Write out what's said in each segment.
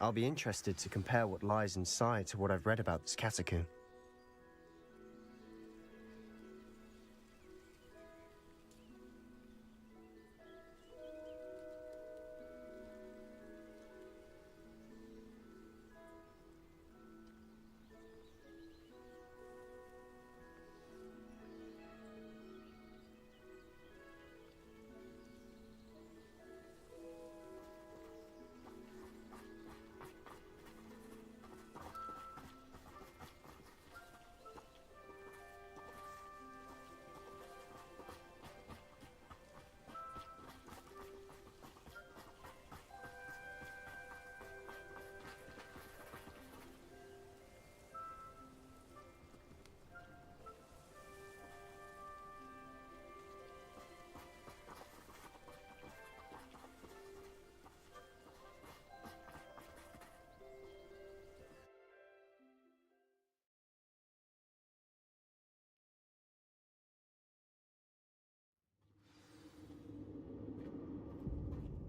I'll be interested to compare what lies inside to what I've read about this catacomb.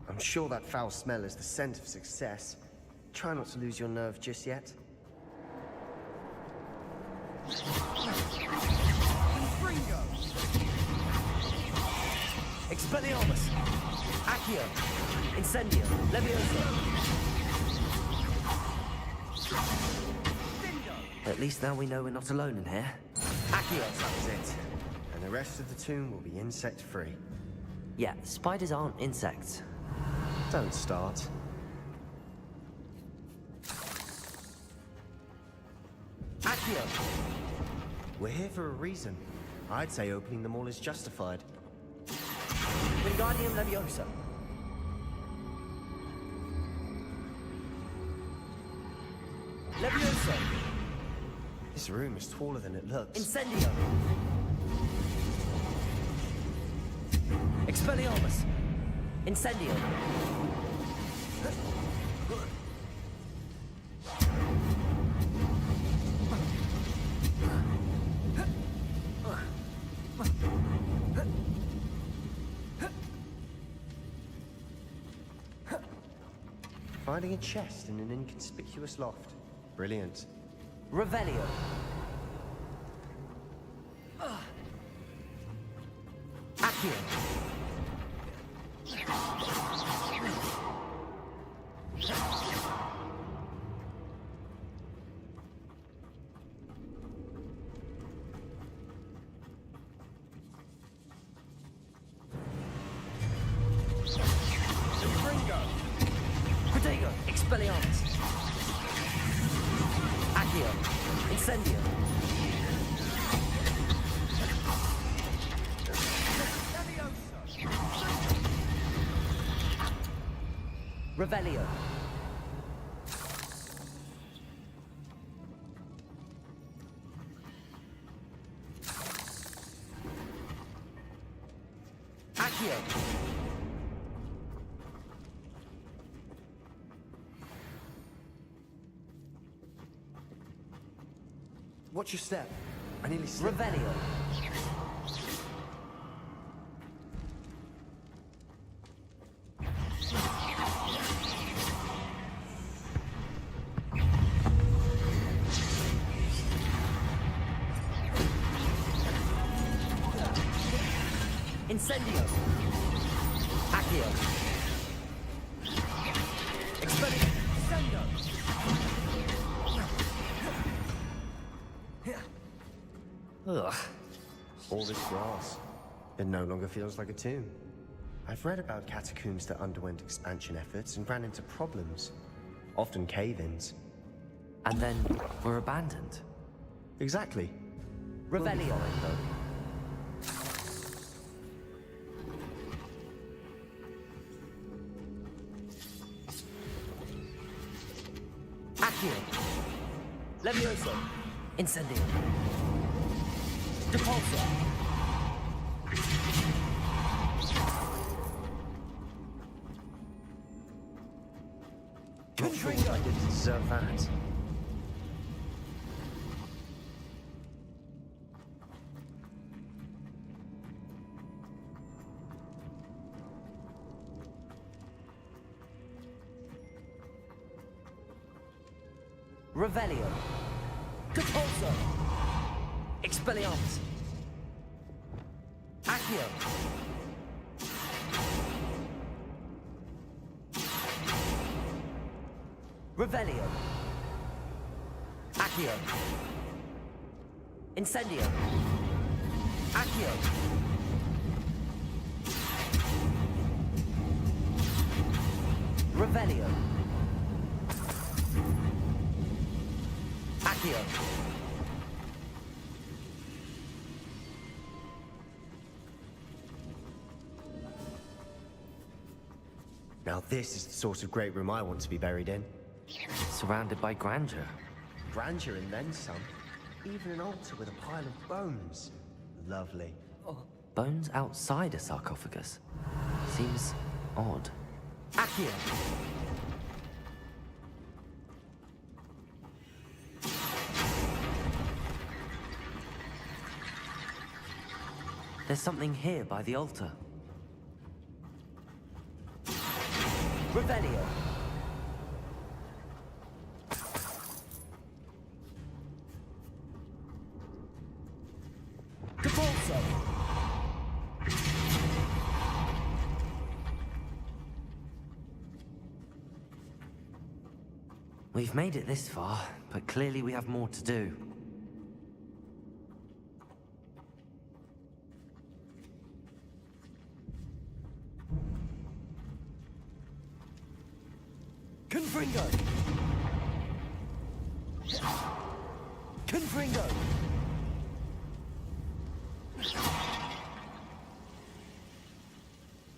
I'm sure that foul smell is the scent of success. Try not to lose your nerve just yet. Confringo! Expelliarmus! Accio! Incendio! Levioso! At least now we know we're not alone in here. Accio! That was it. And the rest of the tomb will be insect-free. Yeah, spiders aren't insects. Don't start. Accio! We're here for a reason. I'd say opening them all is justified. Wingardium Leviosa! Levioso! This room is taller than it looks. Incendio! Expelliarmus! Incendio! Finding a chest in an inconspicuous loft. Brilliant. Revelio! Accio! Protego! Expelliarmus! Accio! Incendio! Revelio! Accio! Watch your step. I nearly slipped. Revelio! Incendio! Accio! Expelliarmus! Incendio! Ugh. All this grass. It no longer feels like a tomb. I've read about catacombs that underwent expansion efforts and ran into problems. Often cave-ins. And then were abandoned. Exactly. Revelio! We'll be fine, though. Accio! Levioso! Incendio! Depulso! Not sure what I did to deserve that. Revelio. Depulso. Expelliarmus. Accio. Revelio. Accio. Incendio. Accio. Revelio. Accio. Now this is the sort of great room I want to be buried in. Surrounded by grandeur. Grandeur and then some. Even an altar with a pile of bones. Lovely. Bones outside a sarcophagus. Seems odd. Accio. There's something here by the altar. Revelio. Depulso. We've made it this far, but clearly we have more to do. Confringo! Confringo!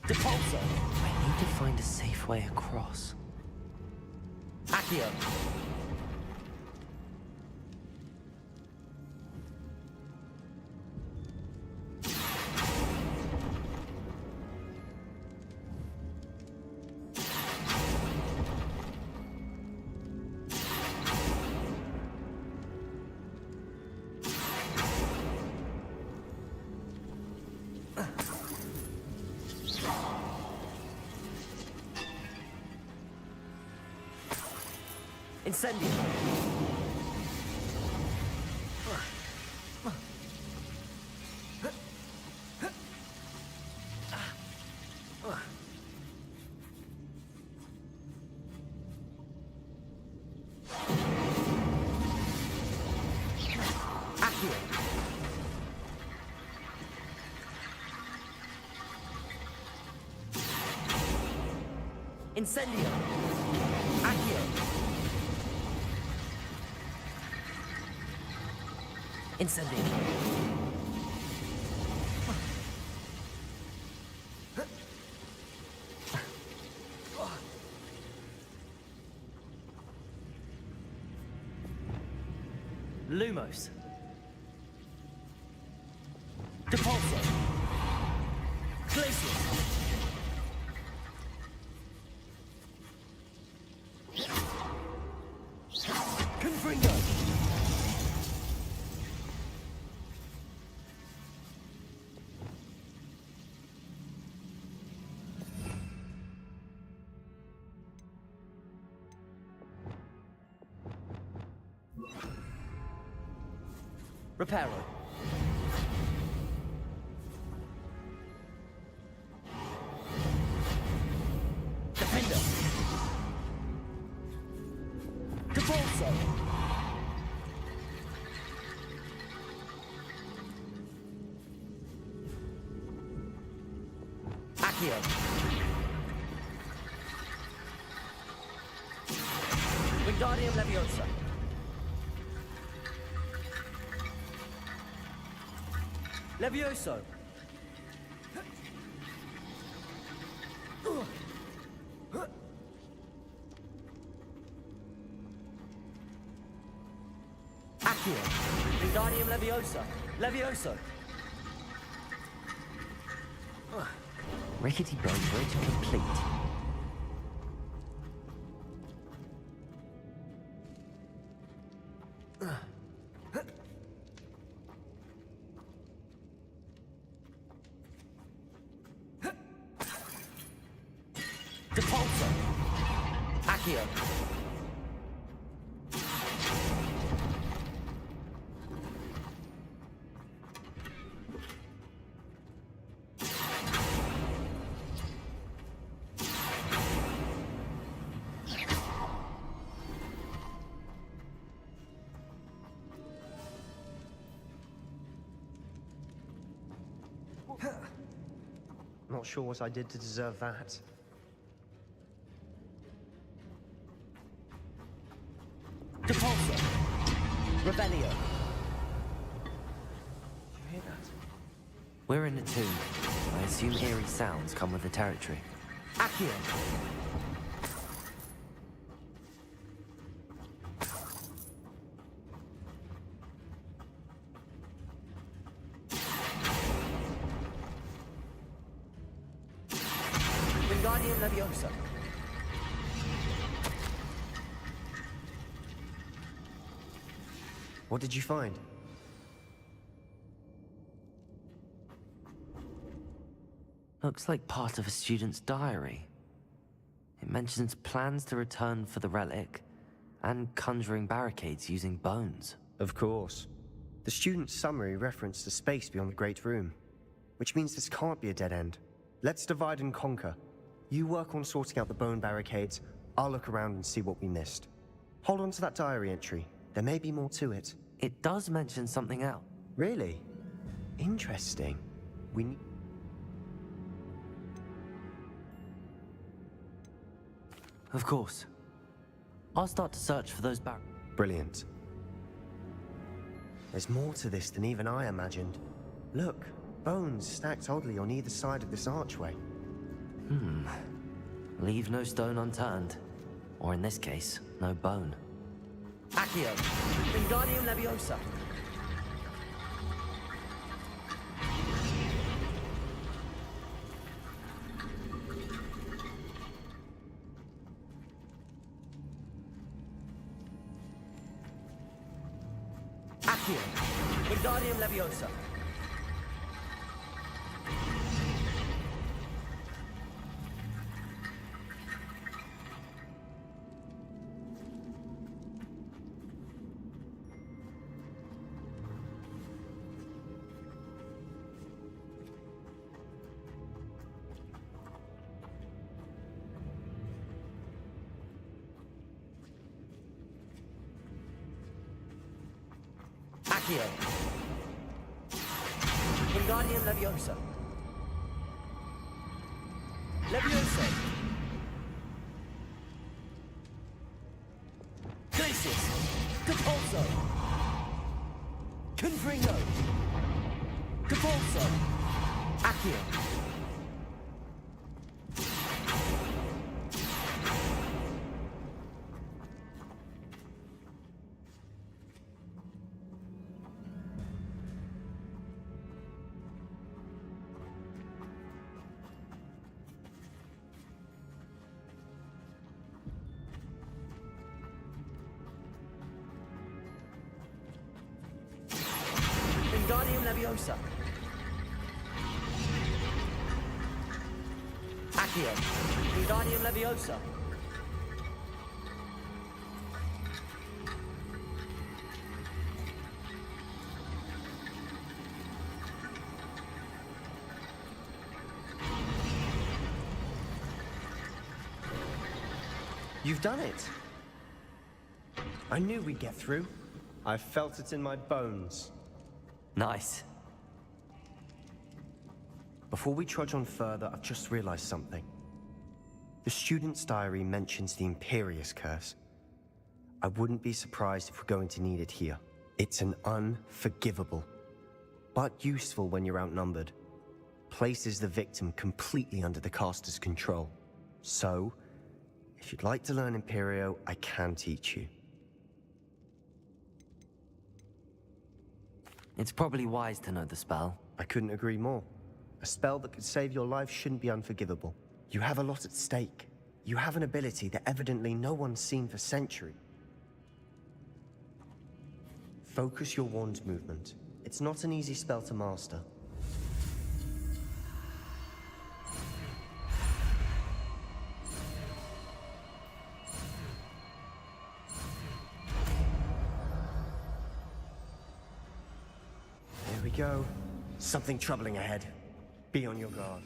Depulso! I need to find a safe way across. Accio! Incendio! Accio! Incendio! Accio! Incendio! Lumos! Depulso! Glacius! Confringo! Reparo. Defender. Depulso. Accio. Wingardium Leviosa. Levioso! Accio! Wingardium Leviosa! Levioso! Rickety Bone Bridge complete. Depulso! Accio! not sure what I did to deserve that. Depulso! Rebellion! Did you hear that? We're in the tomb. I assume eerie sounds come with the territory. Accio! Wingardium Leviosa! What did you find? Looks like part of a student's diary. It mentions plans to return for the relic and conjuring barricades using bones. Of course. The student's summary referenced a space beyond the Great Room, which means this can't be a dead end. Let's divide and conquer. You work on sorting out the bone barricades, I'll look around and see what we missed. Hold on to that diary entry. There may be more to it. It does mention something else. Really? Interesting. We need... Of course. I'll start to search for those Brilliant. There's more to this than even I imagined. Look, bones stacked oddly on either side of this archway. Leave no stone unturned. Or in this case, no bone. Accio! Wingardium Leviosa! Accio! Wingardium Leviosa! Accio! Wingardium Leviosa! Leviosa! Glacis! Depulso! Confringo! Depulso! Accio! Wingardium Leviosa! Accio! Wingardium Leviosa! You've done it! I knew we'd get through. I felt it in my bones. Nice. Before we trudge on further, I've just realized something. The student's diary mentions the Imperius Curse. I wouldn't be surprised if we're going to need it here. It's an unforgivable, but useful when you're outnumbered. Places the victim completely under the caster's control. So, if you'd like to learn Imperio, I can teach you. It's probably wise to know the spell. I couldn't agree more. A spell that could save your life shouldn't be unforgivable. You have a lot at stake. You have an ability that evidently no one's seen for centuries. Focus your wand movement. It's not an easy spell to master. Here we go. Something troubling ahead. Be on your guard.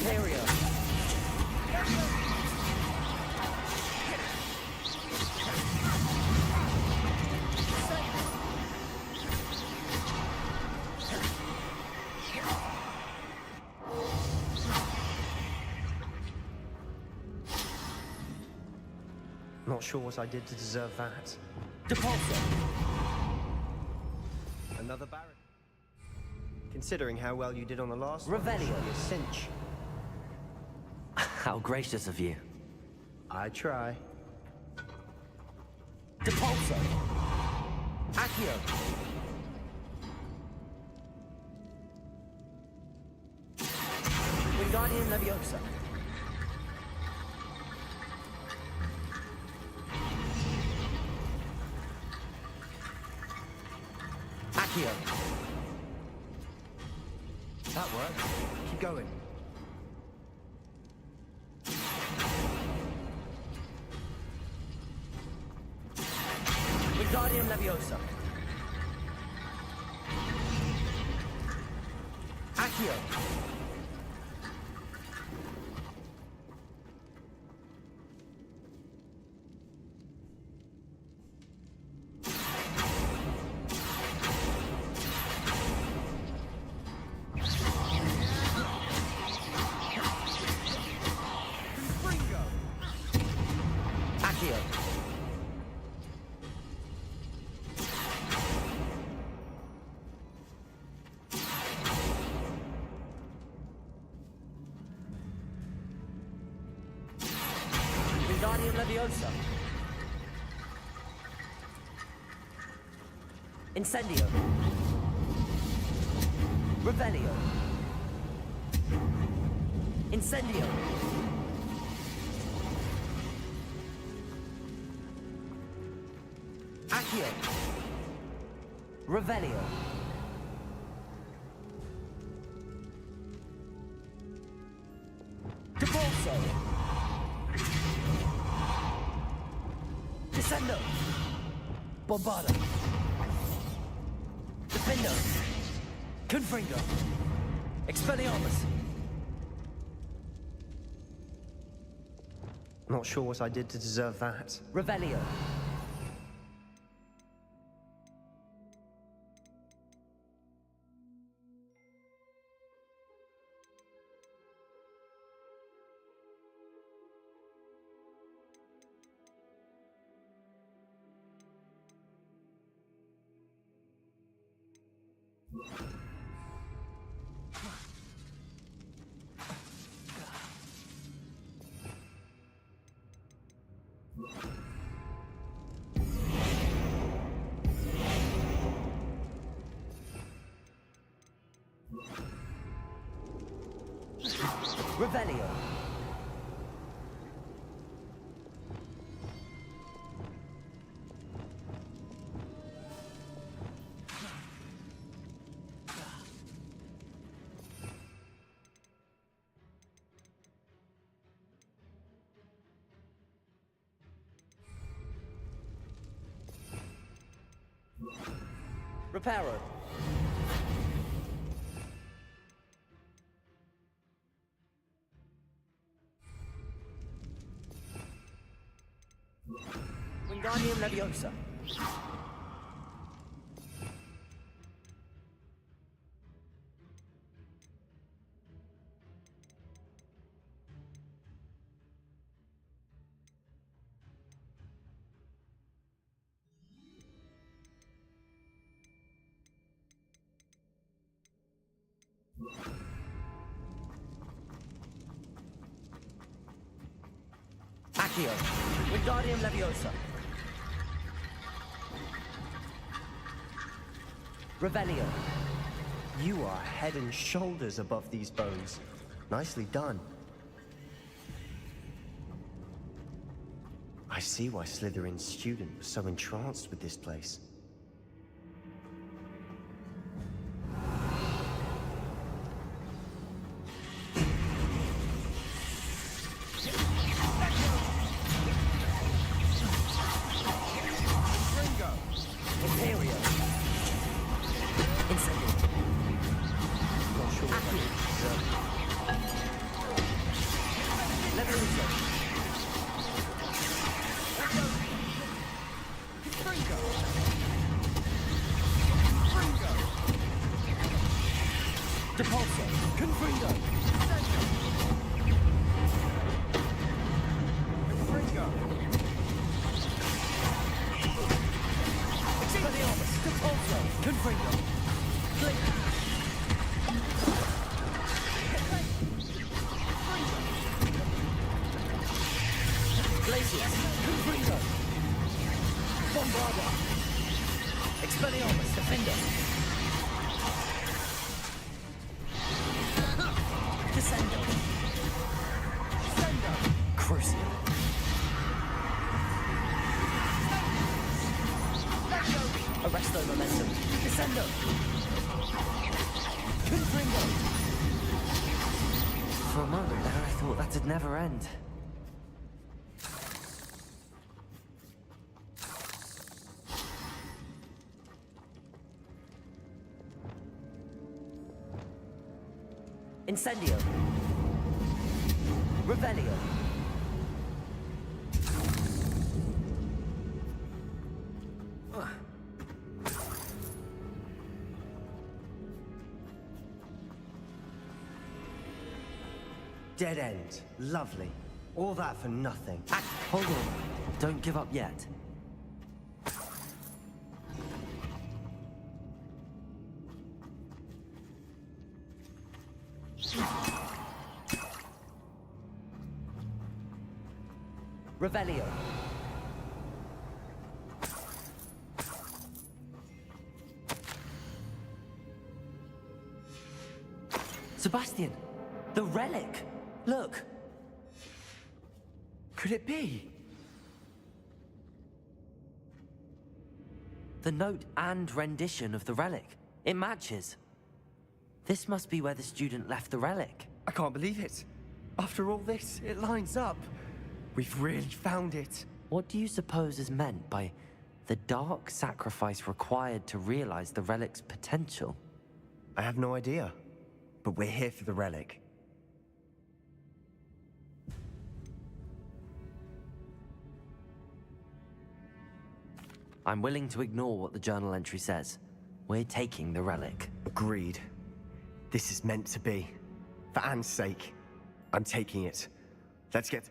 Imperial. Not sure what I did to deserve that. Depulso. Another barrack. Considering how well you did on the last one, Revelio. it should be a cinch. How gracious of you. I try. Depulso. Accio. Wingardium Leviosa. Accio. That works. Keep going. Wingardium Leviosa. Accio. Accio. Wingardium Leviosa. Incendio. Revelio. Incendio. Accio. Revelio. Depulso. Descendo. Bombarda. Defendo. Confringo. Expelliarmus. Not sure what I did to deserve that. Revelio. Revelio. Reparo. Wingardium Leviosa. Accio. Wingardium Leviosa. Revelio. You are head and shoulders above these bones. Nicely done. I see why Slytherin's student was so entranced with this place. Arresto momentum. Descendo. Confringo. For a moment there, I thought that'd never end. Incendio. Revelio. Dead end. Lovely. All that for nothing. Hold on. Don't give up yet. Revelio. Sebastian, the relic. Look. Could it be? The note and rendition of the relic. It matches. This must be where the student left the relic. I can't believe it. After all this, it lines up. We've really found it. What do you suppose is meant by the dark sacrifice required to realize the relic's potential? I have no idea. But we're here for the relic. I'm willing to ignore what the journal entry says. We're taking the relic. Agreed. This is meant to be. For Anne's sake, I'm taking it. Let's get...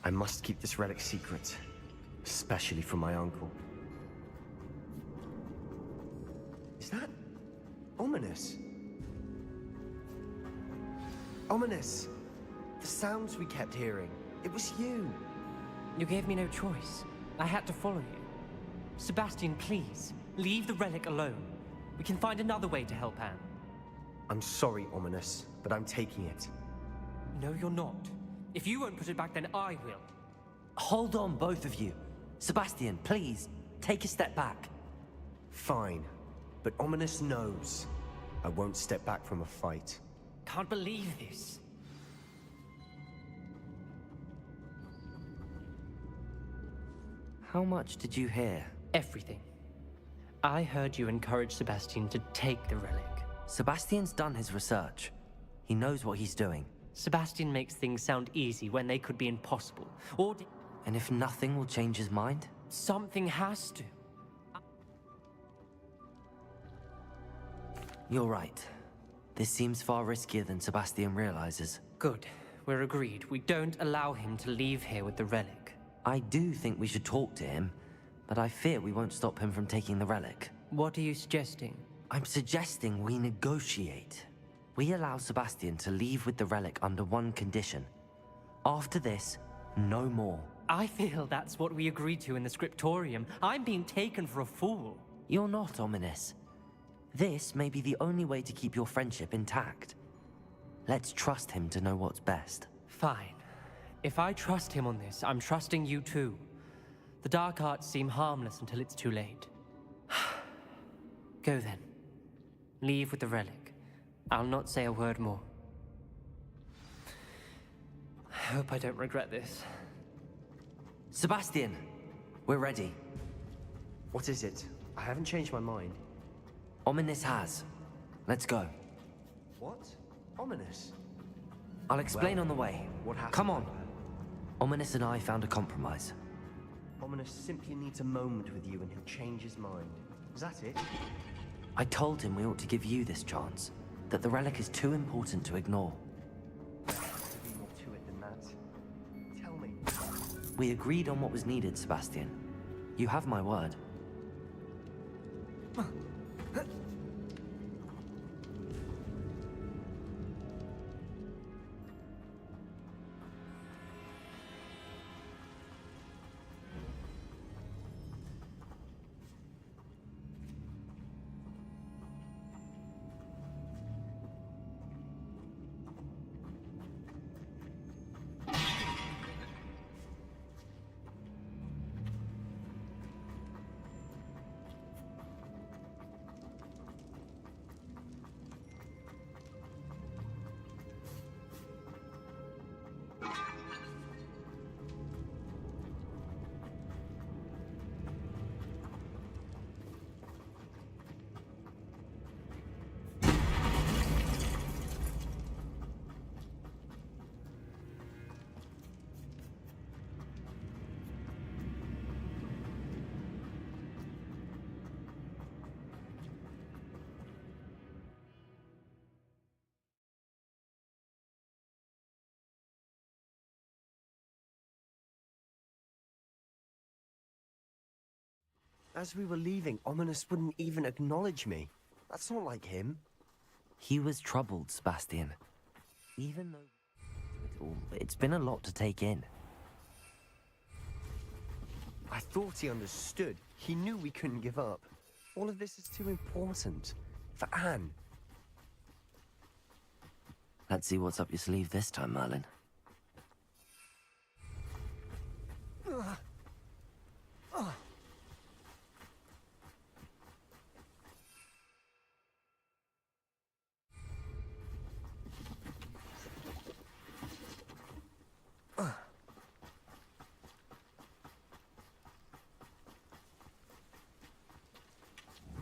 I must keep this relic secret. Especially from my uncle. Is that... ominous? Ominous! The sounds we kept hearing. It was you. You gave me no choice. I had to follow you. Sebastian, please, leave the relic alone. We can find another way to help Anne. I'm sorry, Ominous, but I'm taking it. No, you're not. If you won't put it back, then I will. Hold on, both of you. Sebastian, please, take a step back. Fine, but Ominous knows. I won't step back from a fight. Can't believe this. How much did you hear? Everything. I heard you encourage Sebastian to take the relic. Sebastian's done his research. He knows what he's doing. Sebastian makes things sound easy when they could be impossible. And if nothing will change his mind? Something has to. You're right. This seems far riskier than Sebastian realizes. Good. We're agreed. We don't allow him to leave here with the relic. I do think we should talk to him, but I fear we won't stop him from taking the relic. What are you suggesting? I'm suggesting we negotiate. We allow Sebastian to leave with the relic under one condition. After this, no more. I feel that's what we agreed to in the scriptorium. I'm being taken for a fool. You're not ominous. This may be the only way to keep your friendship intact. Let's trust him to know what's best. Fine. If I trust him on this, I'm trusting you too. The dark arts seem harmless until it's too late. Go then. Leave with the relic. I'll not say a word more. I hope I don't regret this. Sebastian, we're ready. What is it? I haven't changed my mind. Ominous has. Let's go. What? Ominous? I'll explain on the way. What happened? Come on. Ominous and I found a compromise. Ominous simply needs a moment with you and he'll change his mind. Is that it? I told him we ought to give you this chance. That the relic is too important to ignore. There has to be more to it than that. Tell me. We agreed on what was needed, Sebastian. You have my word. As we were leaving, Ominous wouldn't even acknowledge me. That's not like him. He was troubled, Sebastian. Even though it's been a lot to take in. I thought he understood. He knew we couldn't give up. All of this is too important. For Anne. Let's see what's up your sleeve this time, Merlin.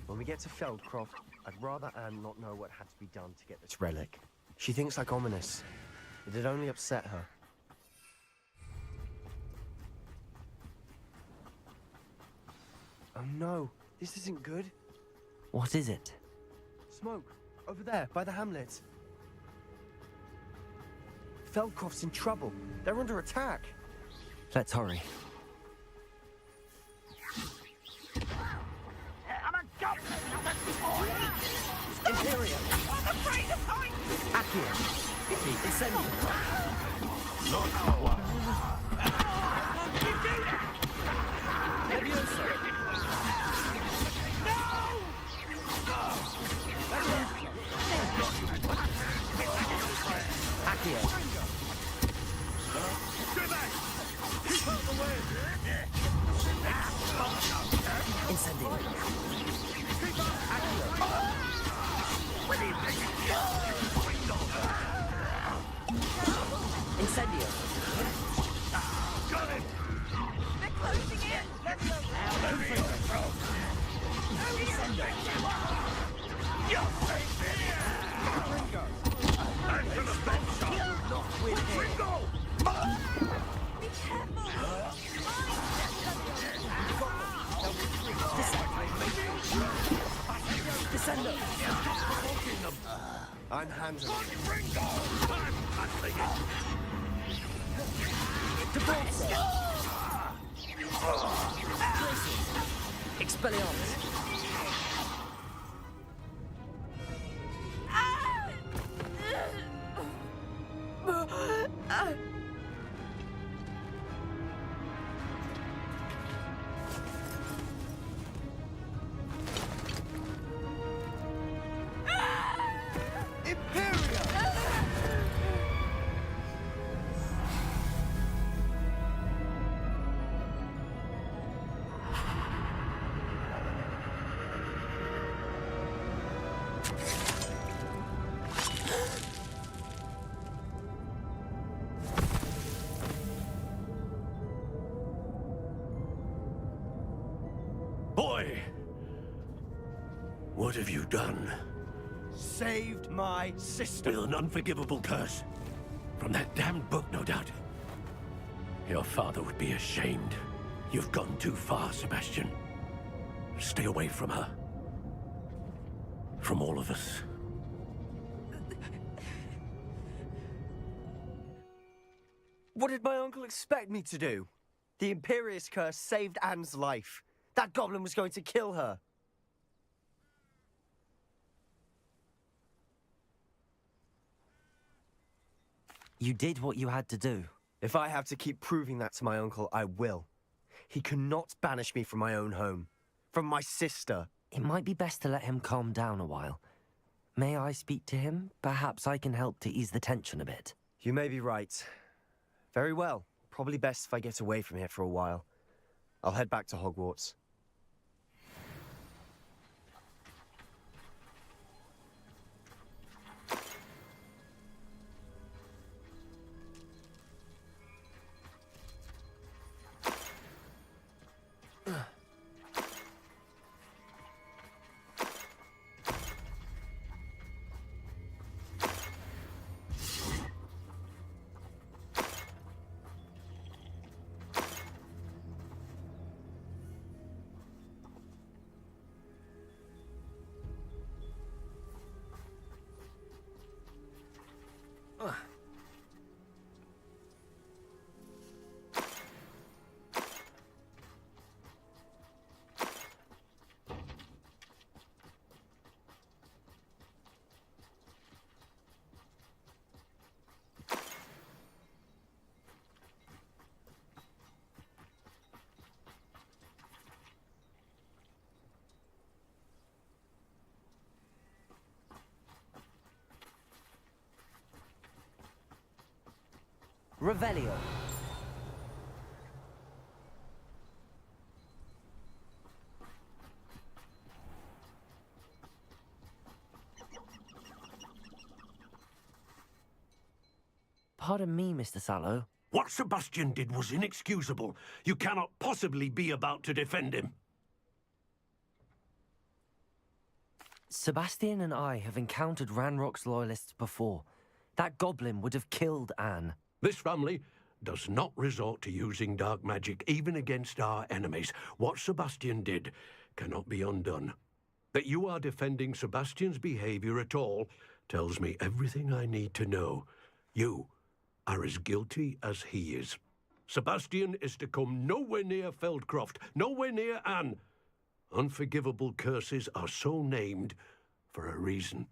When we get to Feldcroft, I'd rather Anne not know what had to be done to get this relic. She thinks like Ominous. It'd only upset her. Oh no, this isn't good. What is it? Smoke, over there, by the hamlet. Feldcroft's in trouble. They're under attack. Let's hurry. Imperium! I'm afraid of heights! Accio! Incendio! Not power! Levioso! No! Accio! Stay back! Keep out the way! Incendio! Keep up! Accio! Incendio! Got it! They're closing in! Let's go! Incendio! You're safe here! Ringo! And to the bench shot! Not with him! Ringo! Be careful! Descendo! I'm handling it. Ringo! I'm handling it! Expelliarmus! Why? What have you done? Saved my sister. With an unforgivable curse. From that damned book, no doubt. Your father would be ashamed. You've gone too far, Sebastian. Stay away from her. From all of us. What did my uncle expect me to do? The Imperious curse saved Anne's life. That goblin was going to kill her. You did what you had to do. If I have to keep proving that to my uncle, I will. He cannot banish me from my own home. From my sister. It might be best to let him calm down a while. May I speak to him? Perhaps I can help to ease the tension a bit. You may be right. Very well. Probably best if I get away from here for a while. I'll head back to Hogwarts. Revelio. Pardon me, Mr. Sallow. What Sebastian did was inexcusable. You cannot possibly be about to defend him. Sebastian and I have encountered Ranrock's loyalists before. That goblin would have killed Anne. This family does not resort to using dark magic even against our enemies. What Sebastian did cannot be undone. That you are defending Sebastian's behavior at all tells me everything I need to know. You are as guilty as he is. Sebastian is to come nowhere near Feldcroft, nowhere near Anne. Unforgivable curses are so named for a reason.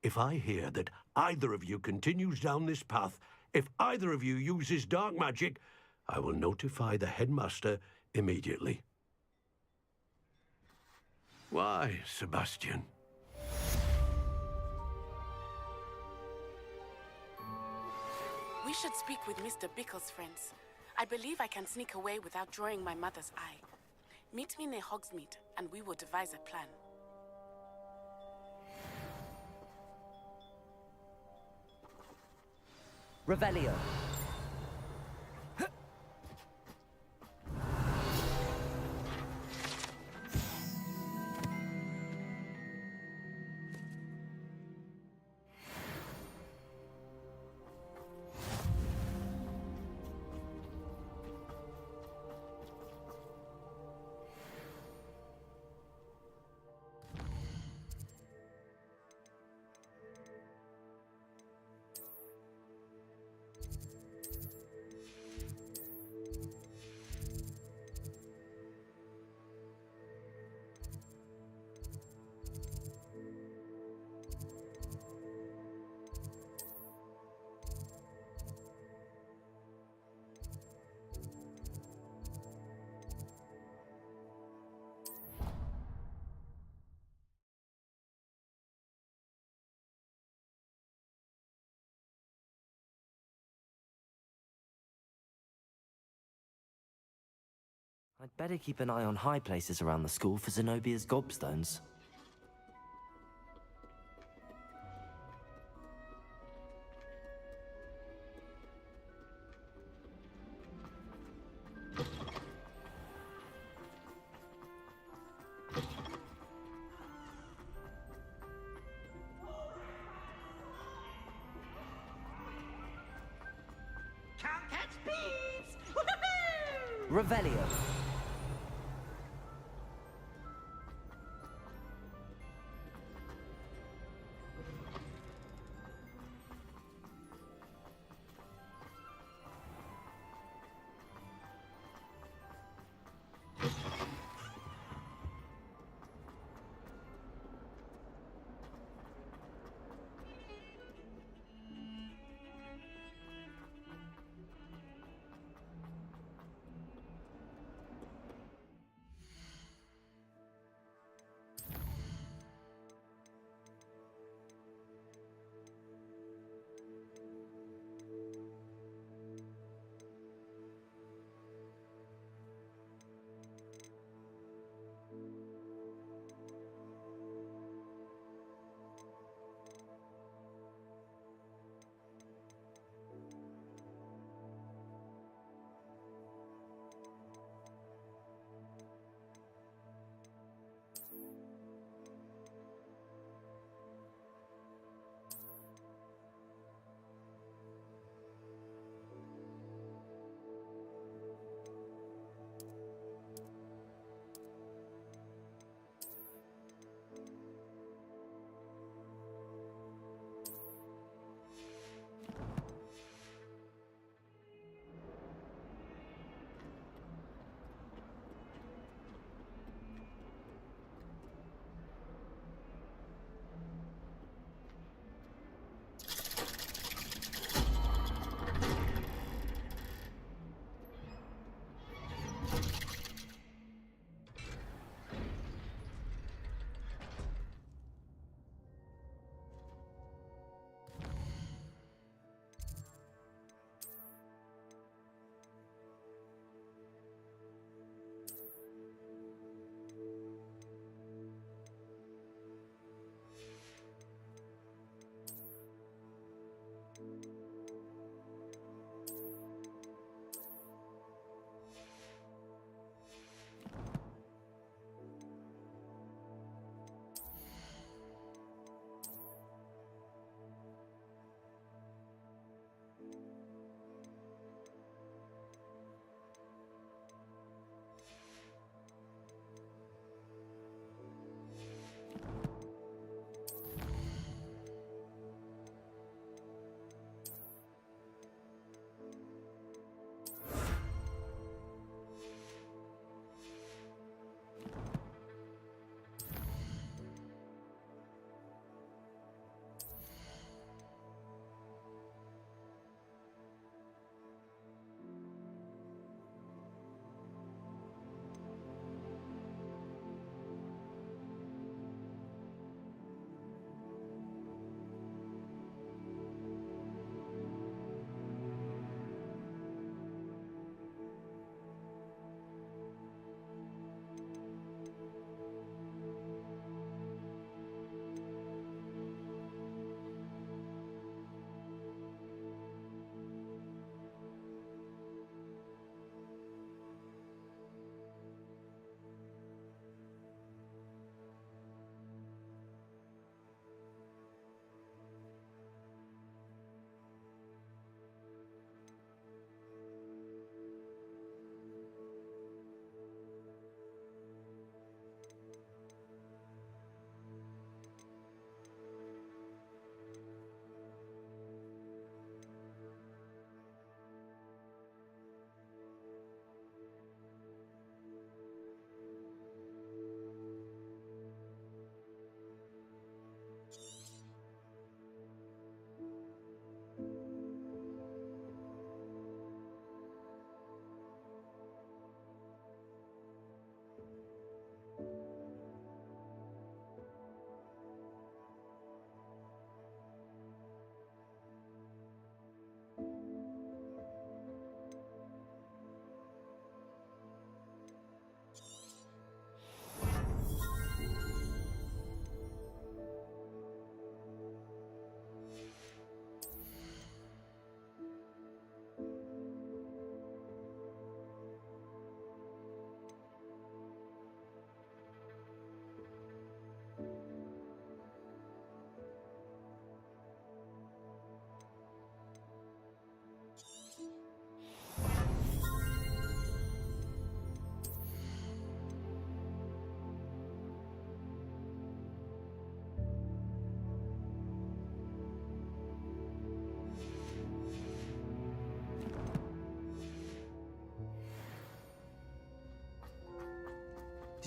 If I hear that either of you continues down this path, if either of you uses dark magic, I will notify the headmaster immediately. Why, Sebastian? We should speak with Mr. Bickle's friends. I believe I can sneak away without drawing my mother's eye. Meet me near Hogsmeade, and we will devise a plan. Revelio. I'd better keep an eye on high places around the school for Zenobia's gobstones. please! Revelio.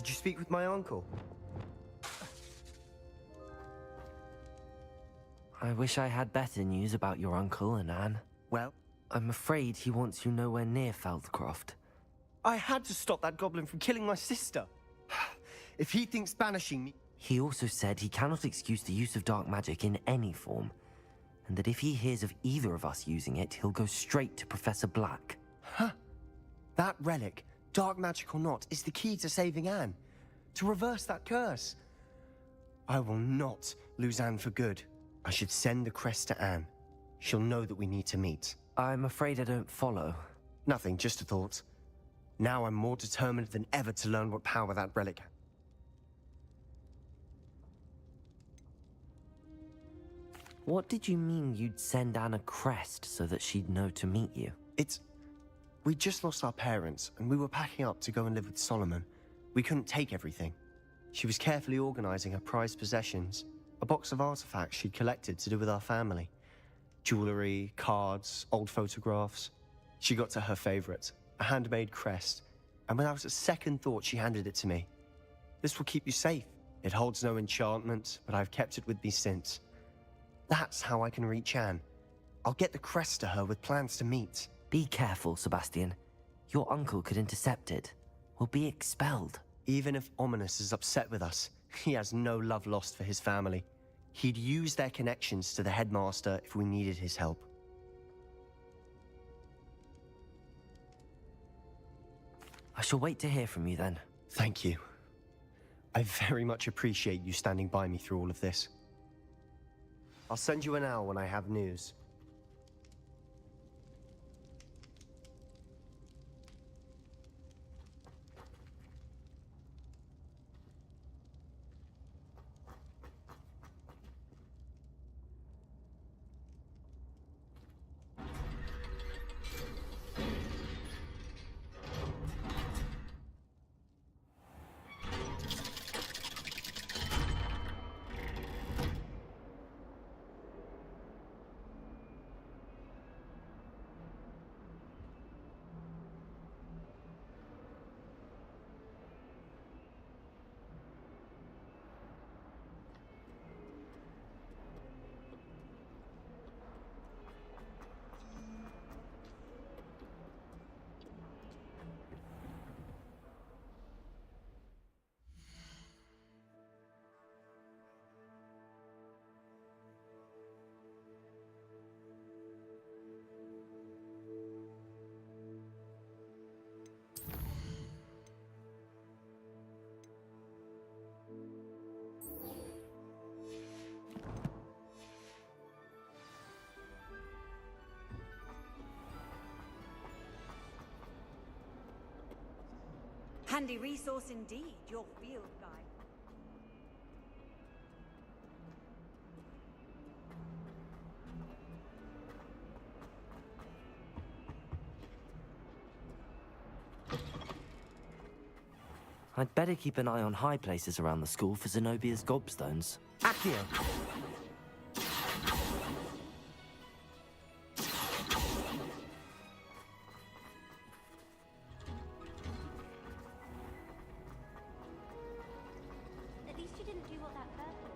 Did you speak with my uncle? I wish I had better news about your uncle and Anne. Well, I'm afraid he wants you nowhere near Feldcroft. I had to stop that goblin from killing my sister. If he thinks banishing me... He also said he cannot excuse the use of dark magic in any form, and that if he hears of either of us using it, he'll go straight to Professor Black. Huh. That relic, dark magic or not, is the key to saving Anne. To reverse that curse. I will not lose Anne for good. I should send the crest to Anne. She'll know that we need to meet. I'm afraid I don't follow. Nothing, just a thought. Now I'm more determined than ever to learn what power that relic has. What did you mean you'd send Anne a crest so that she'd know to meet you? We just lost our parents, and we were packing up to go and live with Solomon. We couldn't take everything. She was carefully organizing her prized possessions, a box of artifacts she'd collected to do with our family. Jewelry, cards, old photographs. She got to her favorite, a handmade crest, and without a second thought, she handed it to me. This will keep you safe. It holds no enchantment, but I've kept it with me since. That's how I can reach Anne. I'll get the crest to her with plans to meet. Be careful, Sebastian. Your uncle could intercept it. We'll be expelled. Even if Ominous is upset with us, he has no love lost for his family. He'd use their connections to the headmaster if we needed his help. I shall wait to hear from you then. Thank you. I very much appreciate you standing by me through all of this. I'll send you an owl when I have news. Handy resource indeed, your field guide. I'd better keep an eye on high places around the school for Zenobia's gobstones. Accio! At least you didn't do what that person.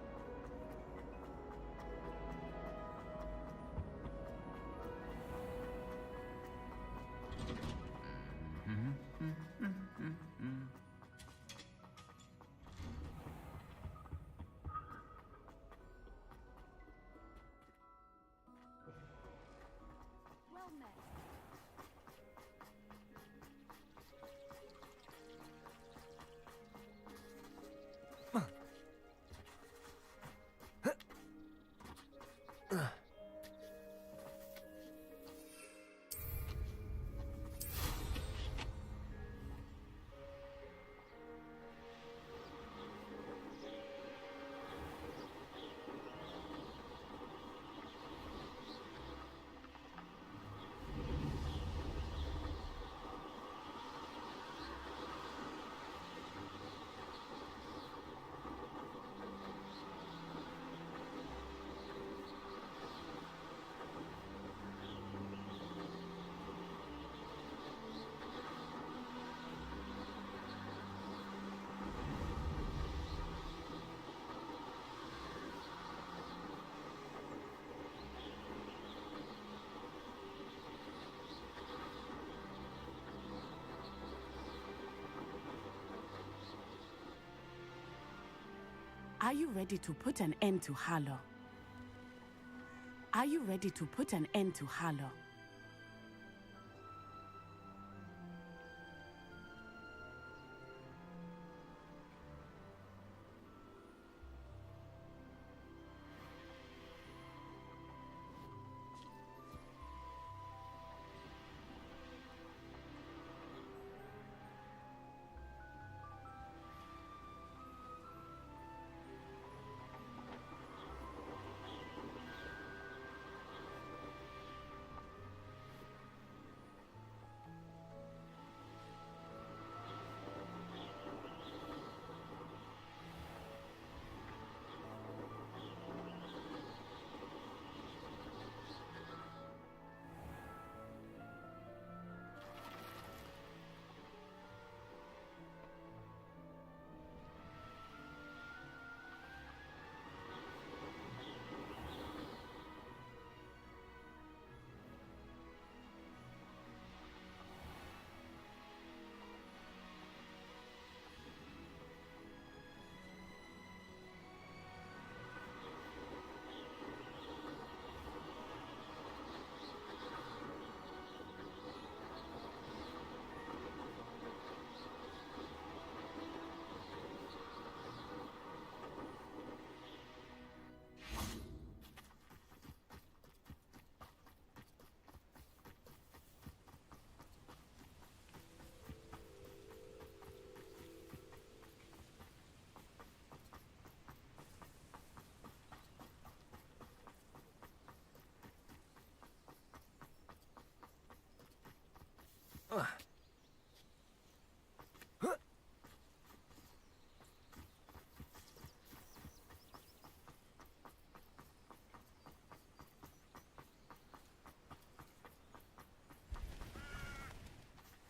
Well met. Are you ready to put an end to Harlow? Are you ready to put an end to Harlow?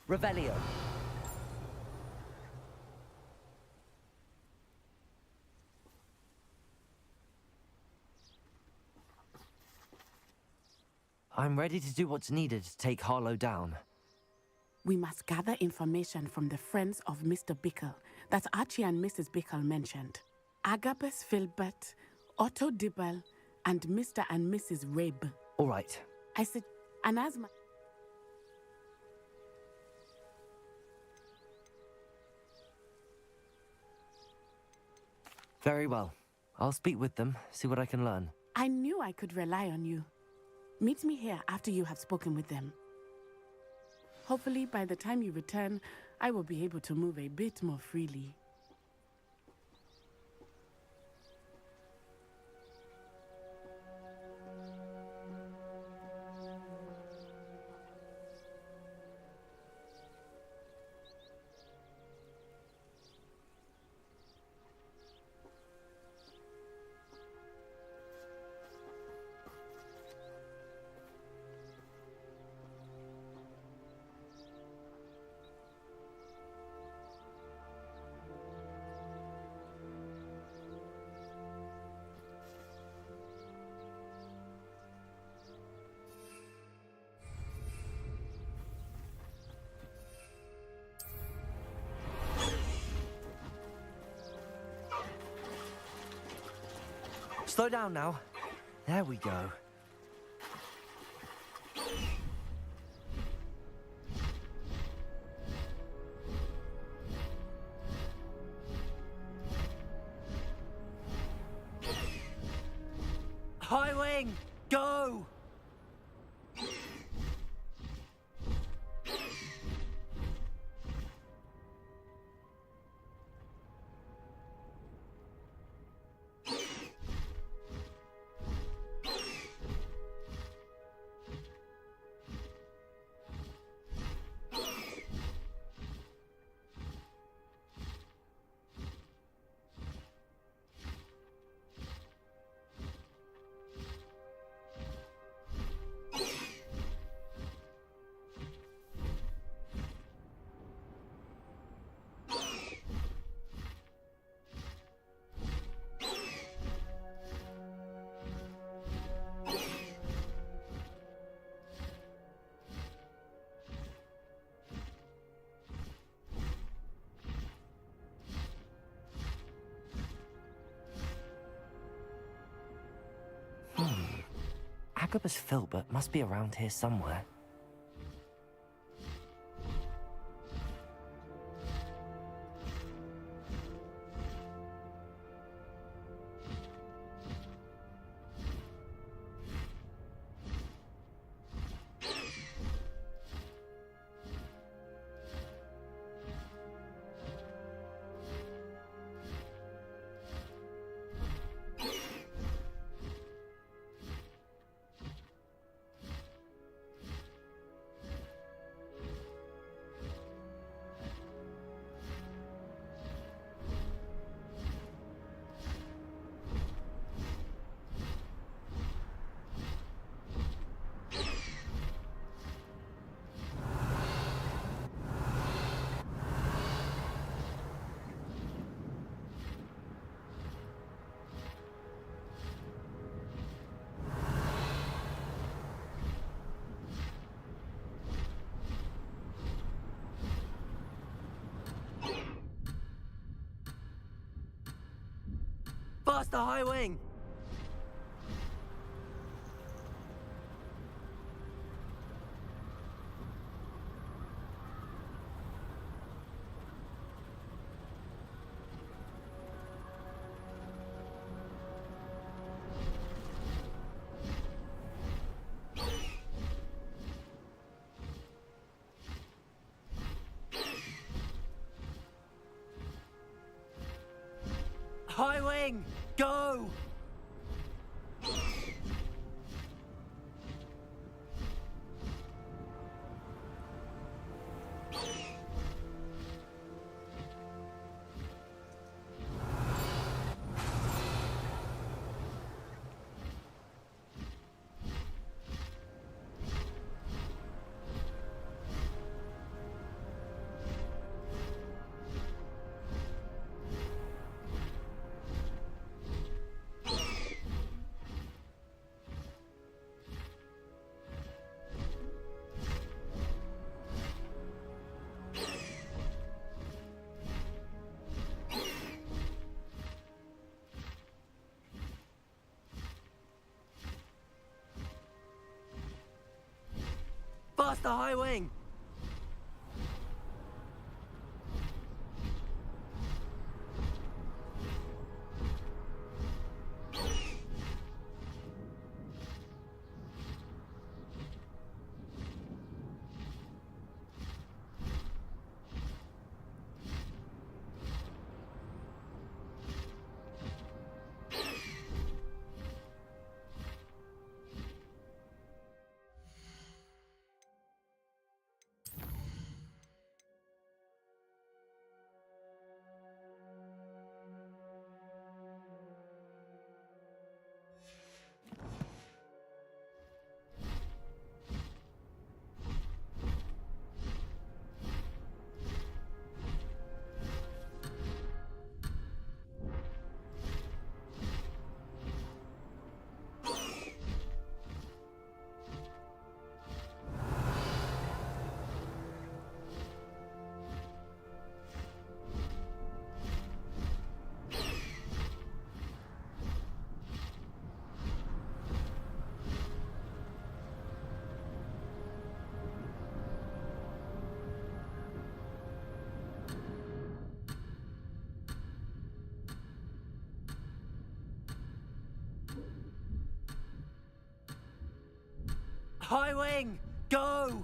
Revelio. I'm ready to do what's needed to take Harlow down. We must gather information from the friends of Mr. Bickle that Archie and Mrs. Bickle mentioned. Agabus Filbert, Otto Dibble, and Mr. and Mrs. Rabe. All right. I said, and as my... Very well. I'll speak with them, see what I can learn. I knew I could rely on you. Meet me here after you have spoken with them. Hopefully, by the time you return, I will be able to move a bit more freely. Slow down now. There we go. High wing, go! Agabus Filbert must be around here somewhere. Faster, High Wing! High Wing, go! Faster, High Wing! High Wing, go!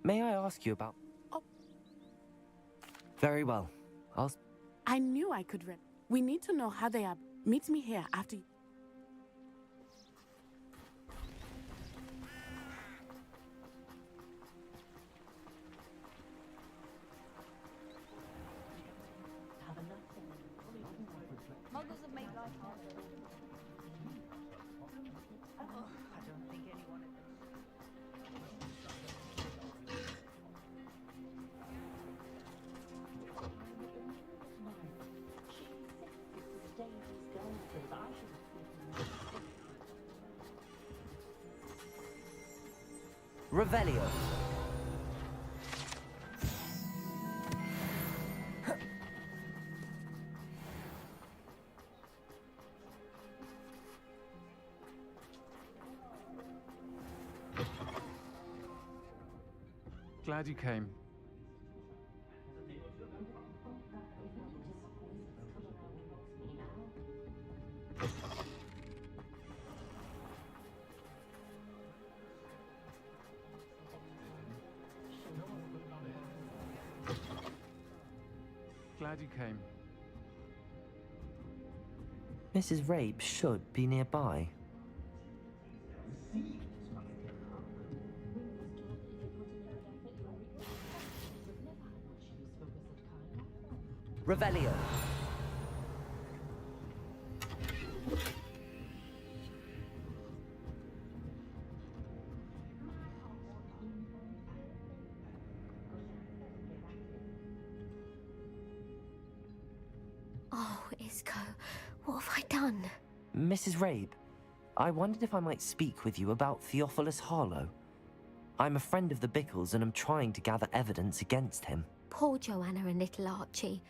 May I ask you about... Oh. Very well. I knew I could We need to know how they are. Meet me here after you. Muggles have made life harder. I don't think anyone Revelio. Glad you came. Glad you came. Mrs. Rabe should be nearby. Revelio. Oh, Isco, what have I done? Mrs. Rabe, I wondered if I might speak with you about Theophilus Harlow. I'm a friend of the Bickles and I'm trying to gather evidence against him. Poor Joanna and little Archie.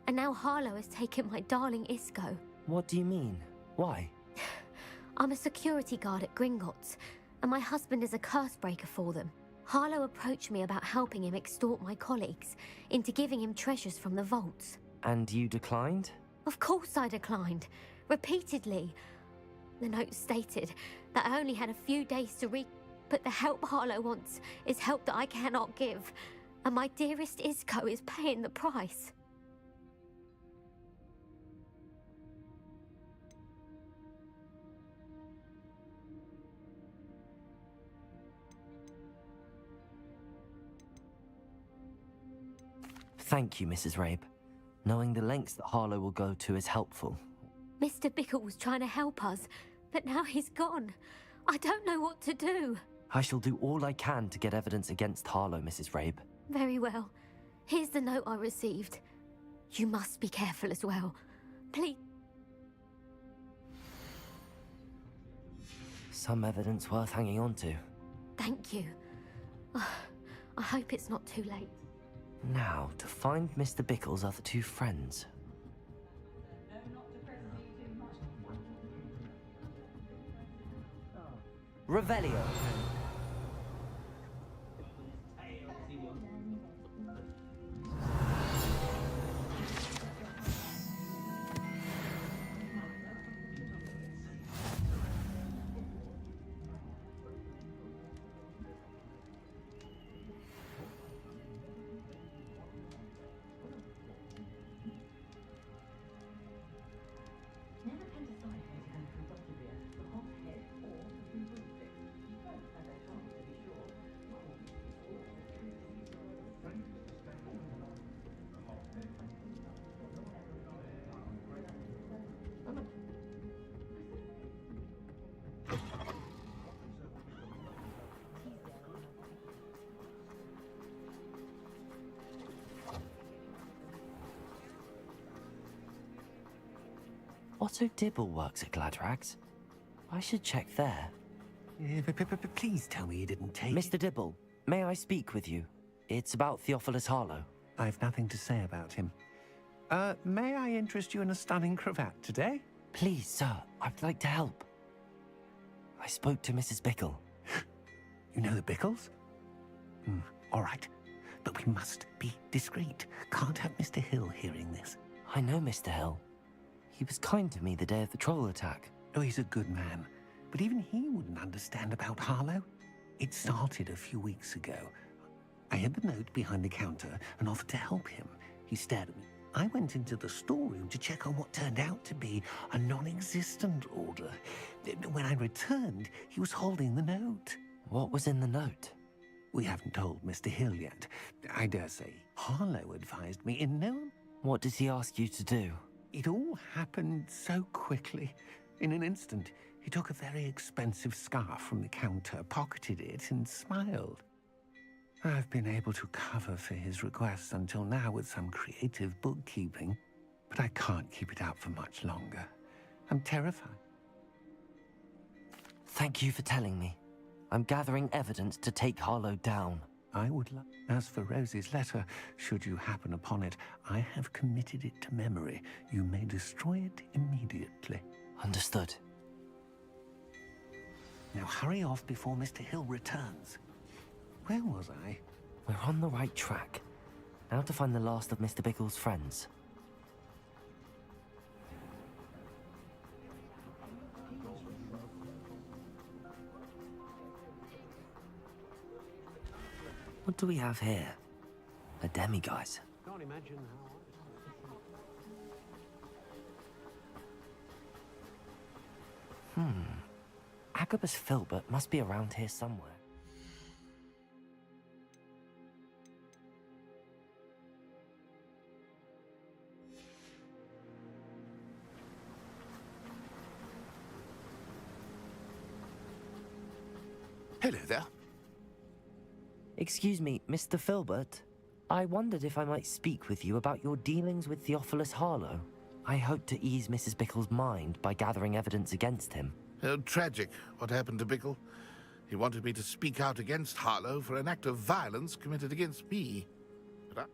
And now Harlow has taken my darling Isco. What do you mean? Why? I'm a security guard at Gringotts, and my husband is a curse breaker for them. Harlow approached me about helping him extort my colleagues into giving him treasures from the vaults. And you declined? Of course I declined. Repeatedly. The note stated that I only had a few days to but the help Harlow wants is help that I cannot give. And my dearest Isco is paying the price. Thank you, Mrs. Rabe. Knowing the lengths that Harlow will go to is helpful. Mr. Bickle was trying to help us, but now he's gone. I don't know what to do. I shall do all I can to get evidence against Harlow, Mrs. Rabe. Very well. Here's the note I received. You must be careful as well. Please. Some evidence worth hanging on to. Thank you. I hope it's not too late. Now, to find Mr. Bickle's other two friends. Revelio. Otto Dibble works at Gladrags. I should check there. Please tell me you didn't take Mr. Dibble, may I speak with you? It's about Theophilus Harlow. I've nothing to say about him. May I interest you in a stunning cravat today? Please, sir, I'd like to help. I spoke to Mrs. Bickle. You know the Bickles? All right. But we must be discreet. Can't have Mr. Hill hearing this. I know Mr. Hill. He was kind to me the day of the troll attack. Oh, he's a good man. But even he wouldn't understand about Harlow. It started a few weeks ago. I hid the note behind the counter and offered to help him. He stared at me. I went into the storeroom to check on what turned out to be a non-existent order. When I returned, he was holding the note. What was in the note? We haven't told Mr. Hill yet. I dare say Harlow advised me in no... What did he ask you to do? It all happened so quickly. In an instant, he took a very expensive scarf from the counter, pocketed it, and smiled. I've been able to cover for his requests until now with some creative bookkeeping, but I can't keep it out for much longer. I'm terrified. Thank you for telling me. I'm gathering evidence to take Harlow down. I would like... As for Rosie's letter, should you happen upon it, I have committed it to memory. You may destroy it immediately. Understood. Now hurry off before Mr. Hill returns. Where was I? We're on the right track. Now to find the last of Mr. Bickle's friends. What do we have here? A demiguise. Can't imagine how... Agabus Filbert must be around here somewhere. Hello there. Excuse me, Mr. Filbert. I wondered if I might speak with you about your dealings with Theophilus Harlow. I hope to ease Mrs. Bickle's mind by gathering evidence against him. Tragic, what happened to Bickle. He wanted me to speak out against Harlow for an act of violence committed against me. But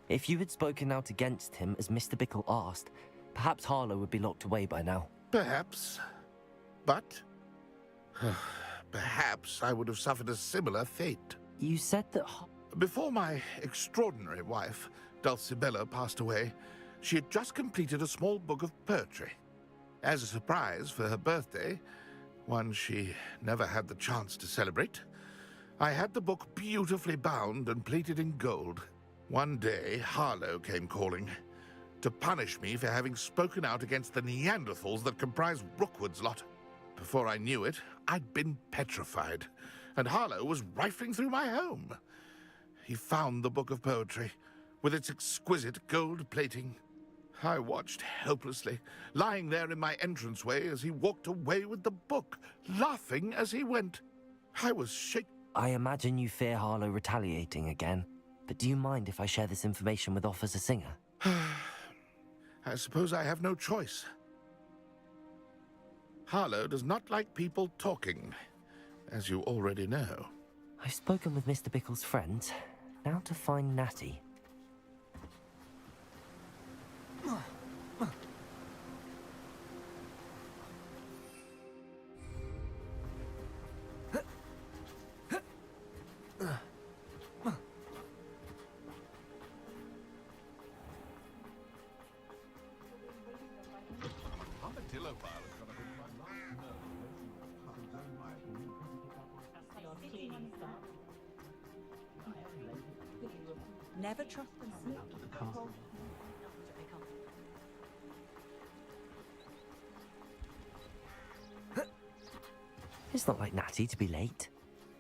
If you had spoken out against him as Mr. Bickle asked, perhaps Harlow would be locked away by now. Perhaps. But... perhaps I would have suffered a similar fate. You said that... Before my extraordinary wife, Dulcibella, passed away, she had just completed a small book of poetry. As a surprise for her birthday, one she never had the chance to celebrate, I had the book beautifully bound and plated in gold. One day, Harlow came calling to punish me for having spoken out against the Neanderthals that comprise Rookwood's lot. Before I knew it, I'd been petrified, and Harlow was rifling through my home. He found the book of poetry, with its exquisite gold plating. I watched helplessly, lying there in my entranceway as he walked away with the book, laughing as he went. I was shaken. I imagine you fear Harlow retaliating again, but do you mind if I share this information with Officer Singer? I suppose I have no choice. Harlow does not like people talking, as you already know. I've spoken with Mr. Bickle's friends. Now to find Natty. Never trust them. It's not like Natty to be late.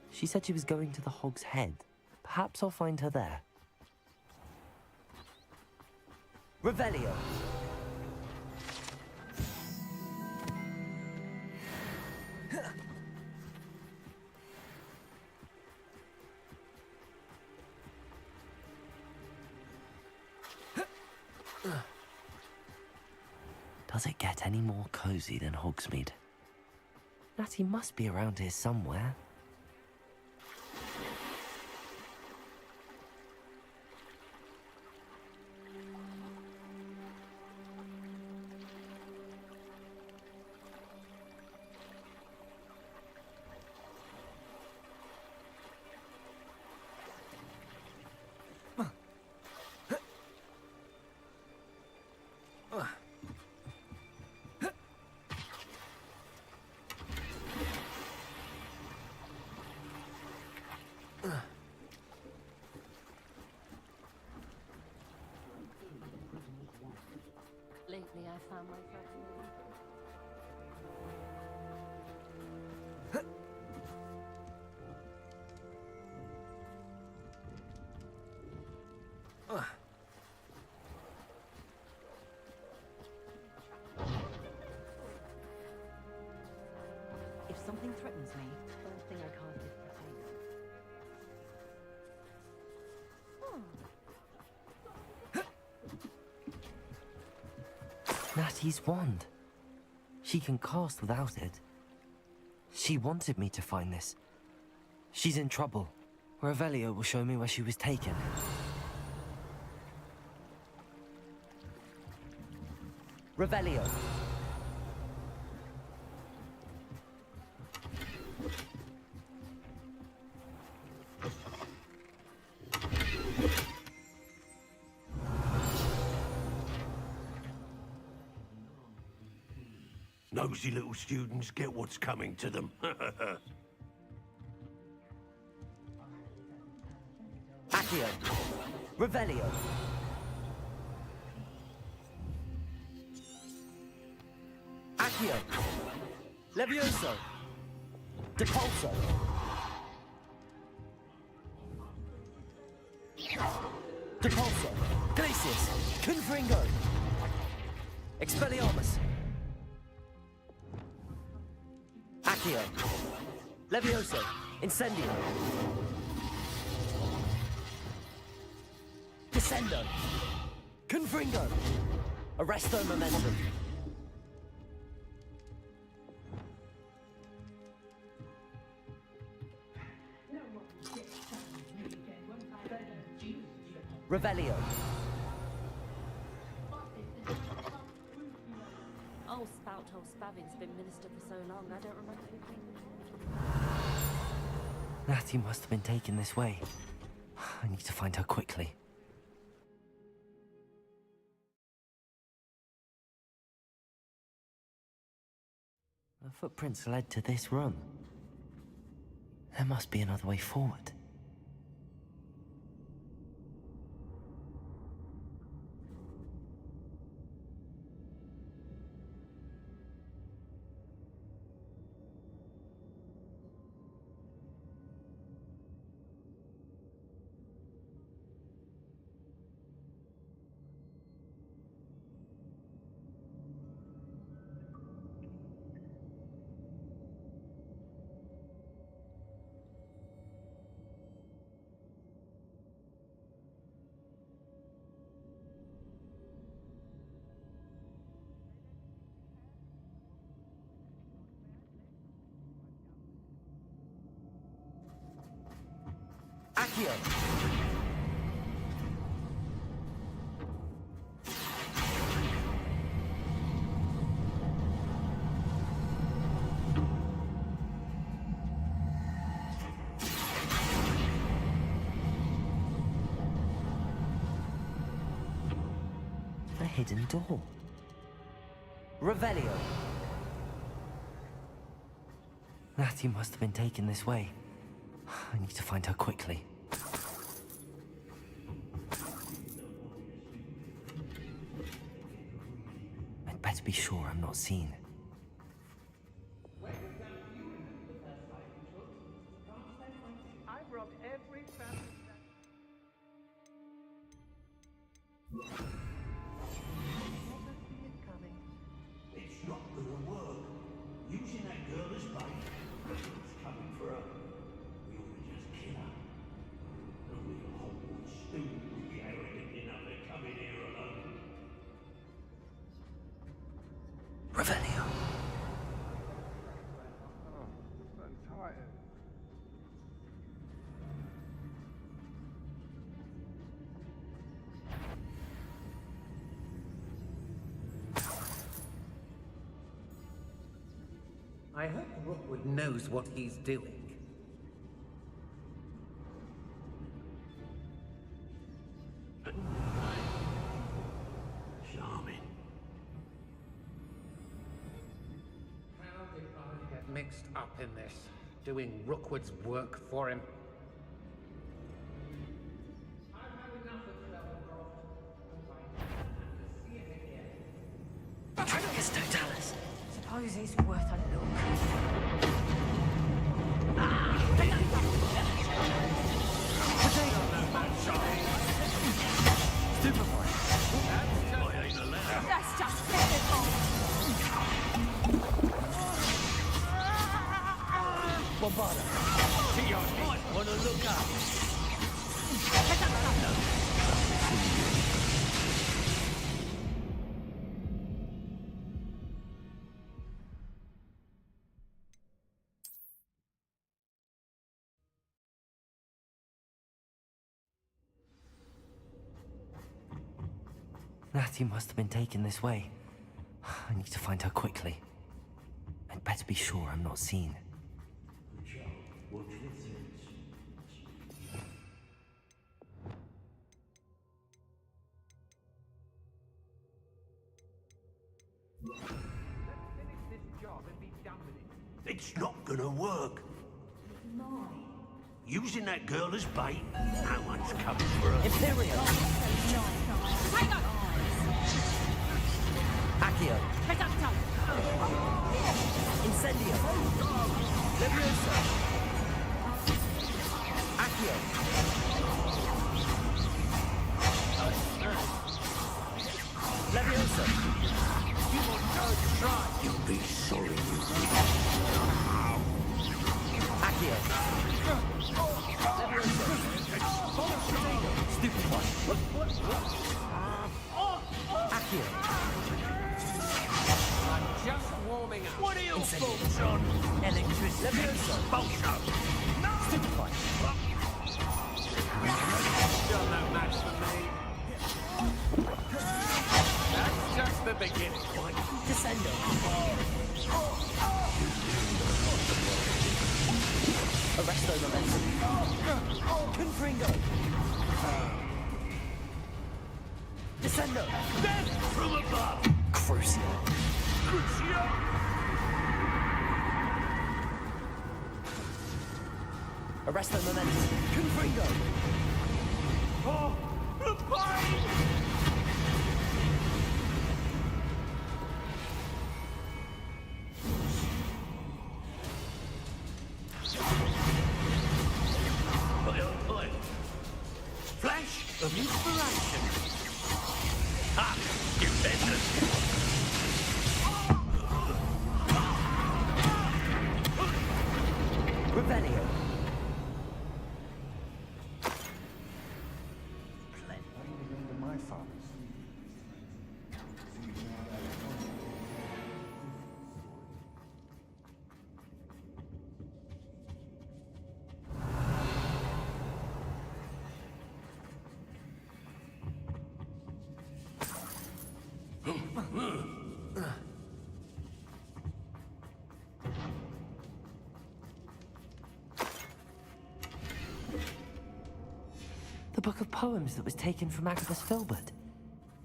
She said she was going to the Hog's Head. Perhaps I'll find her there. Revelio! Does it get any more cozy than Hogsmeade? Natty must be around here somewhere. Lately, I found myself. If something threatens me, first thing I cast is protect. Natty's wand. She can cast without it. She wanted me to find this. She's in trouble. Revelio will show me where she was taken. Revelio. Nosy little students get what's coming to them. Accio. Revelio. Accio. Levioso. Depulso. Depulso. Glacius. Confringo. Expelliarmus. Accio. Levioso. Incendio. Descendo. Confringo. Arresto Momentum. Revelio. Oh, Spout, oh, Spavin's been minister for so long, I don't remember anything. Natty must have been taken this way. I need to find her quickly. The footprints led to this room. There must be another way forward. Accio. A hidden door. Revelio. Natty must have been taken this way. I need to find her quickly. I'd better be sure I'm not seen. I've robbed every family. It's not gonna work. Using that girl as bait. It's coming for her. We ought to just kill her. Only a Hogwarts student would be arrogant enough to come in here alone. Revelio. I'm tired. I hope Rookwood knows what he's doing. Charming. How did I get mixed up in this? Doing Rookwood's work for him? I've had enough of Feldencroft. I never have to see it again. Trickus Totalis. Suppose it's worth a look. That's just typical. Bombarda. Wanna look up? Natty must have been taken this way. I need to find her quickly. I'd better be sure I'm not seen. Good job. Watch your things. Let's finish this job and be done with it. It's not gonna work. Using that girl as bait, no one's coming for her. Imperial! Accio! Incendio! Leviosa! Accio! Leviosa! You want to try? You'll be sorry you Accio! Stupid one! Accio! I'm just warming up. What are your thoughts on Electricity! Leviosa! bullshit? Stupid one! Still no match for me. That's just the beginning. Descendo! Arresto momentum! Confringo! Descendo! Death from above! Crucio! Crucio! Arresto momentum! Confringo! Oh, the pain! Flash of inspiration. Ah, you better. Revelio! My father's. The book of poems that was taken from Agabus Filbert.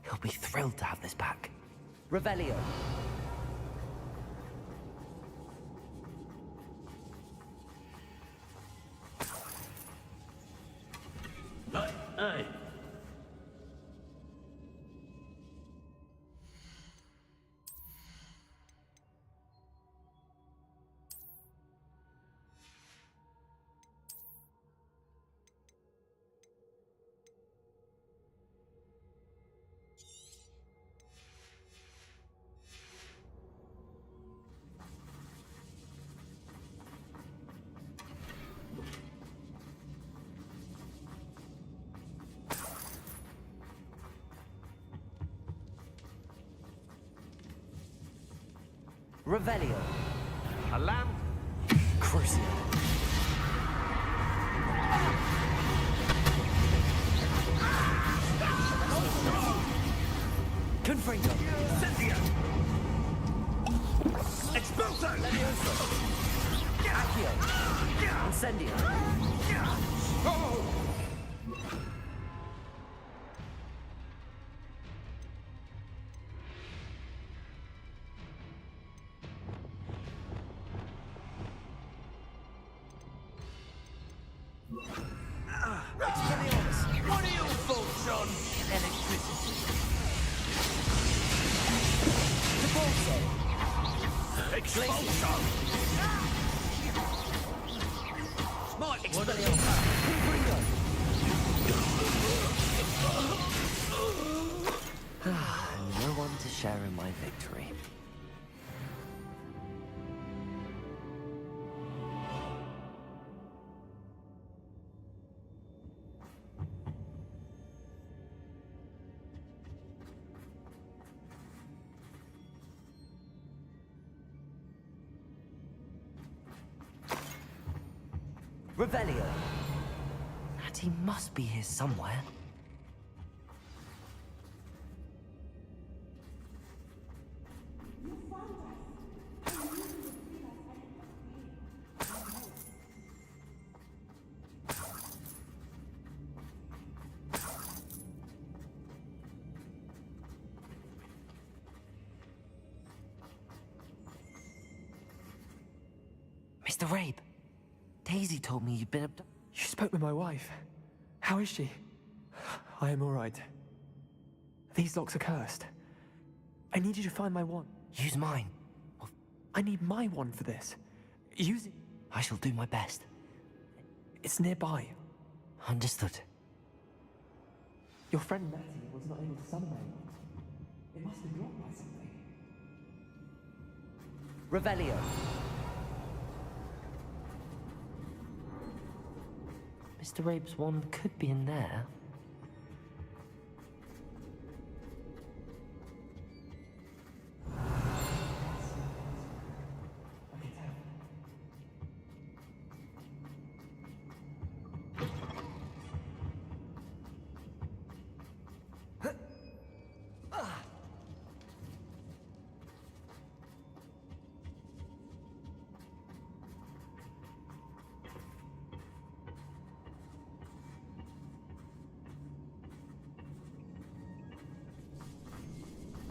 He'll be thrilled to have this back. Revelio! Hey. Revelio! A lamp. Crucio! Confringo! Cynthia! Expulso! Levioso! Accio! Incendio! Oh! Expelliarmus! What are your thoughts on electricity? Repulso! Expulso! Smite! Expelliarmus! Confringo! No one to share in my victory. Revelio! Natty must be here somewhere. Mr. Rabe, Daisy told me you'd been abducted. You spoke with my wife. How is she? I am all right. These locks are cursed. I need you to find my wand. Use mine. I need my wand for this. Use it. I shall do my best. It's nearby. Understood. Your friend Natty was not able to summon my wand. It must be blocked by something. Revelio. Mr. Rabe's wand could be in there.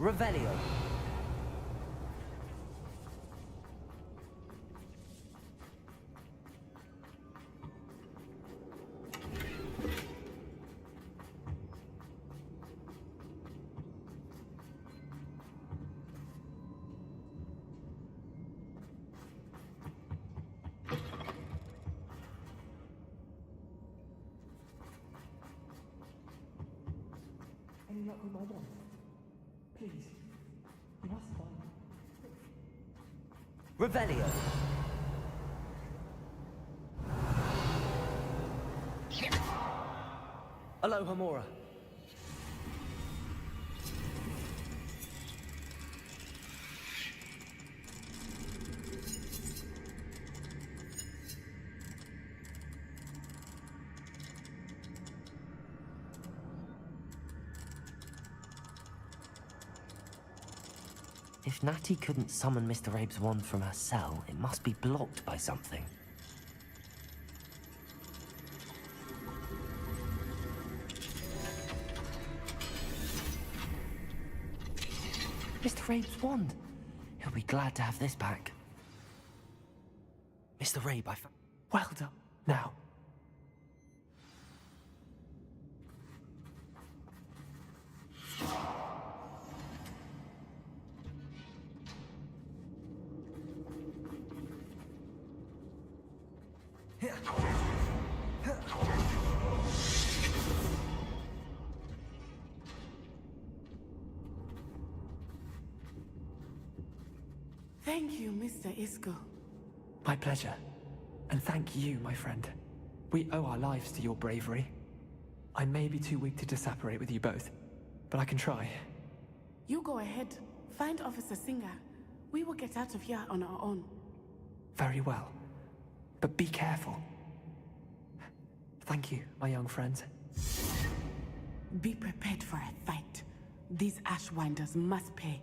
Revelio. Any luck with my wand? Please. You must find it. Revelio. Aloha Mora. If Natty couldn't summon Mr. Rabe's wand from her cell, it must be blocked by something. Mr. Rabe's wand! He'll be glad to have this back. Mr. Rabe, I found... Well done. Now. Thank you, Mr. Isco. My pleasure. And thank you, my friend. We owe our lives to your bravery. I may be too weak to disapparate with you both, but I can try. You go ahead. Find Officer Singer. We will get out of here on our own. Very well. But be careful. Thank you, my young friends. Be prepared for a fight. These Ashwinders must pay.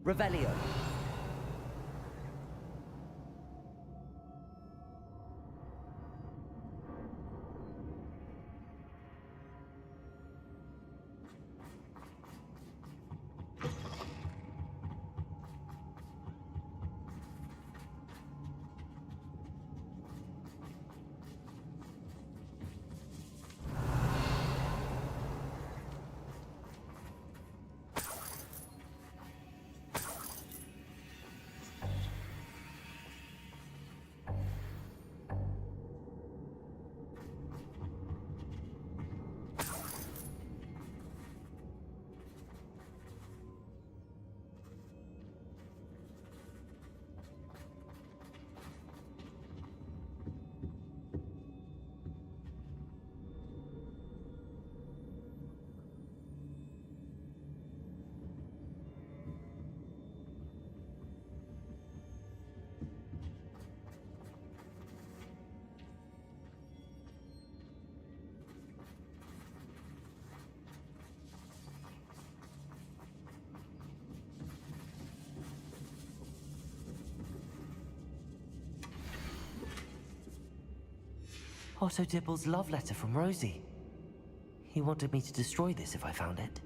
Revelio. Otto Dibble's love letter from Rosie. He wanted me to destroy this if I found it.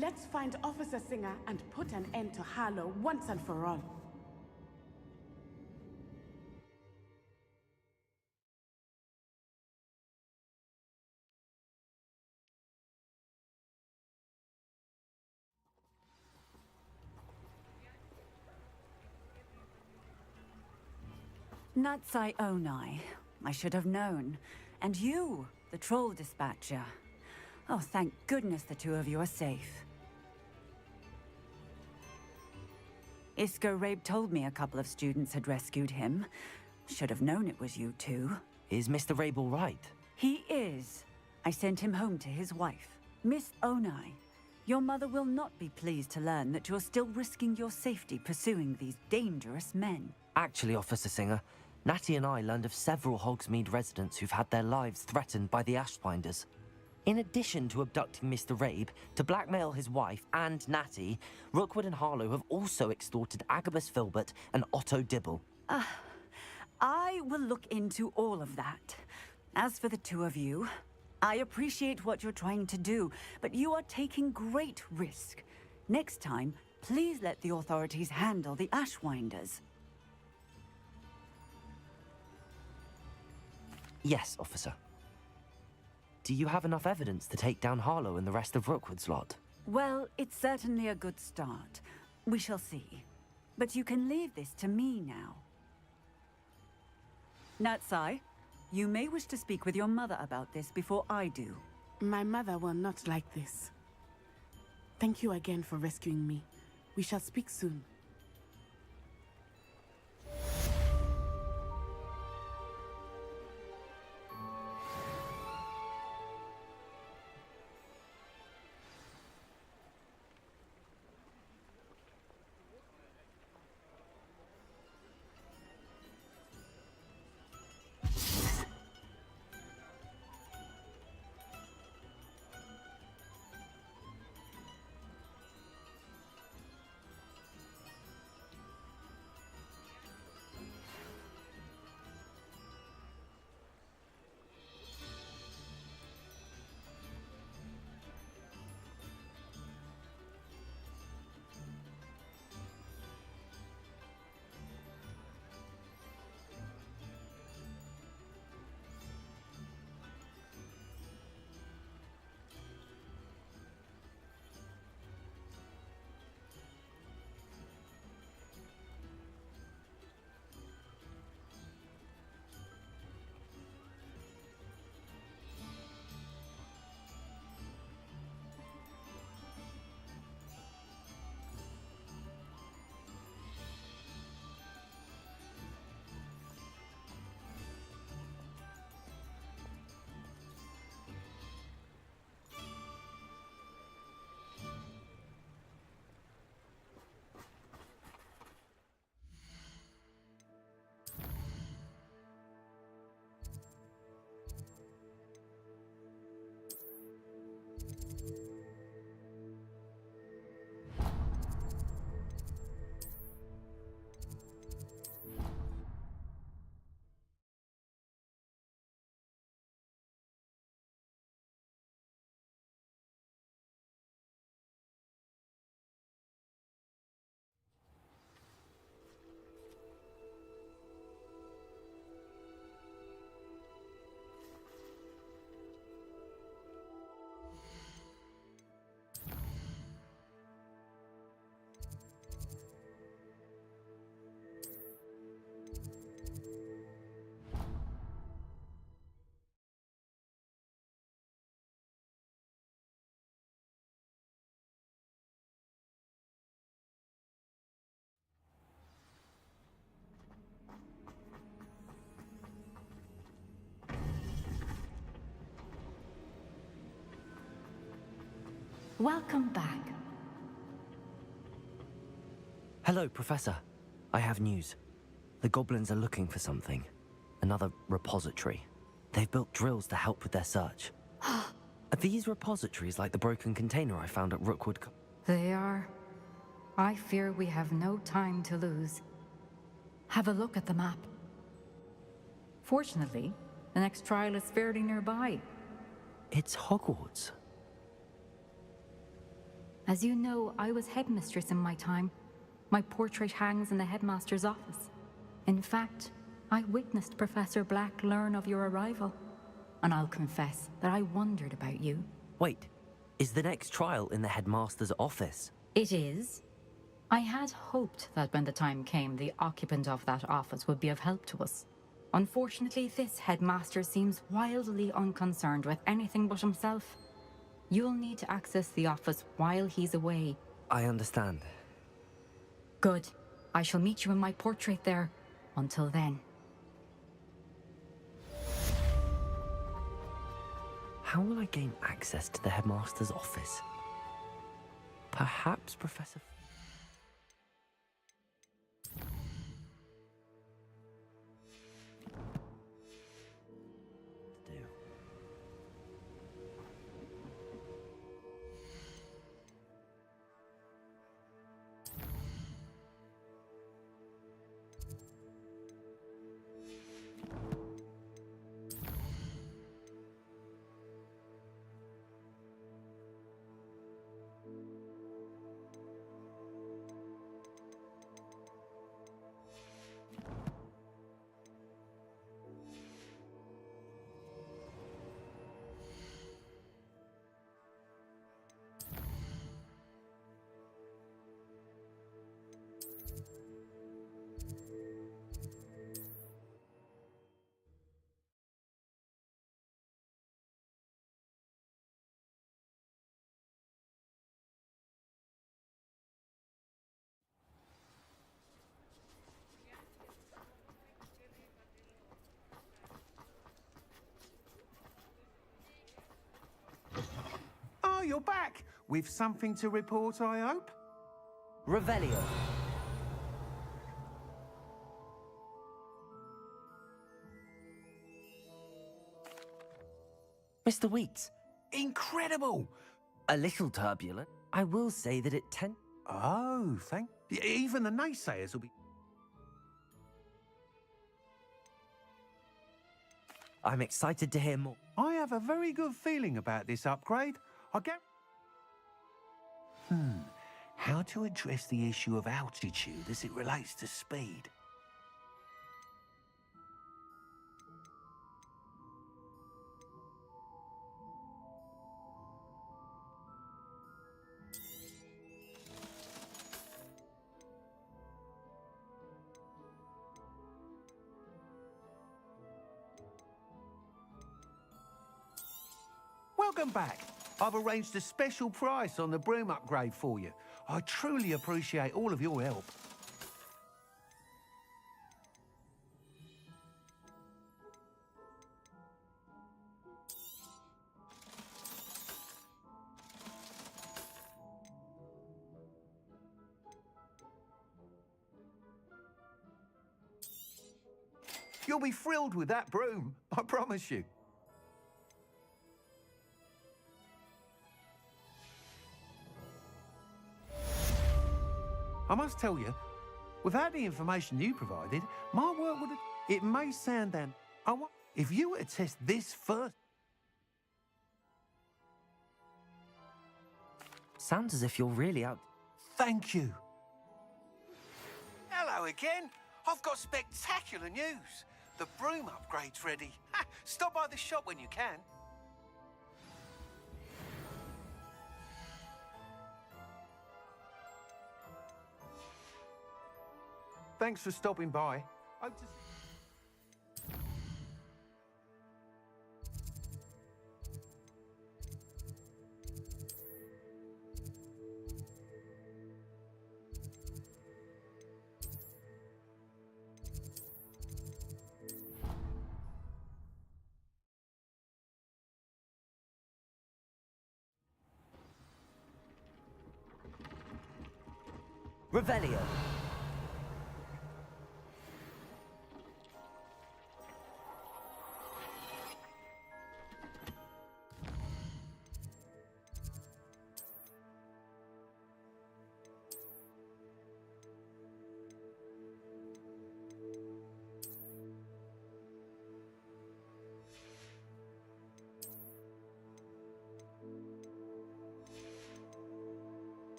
Let's find Officer Singer and put an end to Harlow once and for all. Natsai Onai. I should have known. And you, the troll dispatcher. Oh, thank goodness the two of you are safe. Isco Rabe told me a couple of students had rescued him. Should have known it was you two. Is Mr. Rabe all right? He is. I sent him home to his wife. Miss Onai, your mother will not be pleased to learn that you're still risking your safety pursuing these dangerous men. Actually, Officer Singer, Natty and I learned of several Hogsmeade residents who've had their lives threatened by the Ashbinders. In addition to abducting Mr. Rabe to blackmail his wife and Natty, Rookwood and Harlow have also extorted Agabus Filbert and Otto Dibble. I will look into all of that. As for the two of you, I appreciate what you're trying to do, but you are taking great risk. Next time, please let the authorities handle the Ashwinders. Yes, officer. Do you have enough evidence to take down Harlow and the rest of Rookwood's lot? Well, it's certainly a good start. We shall see. But you can leave this to me now. Natsai, you may wish to speak with your mother about this before I do. My mother will not like this. Thank you again for rescuing me. We shall speak soon. Welcome back. Hello, Professor. I have news. The goblins are looking for something. Another repository. They've built drills to help with their search. Are these repositories like the broken container I found at Rookwood? They are. I fear we have no time to lose. Have a look at the map. Fortunately, the next trial is fairly nearby. It's Hogwarts. As you know, I was headmistress in my time. My portrait hangs in the headmaster's office. In fact, I witnessed Professor Black learn of your arrival. And I'll confess that I wondered about you. Wait, is the next trial in the headmaster's office? It is. I had hoped that when the time came, the occupant of that office would be of help to us. Unfortunately, this headmaster seems wildly unconcerned with anything but himself. You'll need to access the office while he's away. I understand. Good. I shall meet you in my portrait there. Until then. How will I gain access to the headmaster's office? Perhaps Professor... Oh, you're back! With something to report, I hope? Revelio. Mr. Weeks. Incredible! A little turbulent. I will say that Oh, even the naysayers will be... I'm excited to hear more. I have a very good feeling about this upgrade. I get... How to address the issue of altitude as it relates to speed? Welcome back. I've arranged a special price on the broom upgrade for you. I truly appreciate all of your help. You'll be thrilled with that broom, I promise you. I must tell you, without the information you provided, my work would have... It may sound then... If you were to test this first... Sounds as if you're really out... Thank you. Hello again. I've got spectacular news. The broom upgrade's ready. Stop by the shop when you can. Thanks for stopping by. Hope to... Revelio.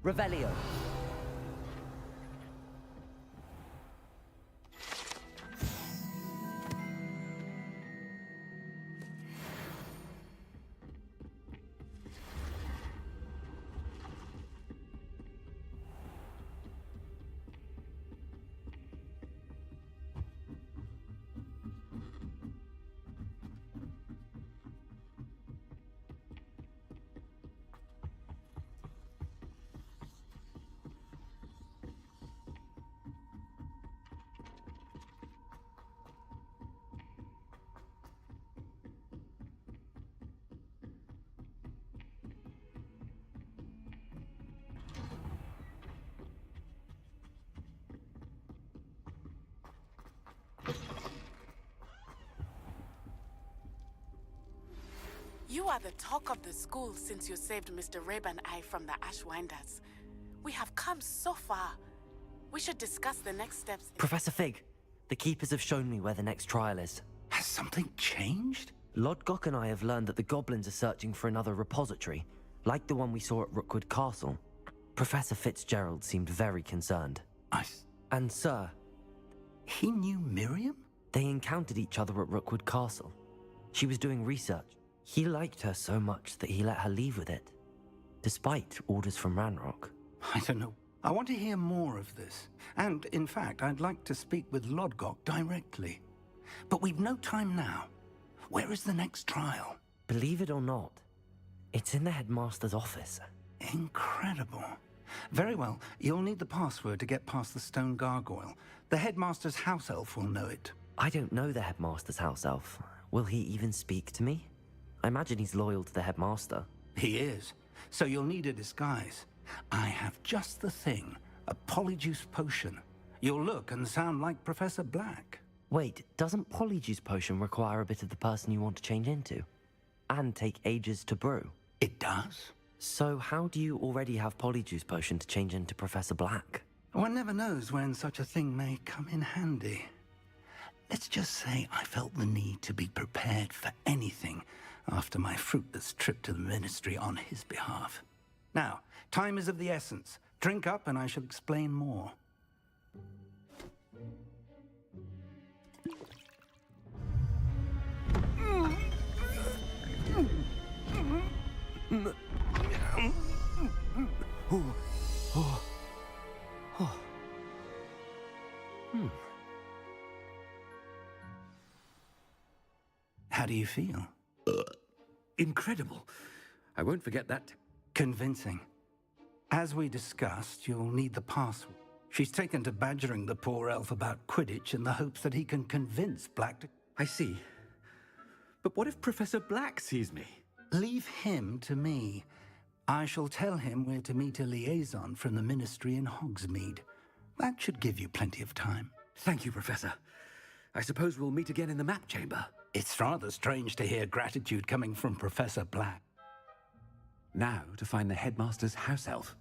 Revelio. You are the talk of the school since you saved Mr. Rabe and I from the Ashwinders. We have come so far. We should discuss the next steps. Professor Fig, the Keepers have shown me where the next trial is. Has something changed? Lodgok and I have learned that the goblins are searching for another repository, like the one we saw at Rookwood Castle. Professor Fitzgerald seemed very concerned. And sir... He knew Miriam? They encountered each other at Rookwood Castle. She was doing research. He liked her so much that he let her leave with it, despite orders from Ranrock. I don't know. I want to hear more of this. And, in fact, I'd like to speak with Lodgok directly. But we've no time now. Where is the next trial? Believe it or not, it's in the headmaster's office. Incredible. Very well. You'll need the password to get past the stone gargoyle. The headmaster's house elf will know it. I don't know the headmaster's house elf. Will he even speak to me? I imagine he's loyal to the headmaster. He is. So you'll need a disguise. I have just the thing. A polyjuice potion. You'll look and sound like Professor Black. Wait, doesn't polyjuice potion require a bit of the person you want to change into? And take ages to brew? It does. So how do you already have polyjuice potion to change into Professor Black? One never knows when such a thing may come in handy. Let's just say I felt the need to be prepared for anything after my fruitless trip to the Ministry on his behalf. Now, time is of the essence. Drink up and I shall explain more. How do you feel? Incredible. I won't forget that. Convincing. As we discussed, you'll need the password. She's taken to badgering the poor elf about Quidditch in the hopes that he can convince Black to... I see. But what if Professor Black sees me? Leave him to me. I shall tell him where to meet a liaison from the Ministry in Hogsmeade. That should give you plenty of time. Thank you, Professor. I suppose we'll meet again in the map chamber. It's rather strange to hear gratitude coming from Professor Black. Now to find the headmaster's house elf.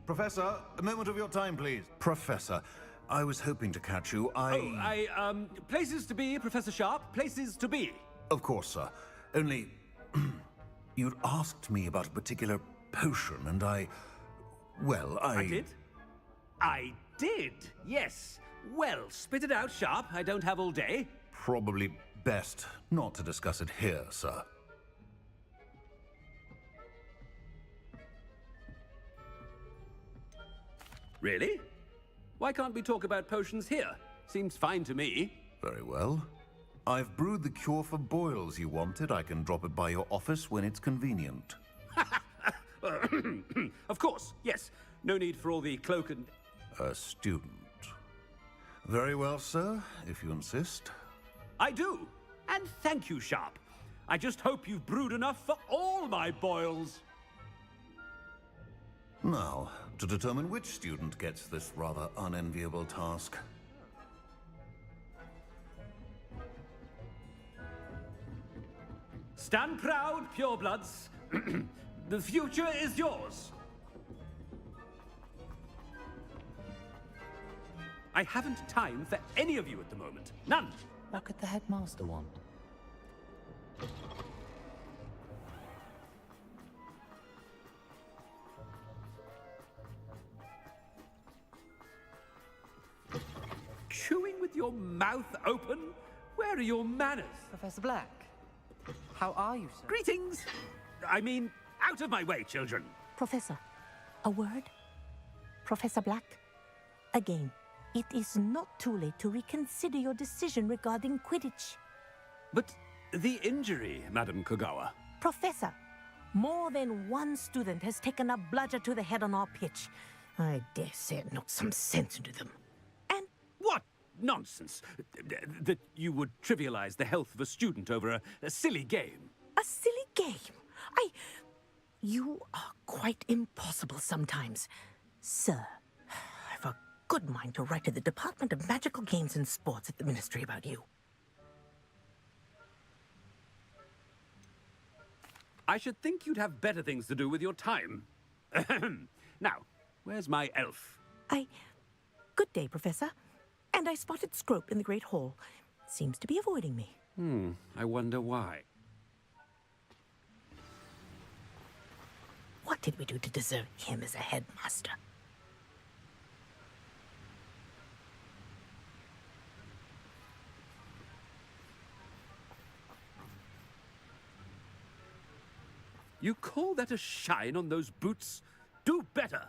Professor, a moment of your time, please. Professor, I was hoping to catch you. Places to be, Professor Sharp. Places to be. Of course, sir. Only... you'd asked me about a particular potion, and well, I did? I did, yes. Well, spit it out, Sharp. I don't have all day. Probably best not to discuss it here, sir. Really? Why can't we talk about potions here? Seems fine to me. Very well. I've brewed the cure for boils you wanted. I can drop it by your office when it's convenient. Of course, yes. No need for all the cloak and... A student. Very well, sir, if you insist. I do. And thank you, Sharp. I just hope you've brewed enough for all my boils. Now, to determine which student gets this rather unenviable task. Stand proud, purebloods. The future is yours. I haven't time for any of you at the moment. None. What could the headmaster want? Chewing with your mouth open? Where are your manners? Professor Black, how are you, sir? Greetings! I mean, out of my way, children. Professor, a word? Professor Black, again, it is not too late to reconsider your decision regarding Quidditch. But the injury, Madam Kogawa. Professor, more than one student has taken a bludger to the head on our pitch. I dare say it knocked some sense into them. What nonsense! That you would trivialize the health of a student over a silly game. A silly game? You are quite impossible sometimes. Sir, I've a good mind to write to the Department of Magical Games and Sports at the Ministry about you. I should think you'd have better things to do with your time. Now, where's my elf? Good day, Professor. And I spotted Scrope in the Great Hall. Seems to be avoiding me. I wonder why. What did we do to deserve him as a headmaster? You call that a shine on those boots? Do better!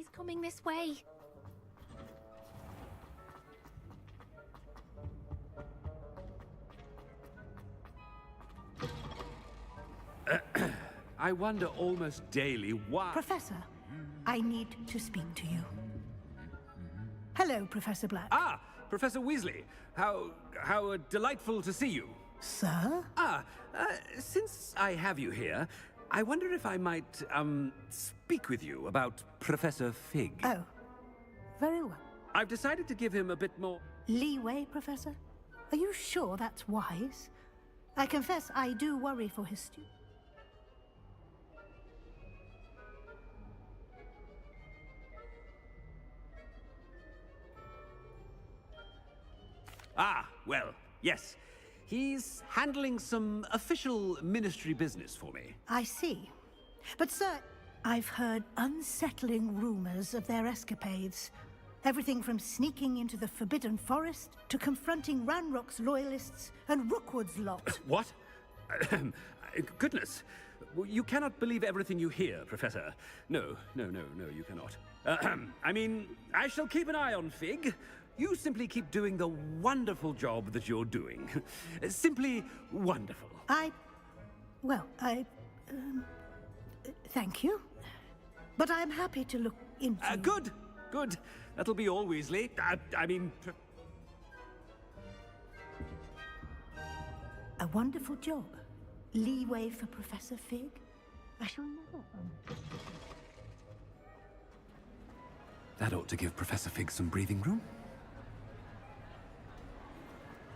He's coming this way. I wonder almost daily why... Professor, I need to speak to you. Hello, Professor Black. Ah, Professor Weasley. How delightful to see you. Sir? Since I have you here, I wonder if I might, speak with you about Professor Fig. Oh, very well. I've decided to give him a bit more... Leeway, Professor? Are you sure that's wise? I confess I do worry for his students. Ah, well, yes. He's handling some official ministry business for me. I see. But, sir, I've heard unsettling rumors of their escapades. Everything from sneaking into the Forbidden Forest to confronting Ranrock's loyalists and Rookwood's lot. What? Goodness. You cannot believe everything you hear, Professor. No, you cannot. I mean, I shall keep an eye on Fig. You simply keep doing the wonderful job that you're doing. Simply wonderful. Thank you. But I'm happy to look into... Good. That'll be all, Weasley. I mean... A wonderful job. Leeway for Professor Fig? I shall never... That ought to give Professor Fig some breathing room.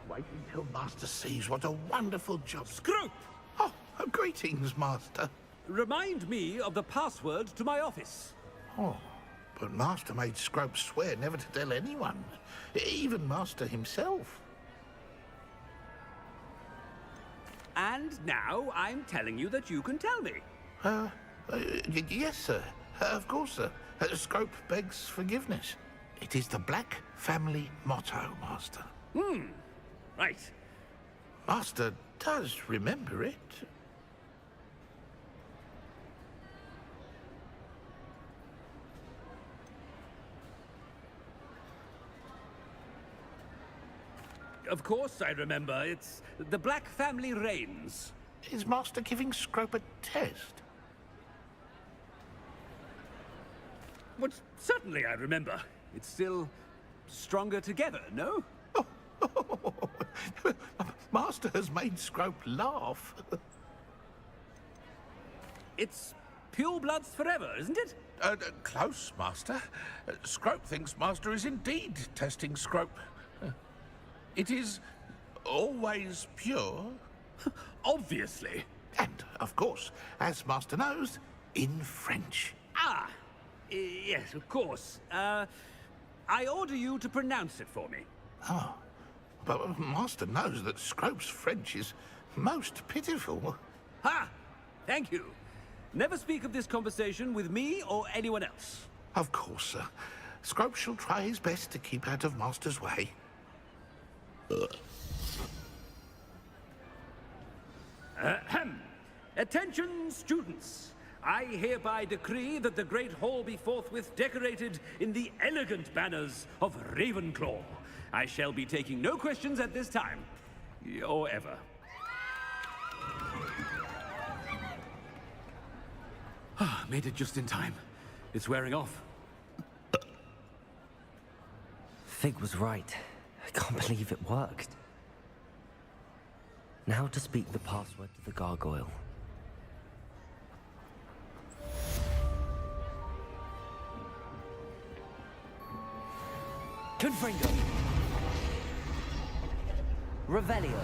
Wait until Master sees what a wonderful job. Scrope! Oh, greetings, Master. Remind me of the password to my office. Oh, but Master made Scrope swear never to tell anyone, even Master himself. And now I'm telling you that you can tell me. Yes, sir. Of course, sir. Scrope begs forgiveness. It is the Black family motto, Master. Right. Master does remember it. Of course I remember. It's the Black family reigns. Is Master giving Scrope a test? But certainly I remember. It's still stronger together, no? Master has made Scrope laugh. It's pure bloods forever, isn't it? Close, Master. Scrope thinks Master is indeed testing Scrope. It is always pure. Obviously. And, of course, as Master knows, in French. Ah, yes, of course. I order you to pronounce it for me. Oh, but Master knows that Scrope's French is most pitiful. Ha! Thank you. Never speak of this conversation with me or anyone else. Of course, sir. Scrope shall try his best to keep out of Master's way. Attention, students. I hereby decree that the Great Hall be forthwith decorated in the elegant banners of Ravenclaw. I shall be taking no questions at this time, or ever. Made it just in time. It's wearing off. Fig was right. I can't believe it worked. Now to speak the password to the gargoyle. Confringo! Revelio!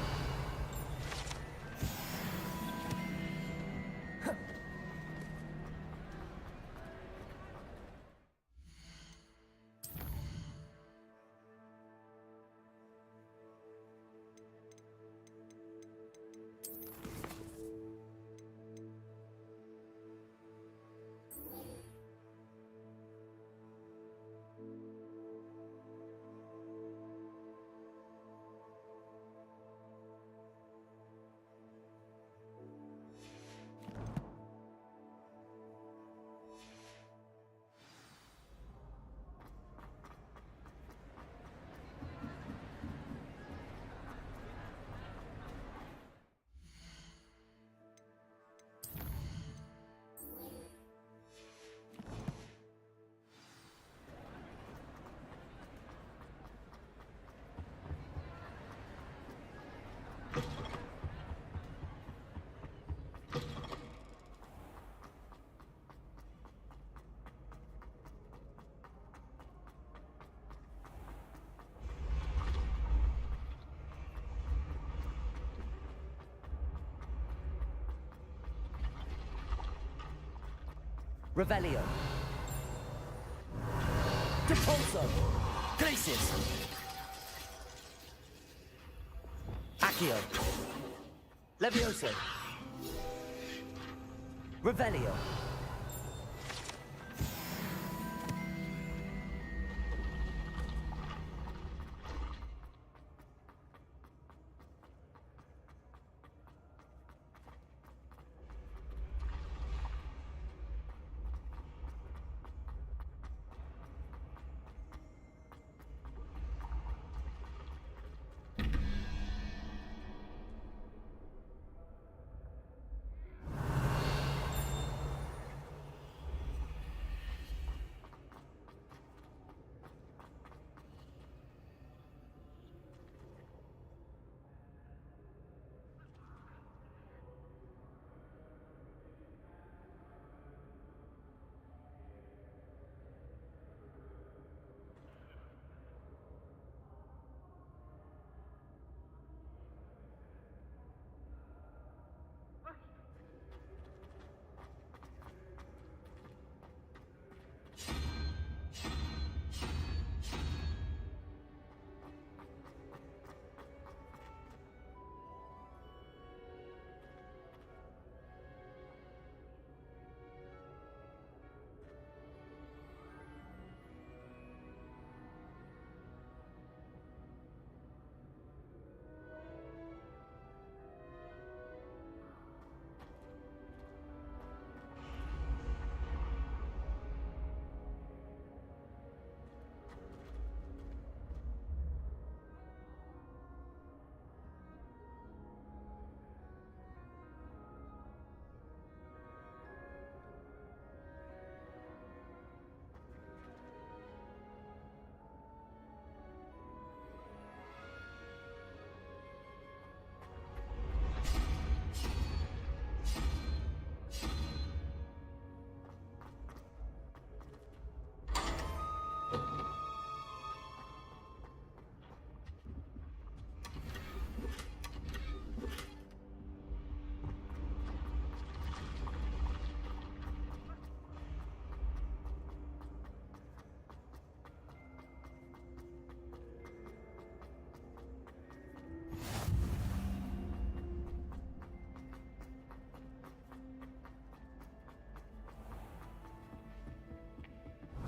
Revelio. Depulso. Glacis. Accio. Levioso. Revelio.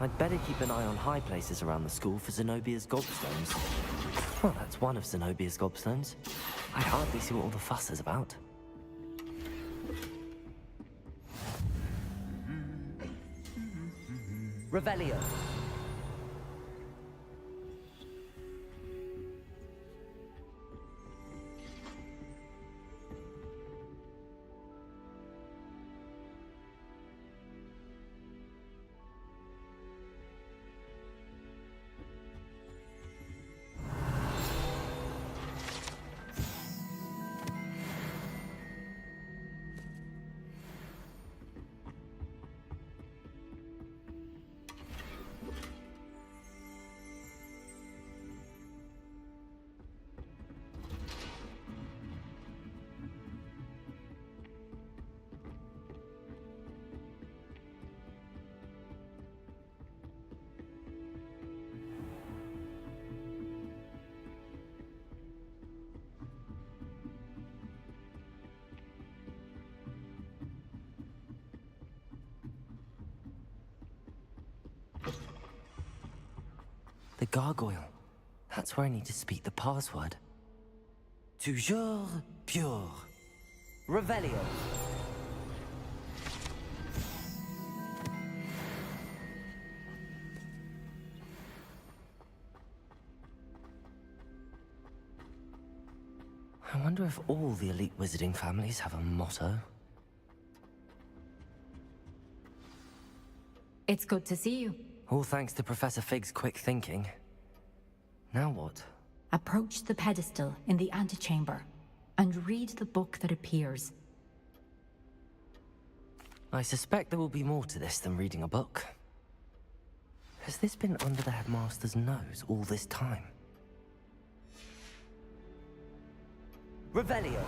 I'd better keep an eye on high places around the school for Zenobia's gobstones. Well, that's one of Zenobia's gobstones. I hardly see what all the fuss is about. Revelio. The gargoyle. That's where I need to speak the password. Toujours pure. Revelio. I wonder if all the elite wizarding families have a motto. It's good to see you. All thanks to Professor Fig's quick thinking. Now what? Approach the pedestal in the antechamber and read the book that appears. I suspect there will be more to this than reading a book. Has this been under the headmaster's nose all this time? Revelio.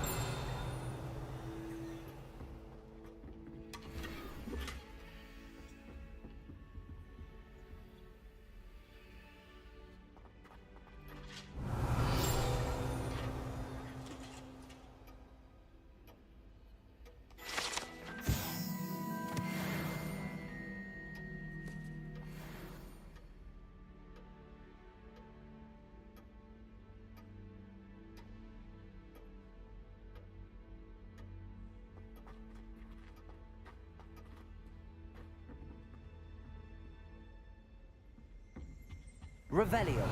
Revelio.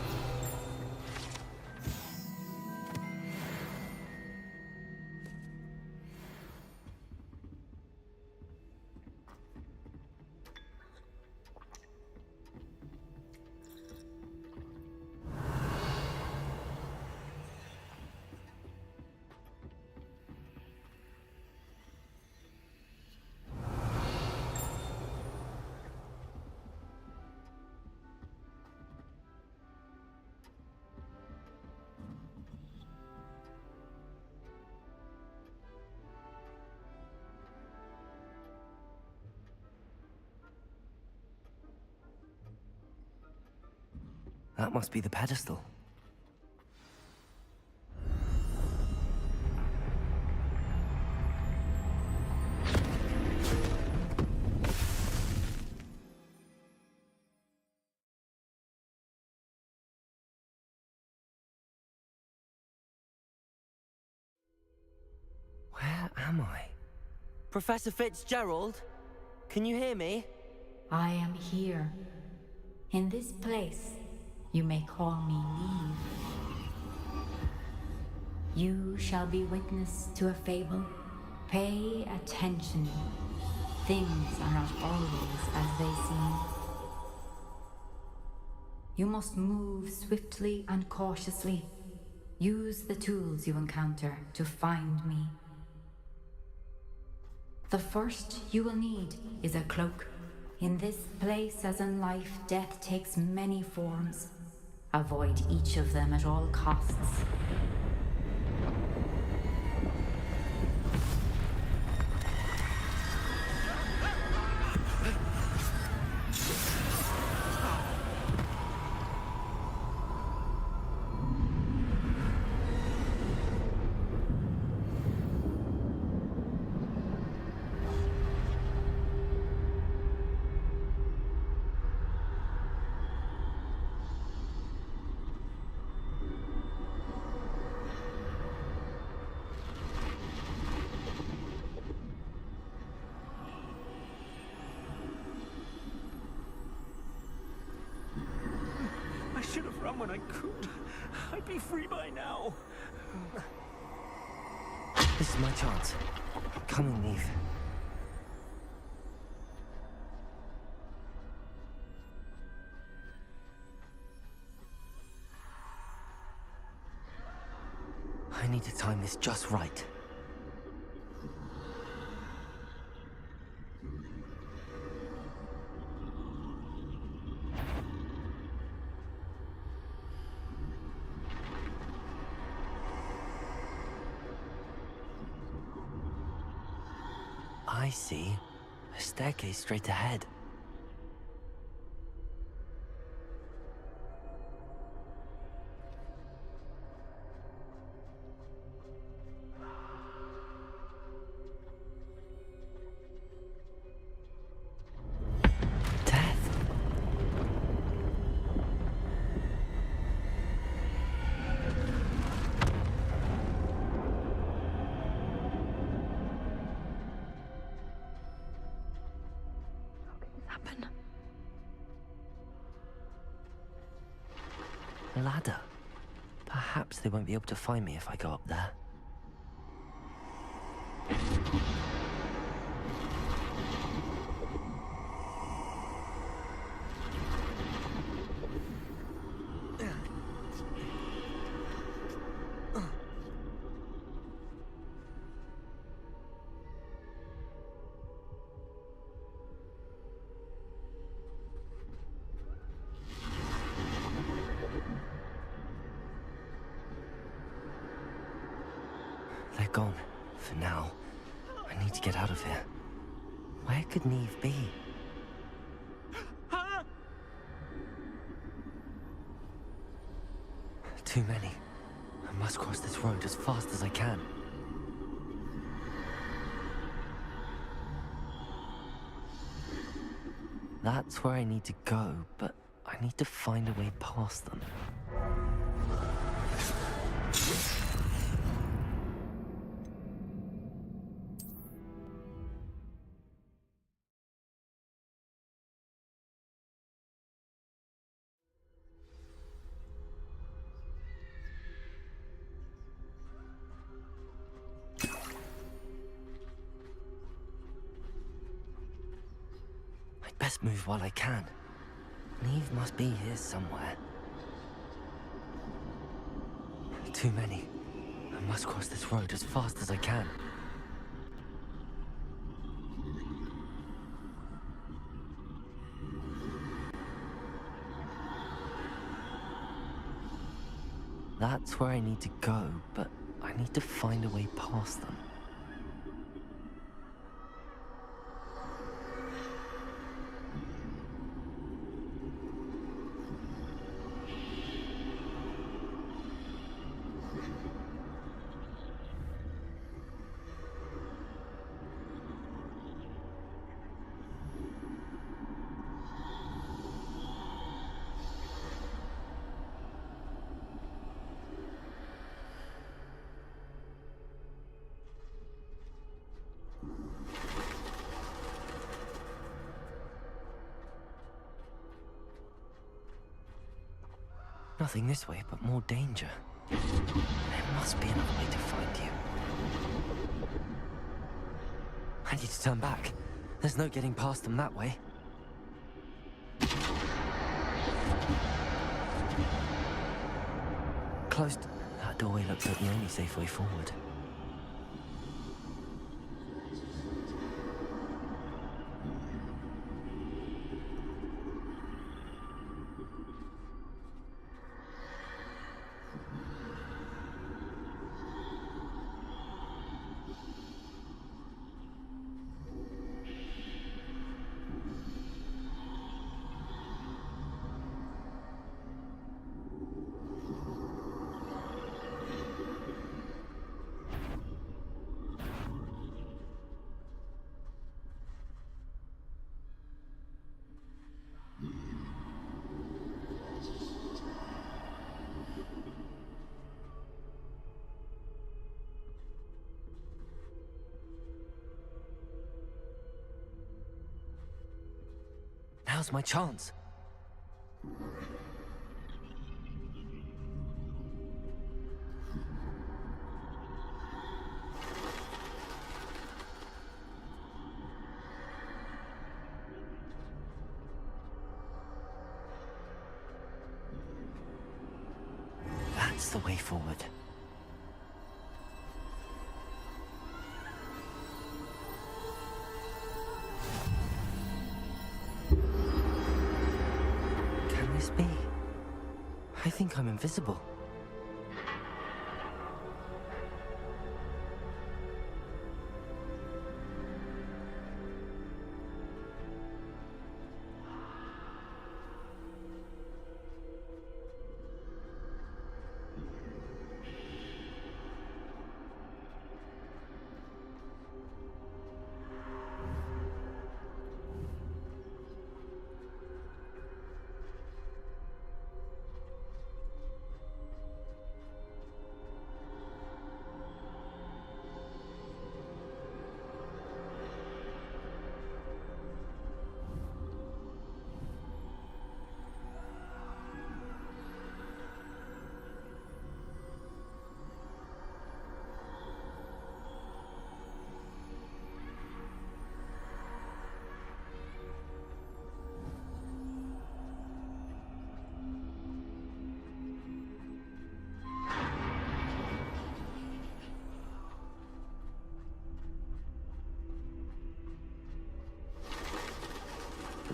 That must be the pedestal. Where am I? Professor Fitzgerald? Can you hear me? I am here. In this place, you may call me Neve. You shall be witness to a fable. Pay attention. Things are not always as they seem. You must move swiftly and cautiously. Use the tools you encounter to find me. The first you will need is a cloak. In this place, as in life, death takes many forms. Avoid each of them at all costs. I should have run when I could. I'd be free by now. This is my chance. Come on, Neve. I need to time this just right. I see. A staircase straight ahead. A ladder. Perhaps they won't be able to find me if I go up there. They're gone. For now. I need to get out of here. Where could Neve be? Too many. I must cross this road as fast as I can. That's where I need to go, but I need to find a way past them. best move while I can. Neve must be here somewhere. Too many. I must cross this road as fast as I can. That's where I need to go, but I need to find a way past them. Nothing this way, but more danger. There must be another way to find you. I need to turn back. There's no getting past them that way. Closed. That doorway looks like the only safe way forward. Now's my chance. That's the way forward. Be? I think I'm invisible.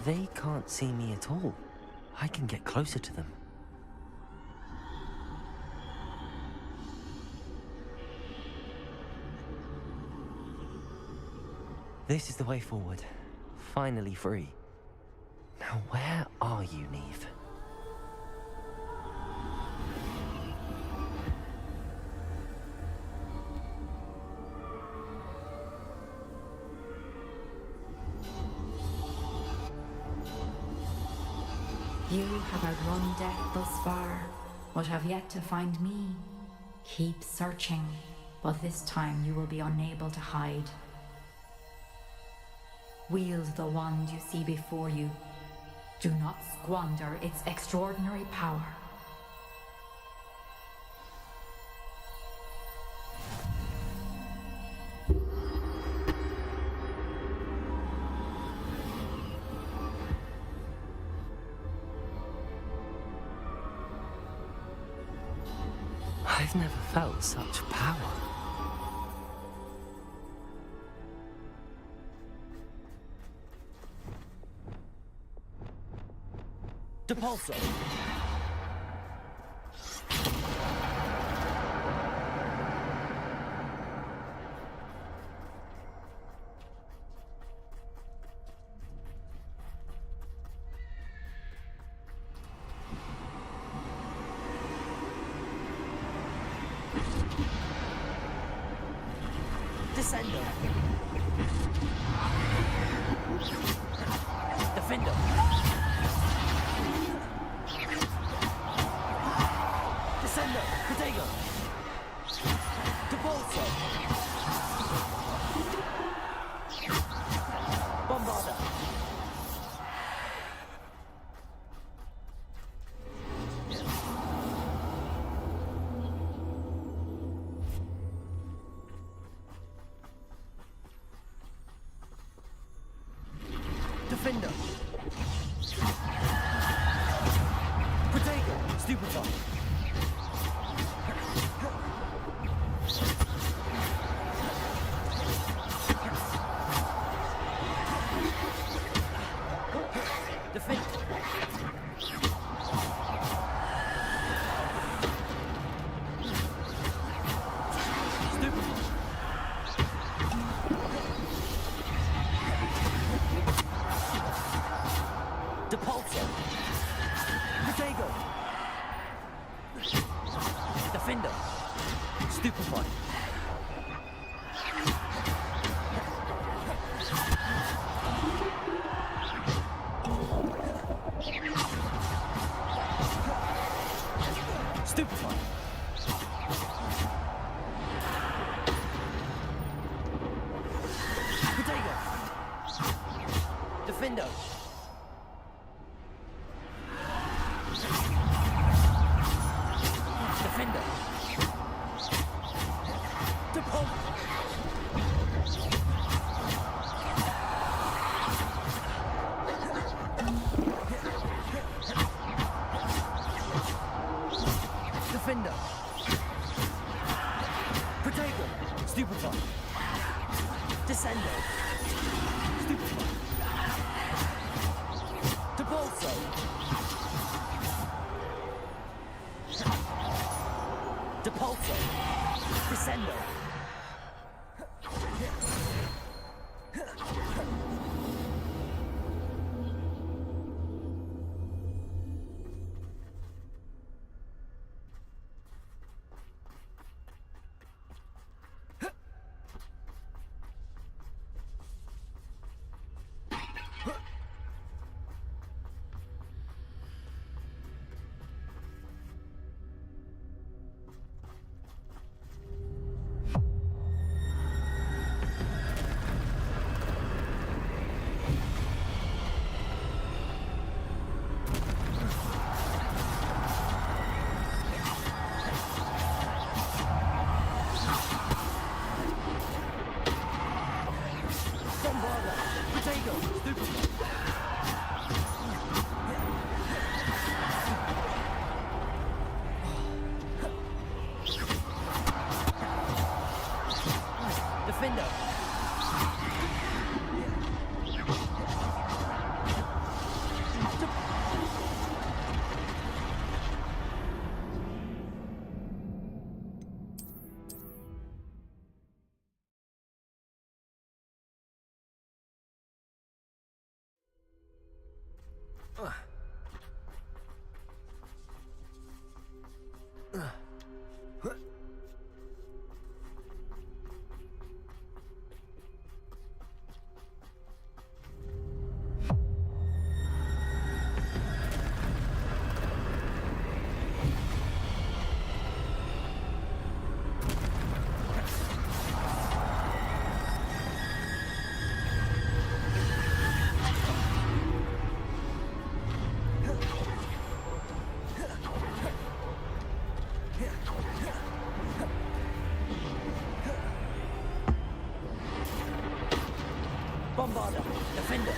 They can't see me at all. I can get closer to them. This is the way forward. Finally free. Now where are you, Neve? You have outrun death thus far, but have yet to find me. Keep searching, but this time you will be unable to hide. Wield the wand you see before you. Do not squander its extraordinary power. I've never felt such power. Depulso! Descendo! Defendo! Descendo! Protego! Depulso! Bombarda! Defender! Protego! Stupefy! Defend! Stupefy! Depulso! Protego! Defender! Stupefy! Stupefy! Protego! Defendo! Defender! Depulso! Defender! Protego! Stupefy! Descendo! Stupefy! Depulso! Depulso! Descendo! Bombarda! Protego! Stupefy! Defender! Bombarda! Defender!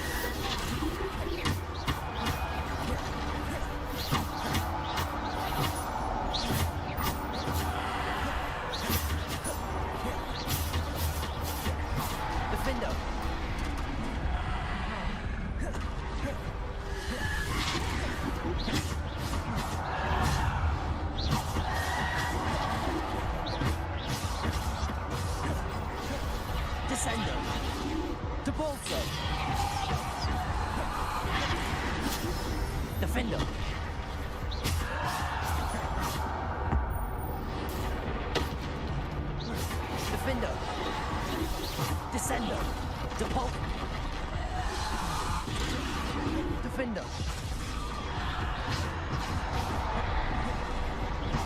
Defender.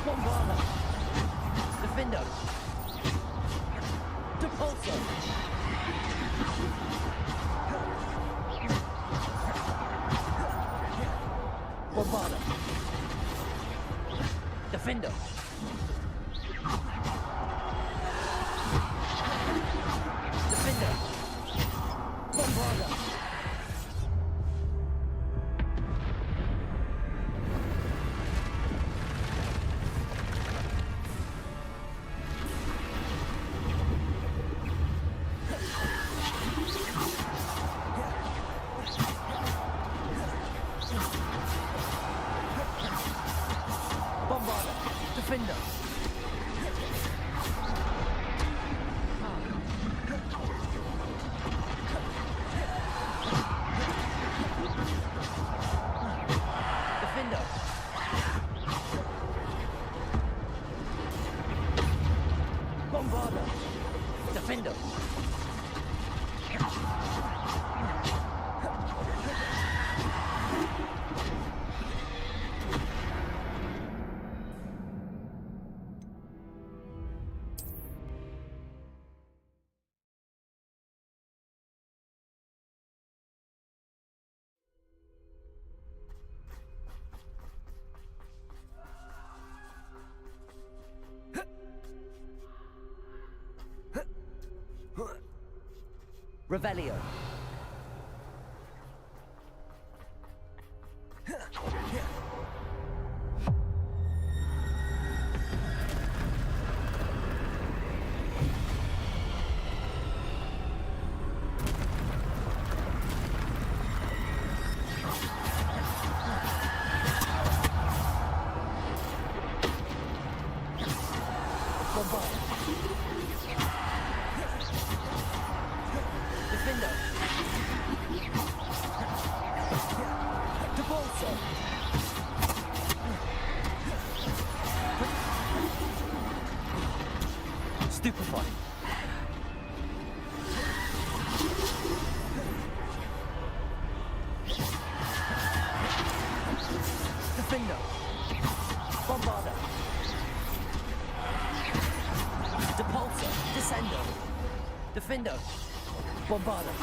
Bombarder. Defender. Depulsor. Bombarder. Defender. Defender. Bombarder. Bombarder. Defender. Defender. Bombarder. Defender. Revelio. Bombarder. Defender. Depulsor. Stupefy. Defender. Bombarder. Depulsor. Descender. Defender. Bombarder.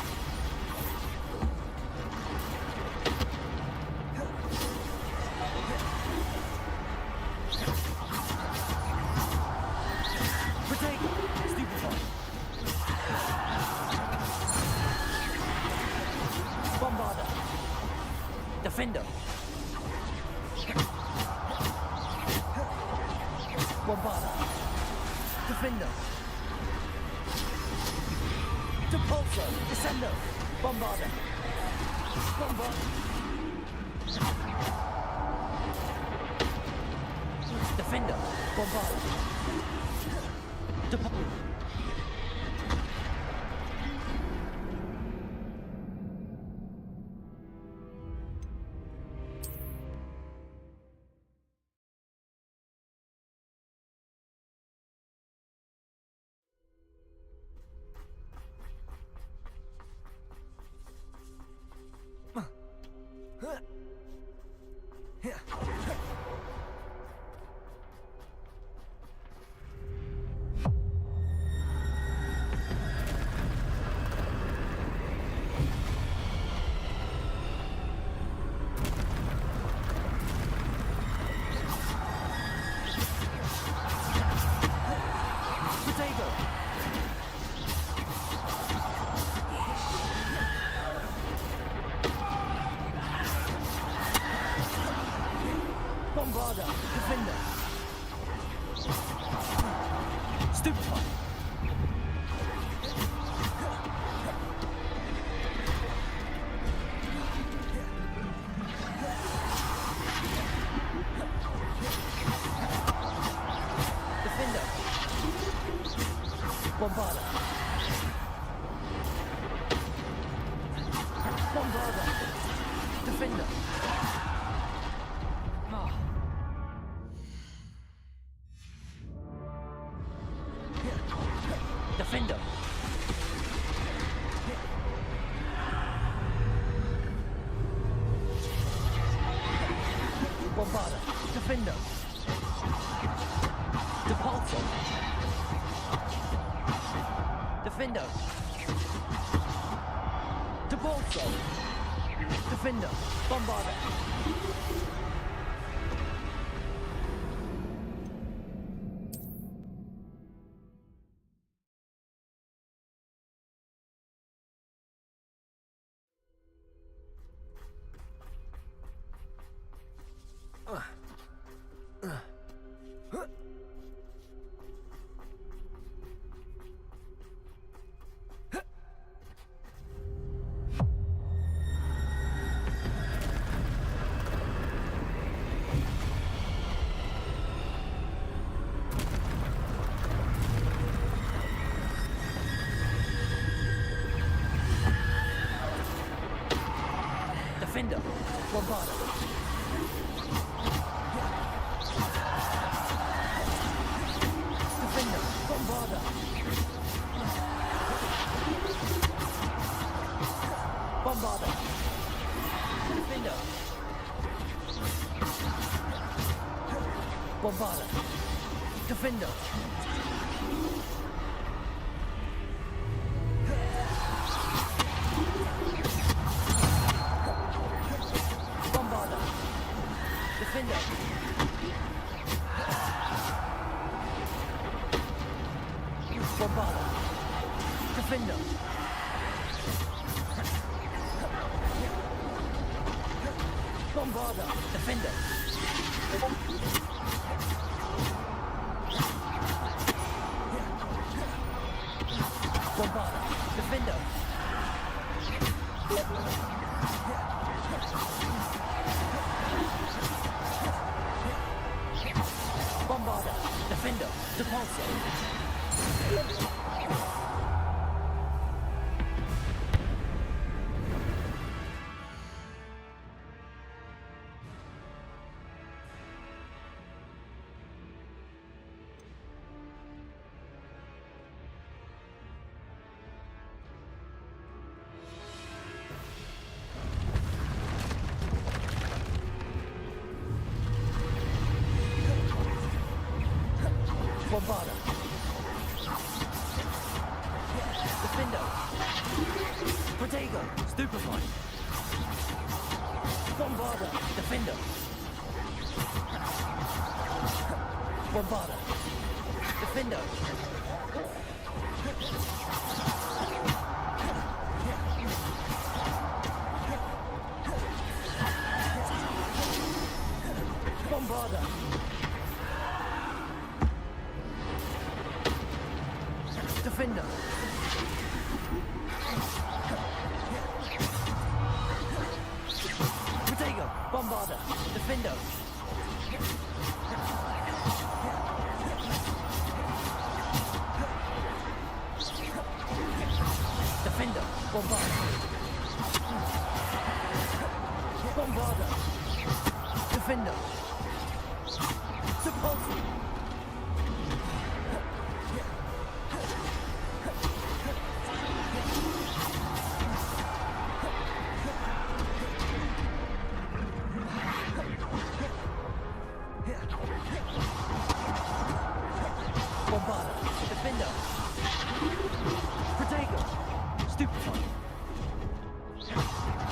Protego. Stupefy. Bombarder. Defender. Bombarder. Defender. Depulsor. Descender. Bombarder. Bombarder. Defender. Bombarder. Bombarder. Defender. Stupefy. Defender. Bombarder. Bombarder. Defender. Defender. Bombarda. Defender. Depulso. Defender. Depulso. Defender. Bombarda. Defender. Bombarda. Defender. Bombarda. Bombarda. Defender. Bombarda. Defender. Bombarda. Defender. Bombarda. Defender. Bombarda. Defender. Bombarda. Defender. Bombarda. Defender. Depulso. Bombarda. Defender. Protego. Stupefy. Bombarda. Defender. Bombarda. Defender. Bombarda. Defender. Protego. Bombarda. Defender. Defender. Bombarda. Bombarda. Defender. Depulso. Bombarda. Defender. Protego. Stupefy.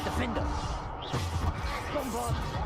Defender. Bombarda.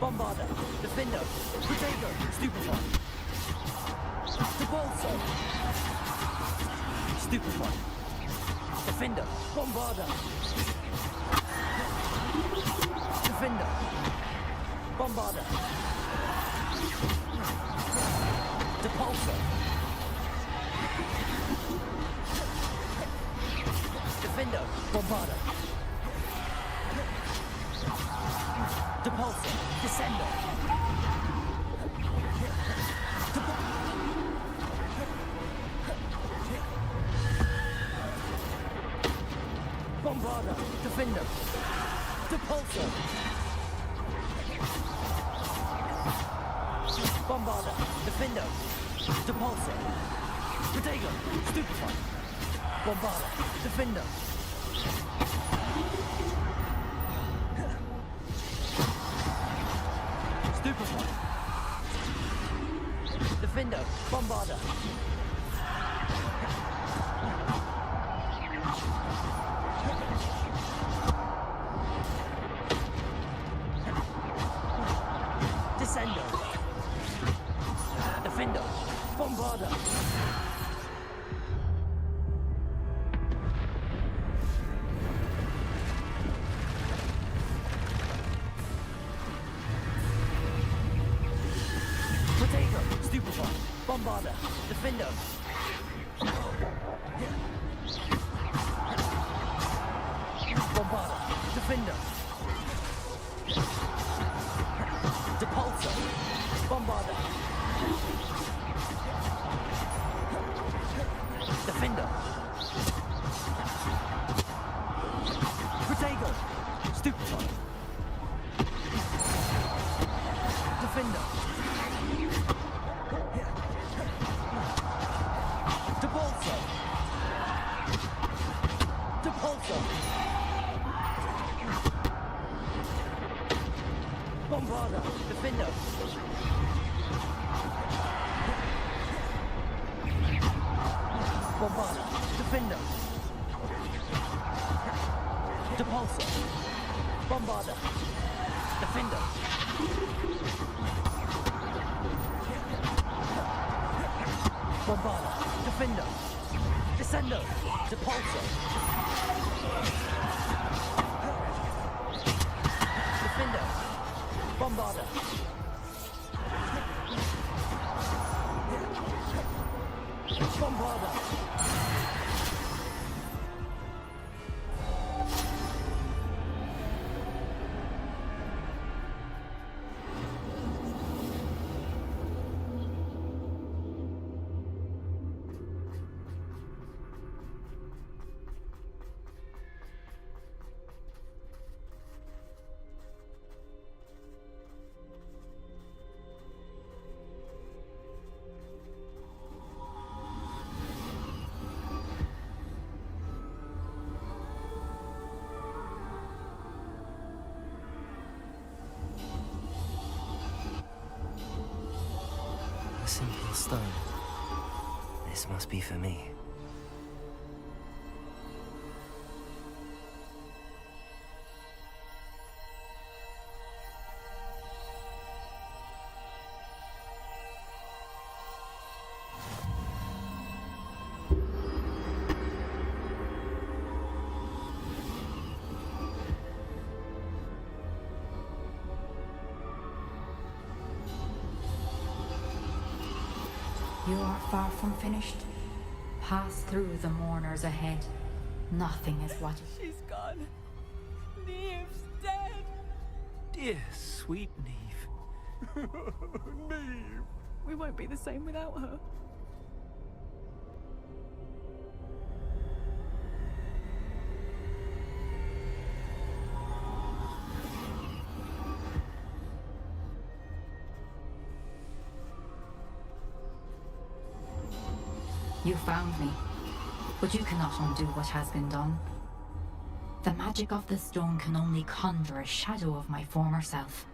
Bombarda. Defender. Protego. Stupefy. Depulso. Stupefy. Defender. Bombarda. Defender. Bombarder. Depulsor. Defender. Bombarder. Depulsor. Descender. Bombarder. Defender. Depulsor. Bombarder. Defender. Depulsor. Protego. Stupefy. Bombarder. Defender. Stupefy. Defender. Bombarder. Descender. Defender. Bombarder. Potato. Stupefy. Bombarder. Defender. Bombarder. Defender. Depulsor. Bombarder. Defender. Protego. Stupefy. Defender. Depulsor. Depulsor. Bombarder. Defender. Bombarder. Defender. Depulsor. Bombarder. Defender. Bombarder. Defender. Descendo. Depulsor. Defender. Bombarder. Bombarder. A simple stone. This must be for me. You are far from finished. Pass through the mourners ahead. Nothing is what... She's gone. Neve's dead. Dear, sweet Neve. Neve. We won't be the same without her. You found me, but you cannot undo what has been done. The magic of the stone can only conjure a shadow of my former self.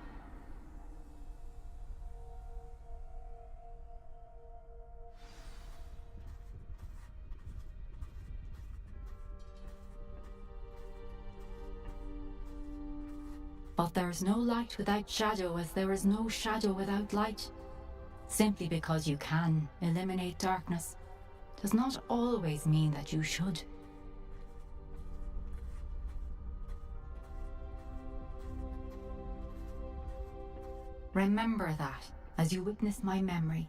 But there is no light without shadow, as there is no shadow without light. Simply because you can eliminate darkness does not always mean that you should. Remember that as you witness my memory.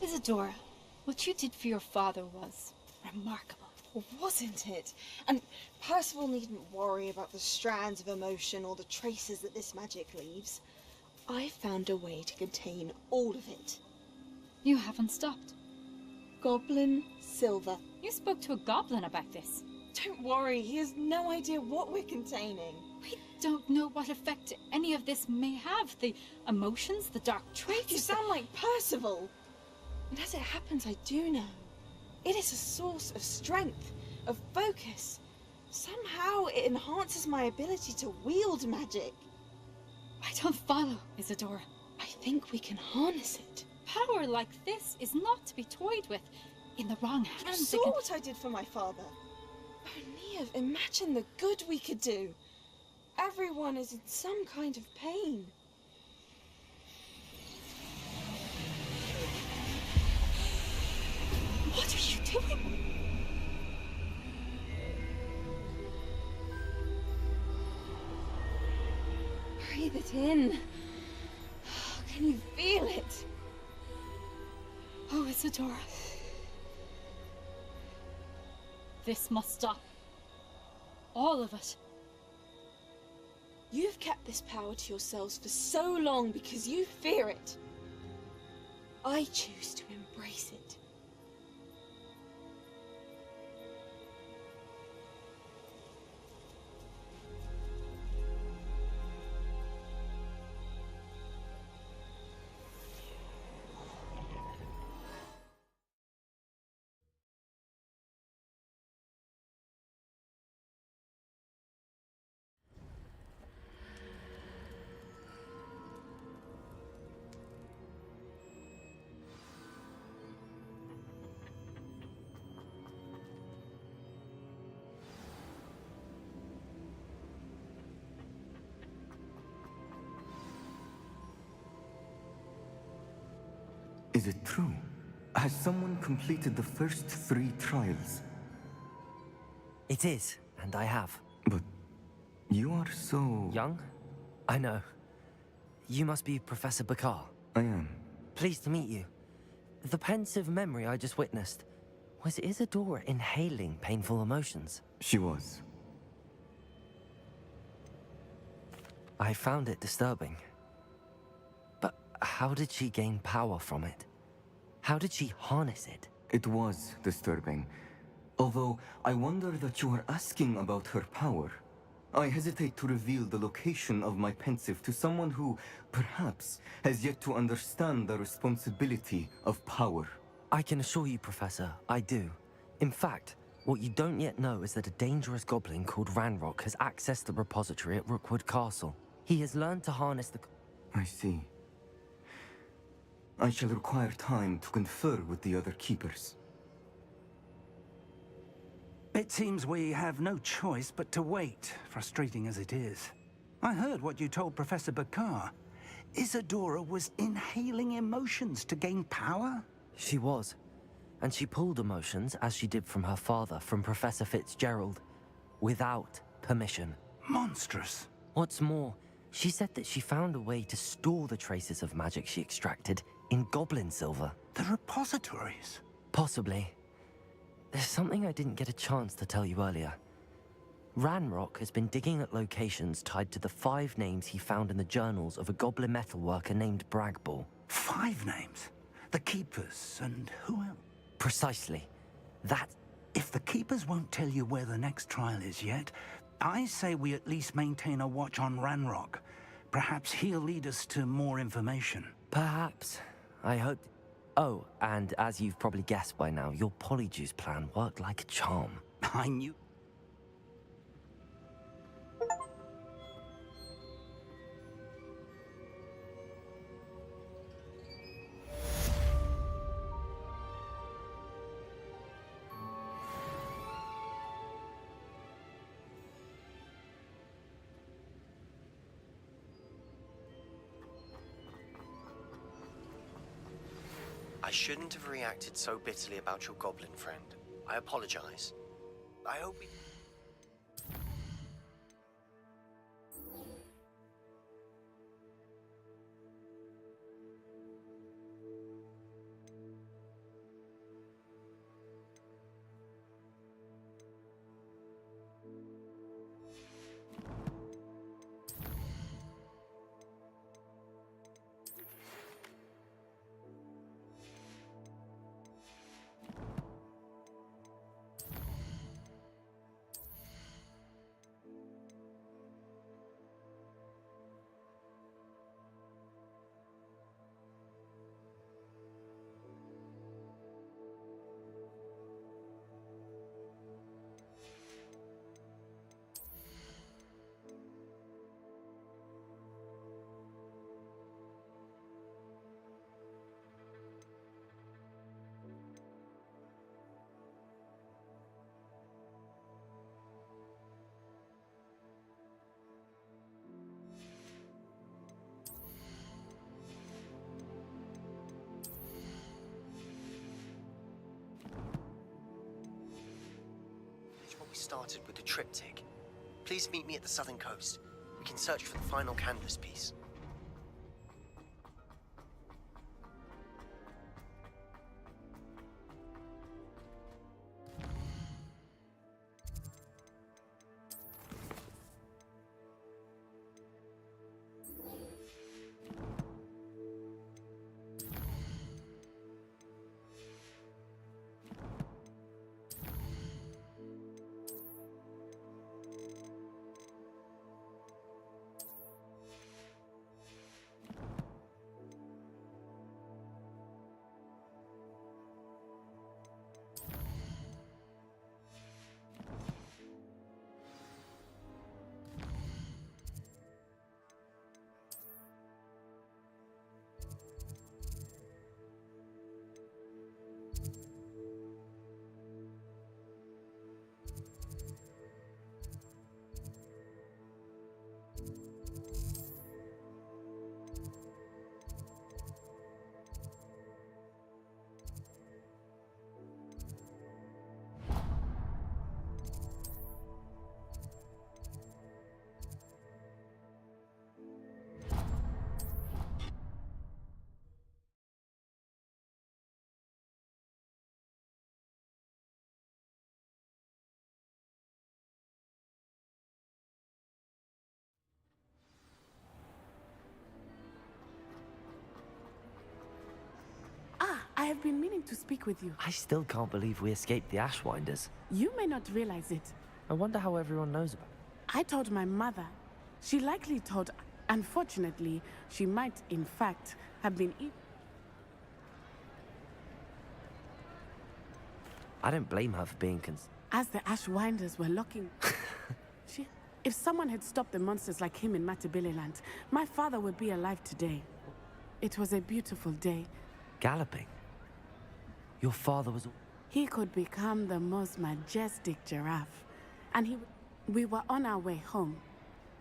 Isadora, what you did for your father was remarkable. Wasn't it? And Percival needn't worry about the strands of emotion or the traces that this magic leaves. I found a way to contain all of it. You haven't stopped. Goblin Silver. You spoke to a goblin about this. Don't worry, he has no idea what we're containing. We don't know what effect any of this may have. The emotions, the dark traits. You sound like Percival. And as it happens, I do know. It is a source of strength, of focus. Somehow it enhances my ability to wield magic. I don't follow, Isadora. I think we can harness it. Power like this is not to be toyed with. In the wrong hands, You saw what I did for my father. Oh, Neve, imagine the good we could do. Everyone is in some kind of pain. What are you doing? Breathe it in. Can you feel it? Oh, Isadora. This must stop. All of it. You've kept this power to yourselves for so long because you fear it. I choose to embrace it. Is it true? Has someone completed the first 3 trials? It is, and I have. But you are so... Young? I know. You must be Professor Bakar. I am. Pleased to meet you. The pensive memory I just witnessed, was Isadora inhaling painful emotions? She was. I found it disturbing. But how did she gain power from it? How did she harness it? It was disturbing. Although, I wonder that you are asking about her power. I hesitate to reveal the location of my pensive to someone who, perhaps, has yet to understand the responsibility of power. I can assure you, Professor, I do. In fact, what you don't yet know is that a dangerous goblin called Ranrock has accessed the repository at Rookwood Castle. He has learned to harness the... I see. I shall require time to confer with the other keepers. It seems we have no choice but to wait, frustrating as it is. I heard what you told Professor Bakar. Isadora was inhaling emotions to gain power? She was. And she pulled emotions, as she did from her father, from Professor Fitzgerald, without permission. Monstrous. What's more, she said that she found a way to store the traces of magic she extracted in goblin silver. The repositories? Possibly. There's something I didn't get a chance to tell you earlier. Ranrock has been digging at locations tied to the 5 names he found in the journals of a goblin metalworker named Bragball. 5 names? The Keepers, and who else? Precisely. That... If the Keepers won't tell you where the next trial is yet, I say we at least maintain a watch on Ranrock. Perhaps he'll lead us to more information. Perhaps. I hope... Oh, and as you've probably guessed by now, your polyjuice plan worked like a charm. I knew... I shouldn't have reacted so bitterly about your goblin friend. I apologize. I hope we... We started with the triptych. Please meet me at the southern coast. We can search for the final canvas piece. I have been meaning to speak with you. I still can't believe we escaped the Ashwinders. You may not realize it. I wonder how everyone knows about it. I told my mother. She likely told... Unfortunately, she might, in fact, have been... I don't blame her for being As the Ashwinders were locking... If someone had stopped the monsters like him in Matabeleland, my father would be alive today. It was a beautiful day. Galloping? Your father was... He could become the most majestic giraffe. And we were on our way home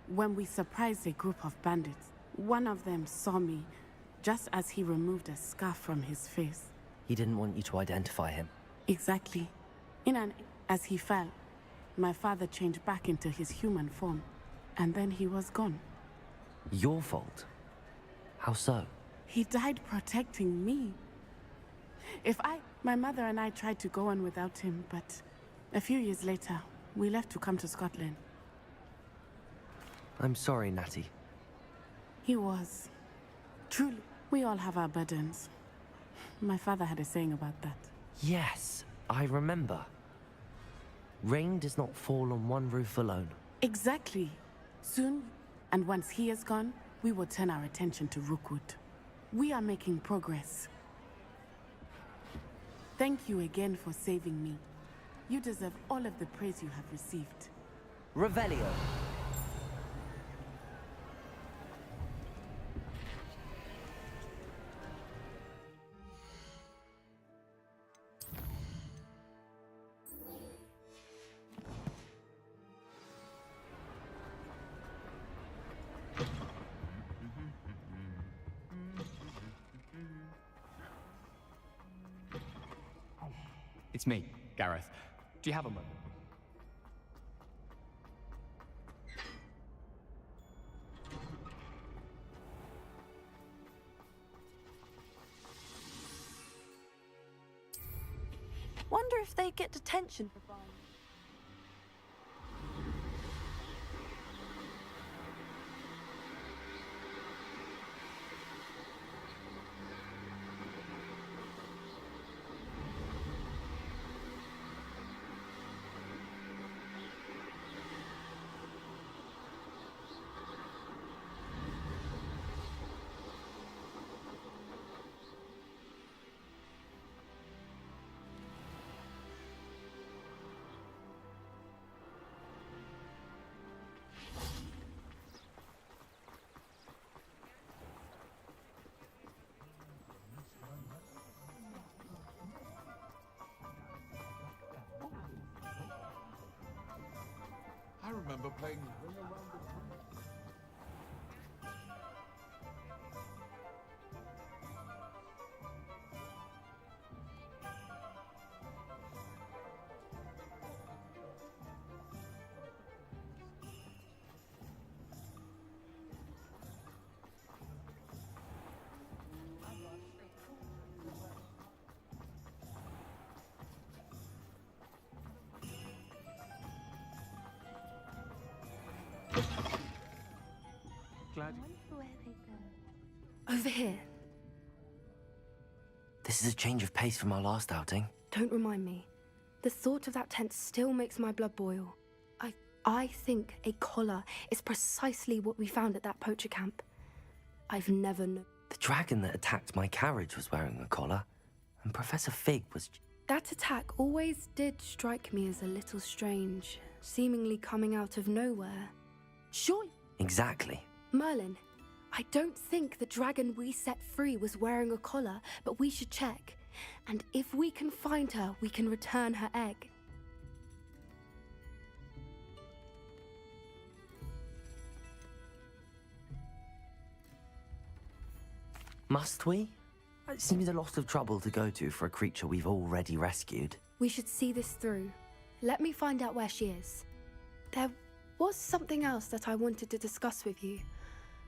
when we surprised a group of bandits. One of them saw me just as he removed a scarf from his face. He didn't want you to identify him. Exactly. As he fell, my father changed back into his human form, and then he was gone. Your fault? How so? He died protecting me. My mother and I tried to go on without him, but a few years later, we left to come to Scotland. I'm sorry, Natty. He was. Truly, we all have our burdens. My father had a saying about that. Yes, I remember. Rain does not fall on one roof alone. Exactly. Soon, and once he is gone, we will turn our attention to Rookwood. We are making progress. Thank you again for saving me. You deserve all of the praise you have received. Revelio. It's me, Gareth. Do you have a moment? Wonder if they get detention for buying. I remember playing Ring Around the Sun. Glad. Over here. This is a change of pace from our last outing. Don't remind me. The thought of that tent still makes my blood boil. I think a collar is precisely what we found at that poacher camp. I've never known. The dragon that attacked my carriage was wearing a collar, and Professor Fig was... That attack always did strike me as a little strange, seemingly coming out of nowhere. Surely... Exactly. Merlin, I don't think the dragon we set free was wearing a collar, but we should check. And if we can find her, we can return her egg. Must we? It seems a lot of trouble to go to for a creature we've already rescued. We should see this through. Let me find out where she is. There was something else that I wanted to discuss with you.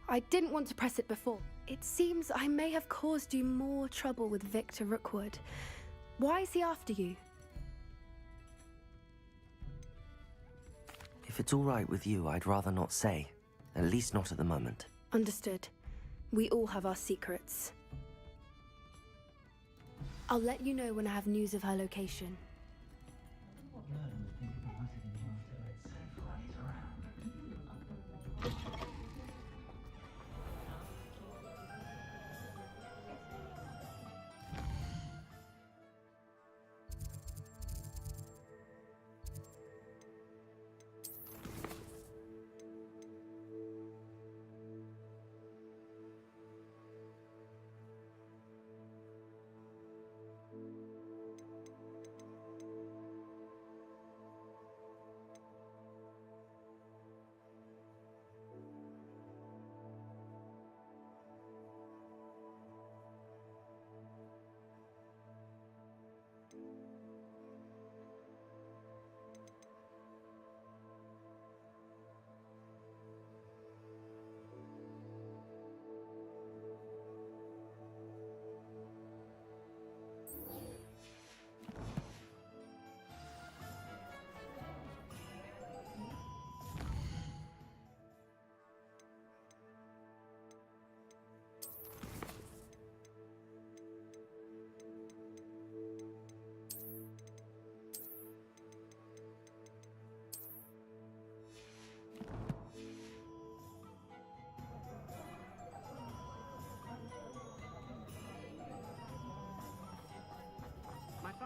I didn't want to press it before. It seems I may have caused you more trouble with Victor Rookwood. Why is he after you? If it's all right with you, I'd rather not say. At least not at the moment. Understood. We all have our secrets. I'll let you know when I have news of her location.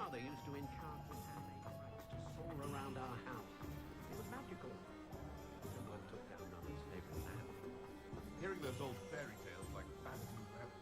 mother used to enchant with handmade crafts to soar around our house. It was magical. Someone took down Mother's favorite lamp. Hearing those old fairy tales like fantasy gravity.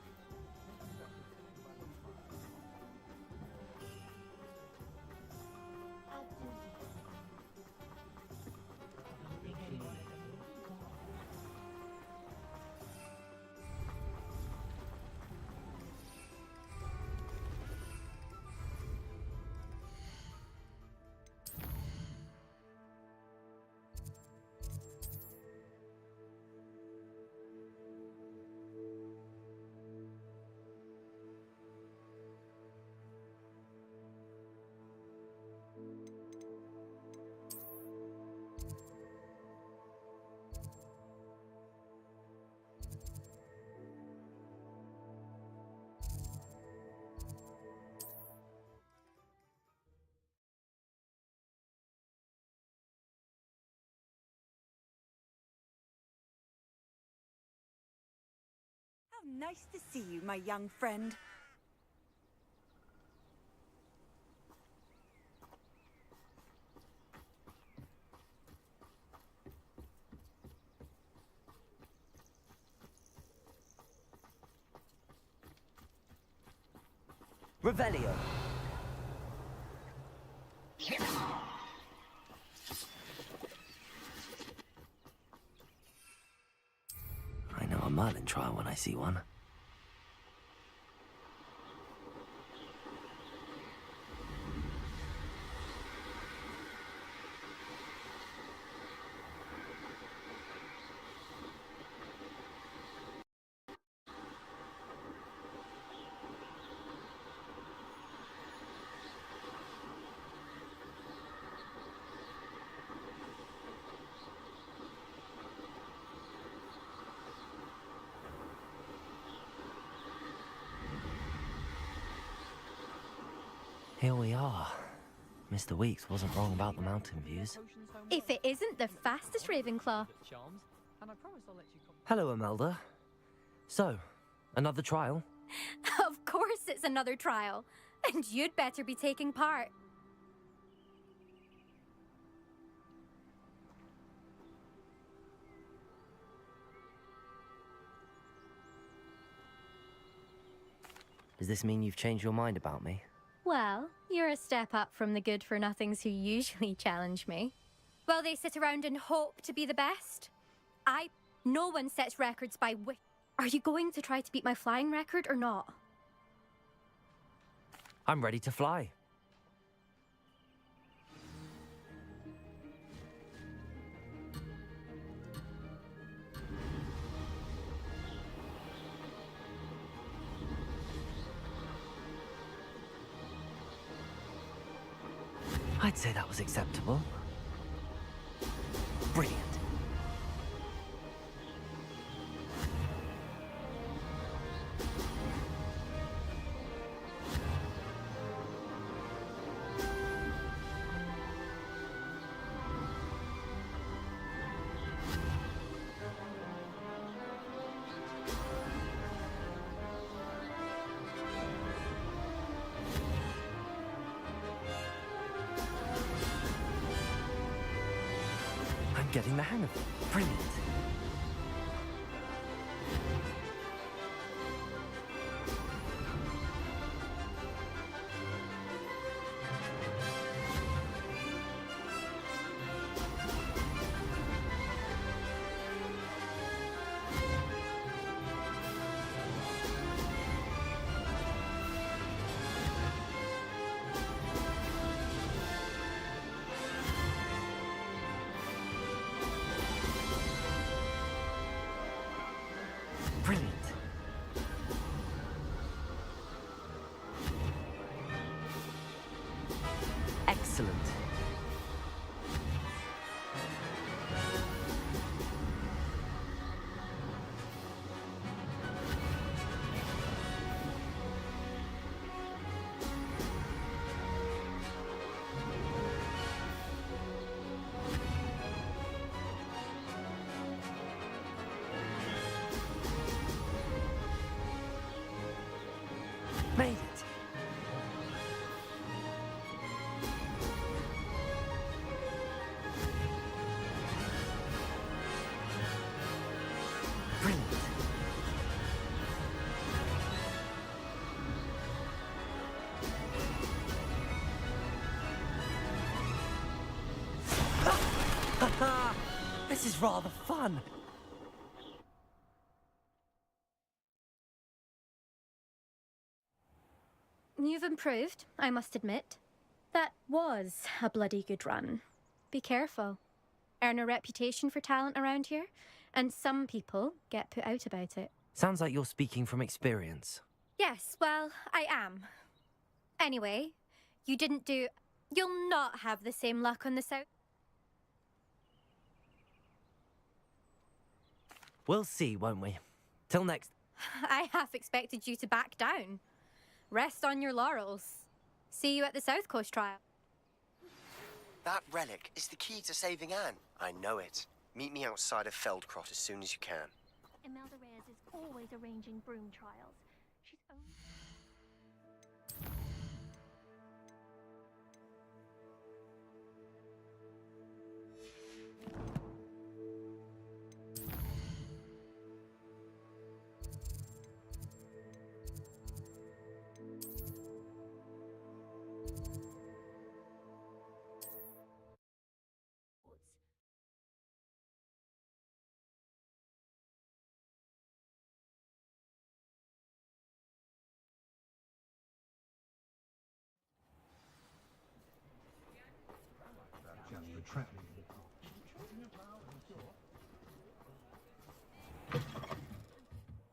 How nice to see you, my young friend. Revelio. I know a Merlin trial when I see one. Here we are. Mr. Weeks wasn't wrong about the mountain views. If it isn't the fastest Ravenclaw. Hello, Imelda. So, another trial? Of course it's another trial. And you'd better be taking part. Does this mean you've changed your mind about me? Well, you're a step up from the good-for-nothings who usually challenge me. Well, they sit around and hope to be the best. No one sets records by wit. Are you going to try to beat my flying record or not? I'm ready to fly. I'd say that was acceptable. Brilliant. I'm getting the hang of it. Brilliant. Brilliant. Excellent. Made it. This is rather fun. You've improved, I must admit. That was a bloody good run. Be careful. Earn a reputation for talent around here, and some people get put out about it. Sounds like you're speaking from experience. Yes, well, I am. Anyway, you'll not have the same luck on the south. We'll see, won't we? Till next... I half expected you to back down. Rest on your laurels. See you at the South Coast trial. That relic is the key to saving Anne. I know it. Meet me outside of Feldcrot as soon as you can. Imelda Reyes is always arranging broom trials. She's only...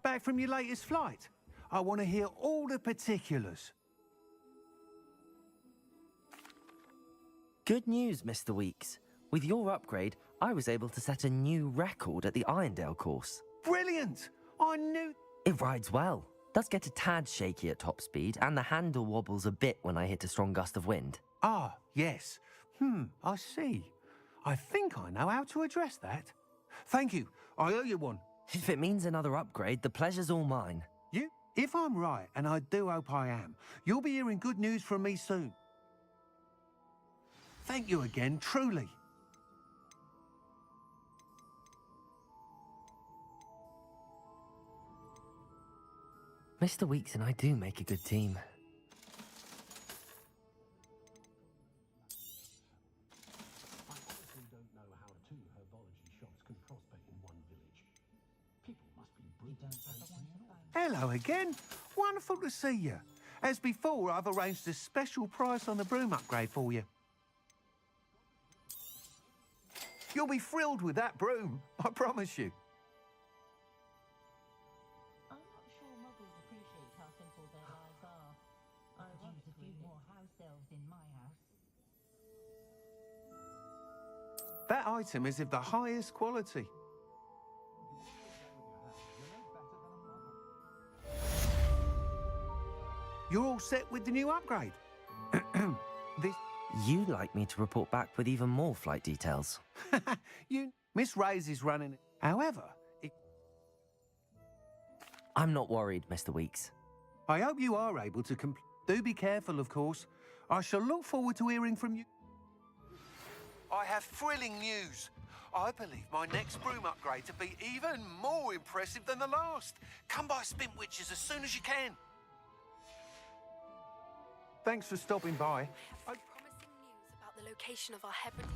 Back from your latest flight? I want to hear all the particulars. Good news, Mr. Weeks. With your upgrade, I was able to set a new record at the Irondale course. Brilliant! I knew... It rides well. Does get a tad shaky at top speed, and the handle wobbles a bit when I hit a strong gust of wind. Ah, yes. I see. I think I know how to address that. Thank you. I owe you one. If it means another upgrade, the pleasure's all mine. If I'm right, and I do hope I am, you'll be hearing good news from me soon. Thank you again, truly. Mr. Weeks and I do make a good team. Hello again. Wonderful to see you. As before, I've arranged a special price on the broom upgrade for you. You'll be thrilled with that broom, I promise you. I'm not sure muggles appreciate how simple their lives are. I've used a few more house elves in my house. That item is of the highest quality. You're all set with the new upgrade. You'd like me to report back with even more flight details. Miss Reyes is running it. However, I'm not worried, Mr. Weeks. I hope you are able to complete. Do be careful, of course. I shall look forward to hearing from you. I have thrilling news. I believe my next broom upgrade to be even more impressive than the last. Come by Spintwitches as soon as you can. Thanks for stopping by. Promising news about the location of our Hebron.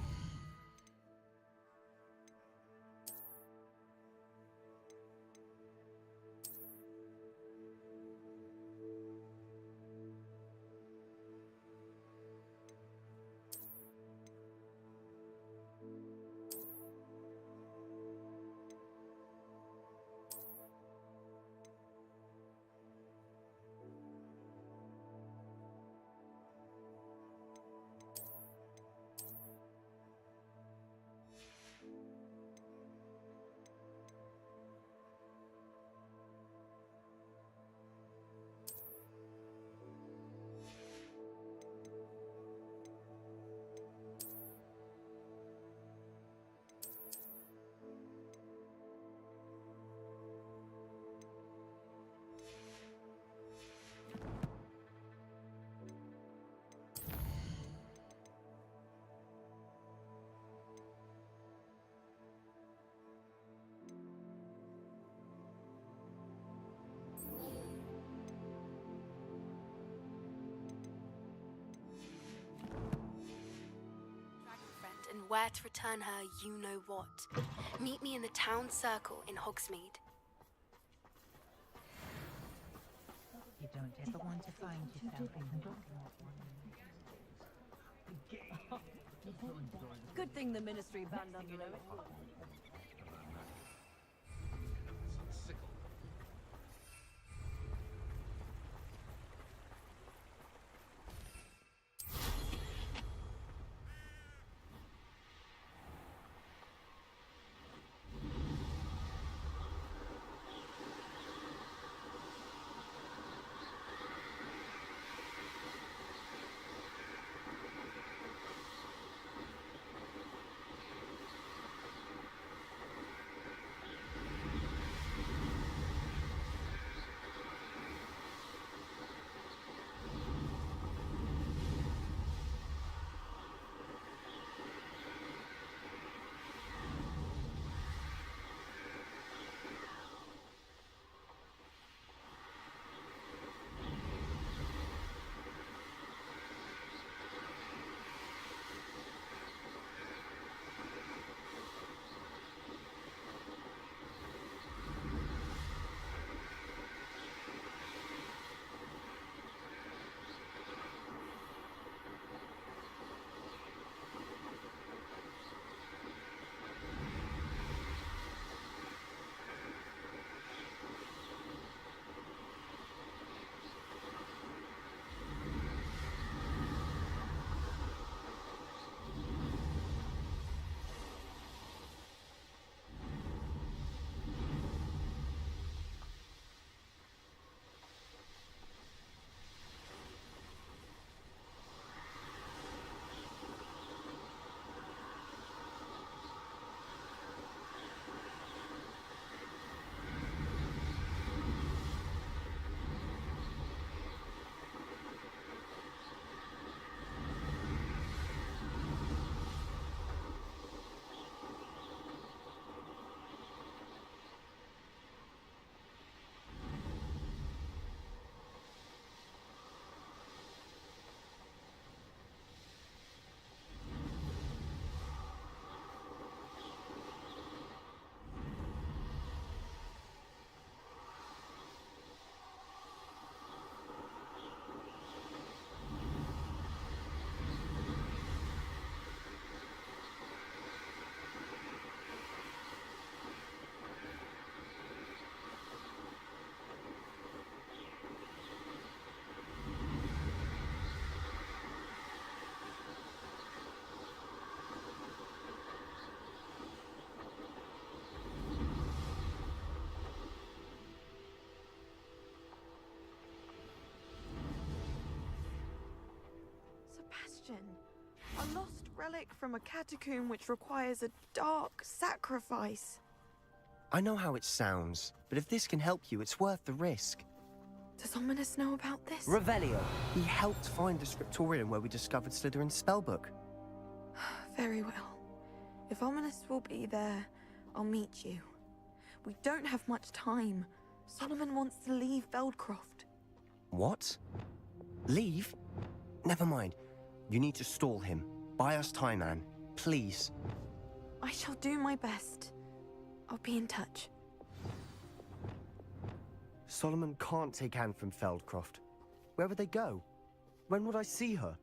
where to return her you-know-what. Meet me in the town circle in Hogsmeade. You don't ever want to find yourself in the dark. Good thing the Ministry banned us, you know it. Sebastian, a lost relic from a catacomb which requires a dark sacrifice. I know how it sounds, but if this can help you, it's worth the risk. Does Ominous know about this? Revelio. He helped find the scriptorium where we discovered Slytherin's spellbook. Very well. If Ominous will be there, I'll meet you. We don't have much time. Solomon wants to leave Feldcroft. What? Leave? Never mind. You need to stall him. Buy us time, Anne. Please. I shall do my best. I'll be in touch. Solomon can't take Anne from Feldcroft. Where would they go? When would I see her?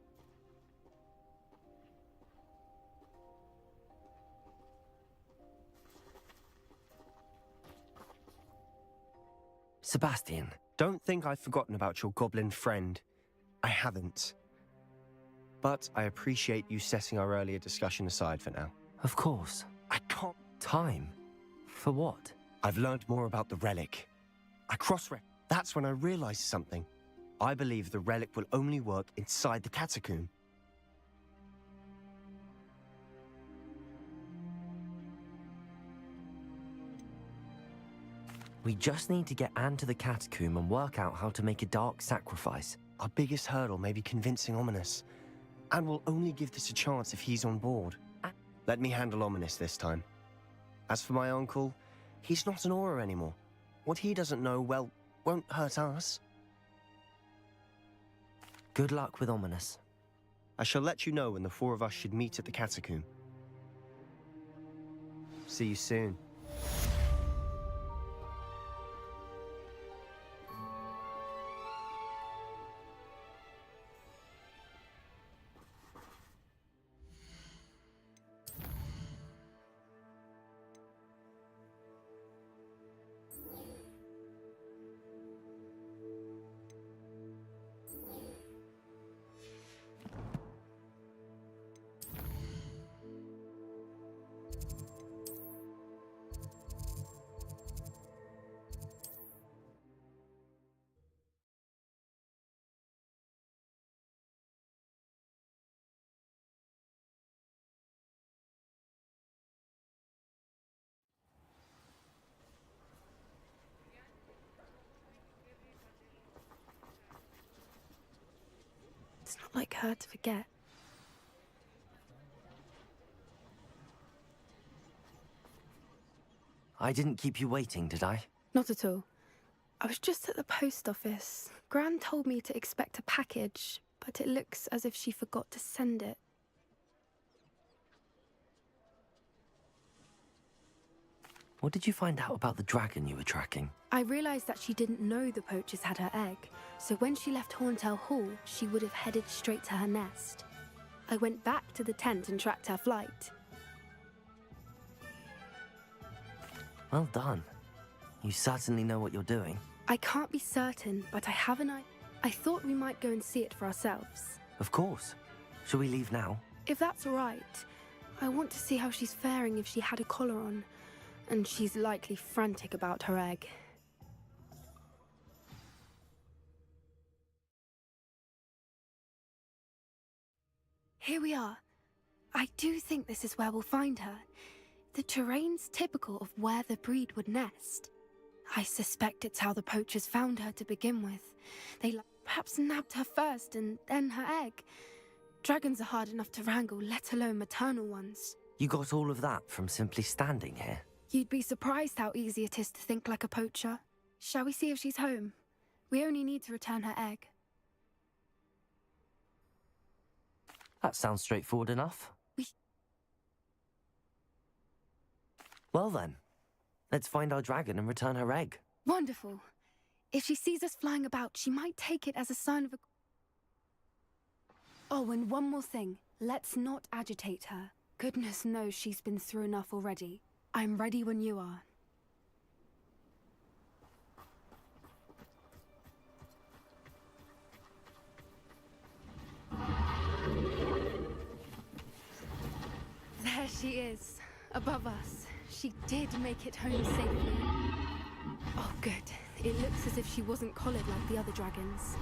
Sebastian, don't think I've forgotten about your goblin friend. I haven't. But I appreciate you setting our earlier discussion aside for now. Of course. I can't. Time? For what? I've learned more about the relic. I cross-referenced. That's when I realized something. I believe the relic will only work inside the catacomb. We just need to get Anne to the catacomb and work out how to make a dark sacrifice. Our biggest hurdle may be convincing Ominous. Anne will only give this a chance if he's on board. Let me handle Ominous this time. As for my uncle, he's not an Auror anymore. What he doesn't know, well, won't hurt us. Good luck with Ominous. I shall let you know when the four of us should meet at the catacomb. See you soon. It's not like her to forget. I didn't keep you waiting, did I? Not at all. I was just at the post office. Gran told me to expect a package, but it looks as if she forgot to send it. What did you find out about the dragon you were tracking? I realized that she didn't know the poachers had her egg, so when she left Horntail Hall, she would have headed straight to her nest. I went back to the tent and tracked her flight. Well done. You certainly know what you're doing. I can't be certain, but I have an idea. I thought we might go and see it for ourselves. Of course. Shall we leave now? If that's all right. I want to see how she's faring if she had a collar on. And she's likely frantic about her egg. Here we are. I do think this is where we'll find her. The terrain's typical of where the breed would nest. I suspect it's how the poachers found her to begin with. They perhaps nabbed her first and then her egg. Dragons are hard enough to wrangle, let alone maternal ones. You got all of that from simply standing here? You'd be surprised how easy it is to think like a poacher. Shall we see if she's home? We only need to return her egg. That sounds straightforward enough. Well then, let's find our dragon and return her egg. Wonderful. If she sees us flying about, she might take it as a sign of a... Oh, and one more thing. Let's not agitate her. Goodness knows she's been through enough already. I'm ready when you are. There she is, above us. She did make it home safely. Oh, good. It looks as if she wasn't collared like the other dragons.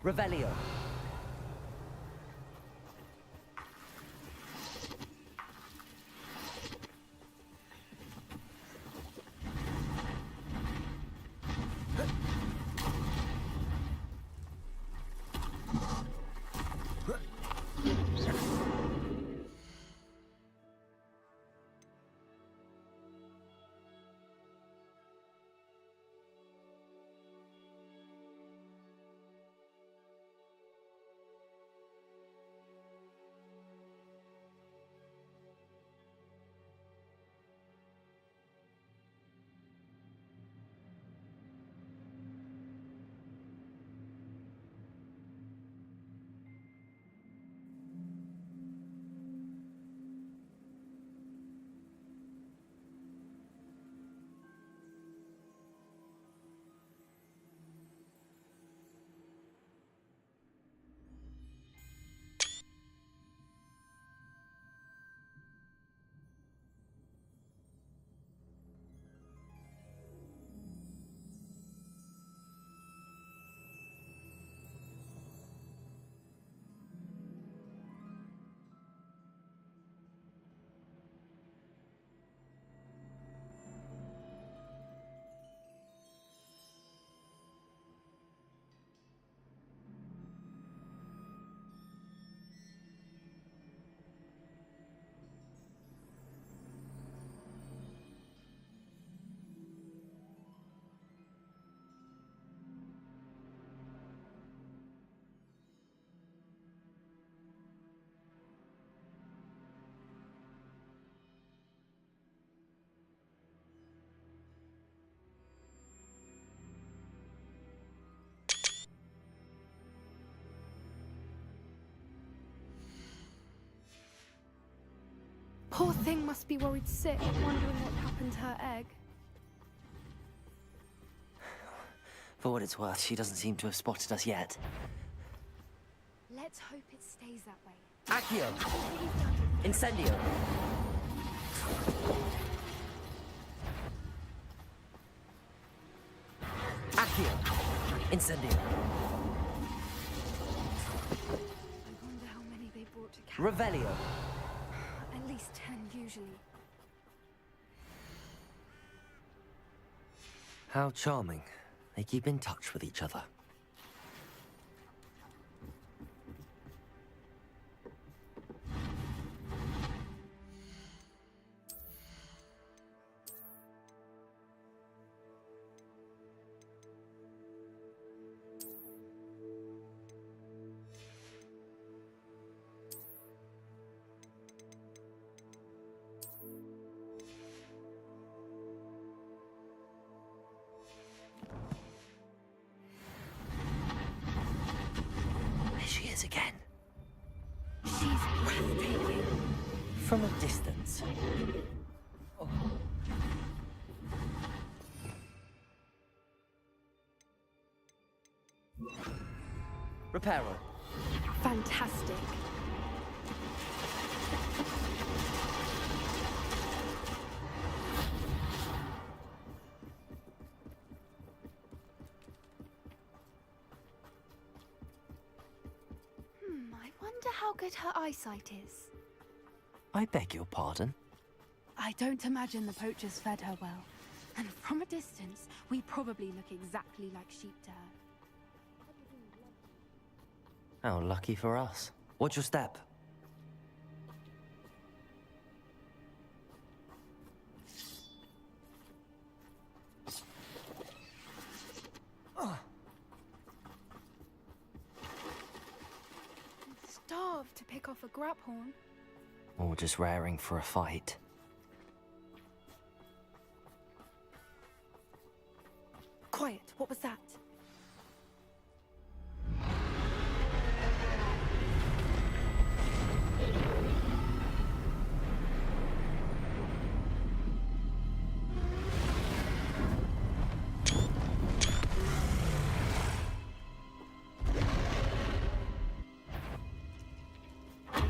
Revelio. Poor thing must be worried sick, wondering what happened to her egg. For what it's worth, she doesn't seem to have spotted us yet. Let's hope it stays that way. Accio! Incendio! Accio! Incendio! I wonder how many they brought to camp. Revelio! At least 10 usually. How charming. They keep in touch with each other. She is again. She's breathtaking. From a distance. Oh. Reparo. Fantastic. I wonder how good her eyesight is. I beg your pardon? I don't imagine the poachers fed her well. And from a distance, we probably look exactly like sheep to her. How lucky for us. What's your step? Starved to pick off a graphorn. Or just raring for a fight. Quiet, what was that?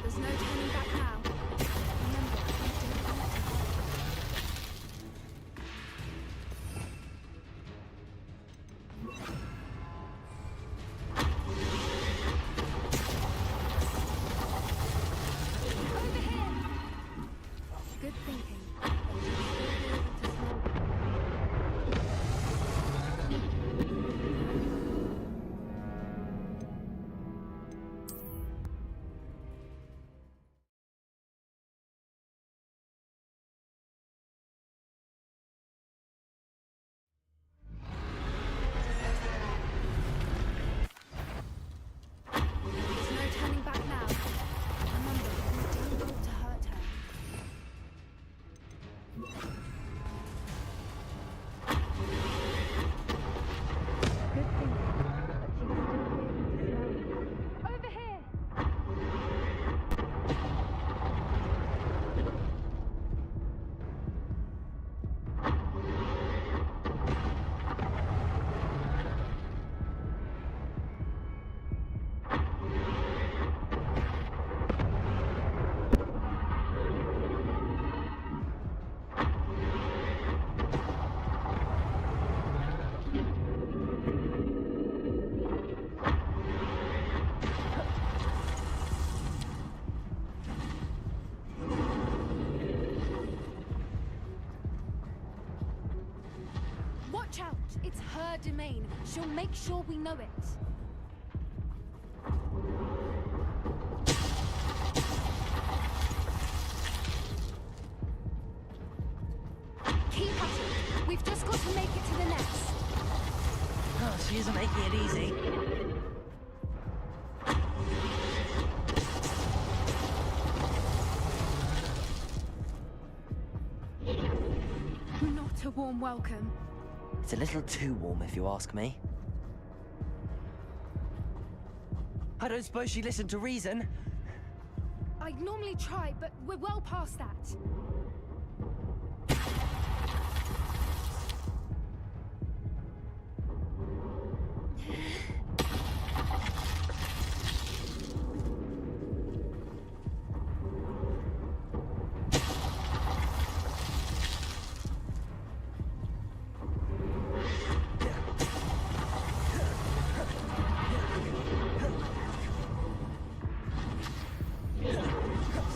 There's no turning back now. Remember, over here. Good thinking. There's no turning back now. Remember, we didn't want to hurt her. Good thinking, but she's still be able to smell you. Over here! Watch out! It's her domain. She'll make sure we know it. Keep at it. We've just got to make it to the nest. Oh, she isn't making it easy. Not a warm welcome. It's a little too warm, if you ask me. I don't suppose she listened to reason. I'd normally try, but we're well past that.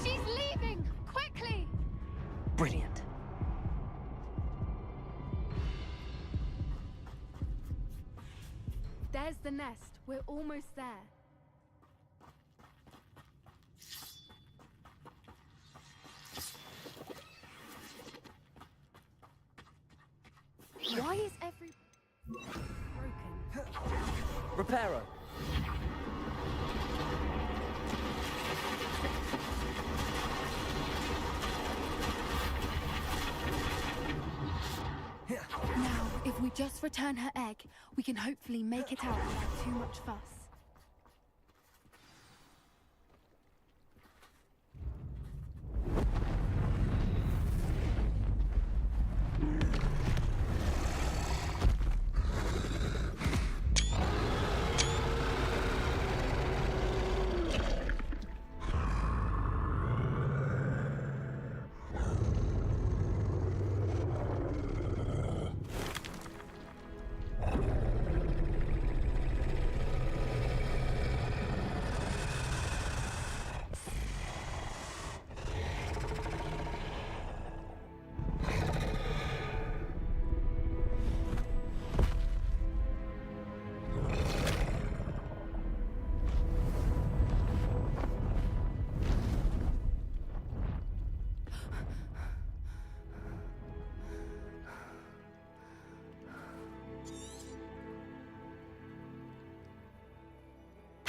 She's leaving! Quickly! Brilliant. There's the nest. We're almost there. Why is every broken? Reparo. Now, if we just return her egg, we can hopefully make it out without too much fuss.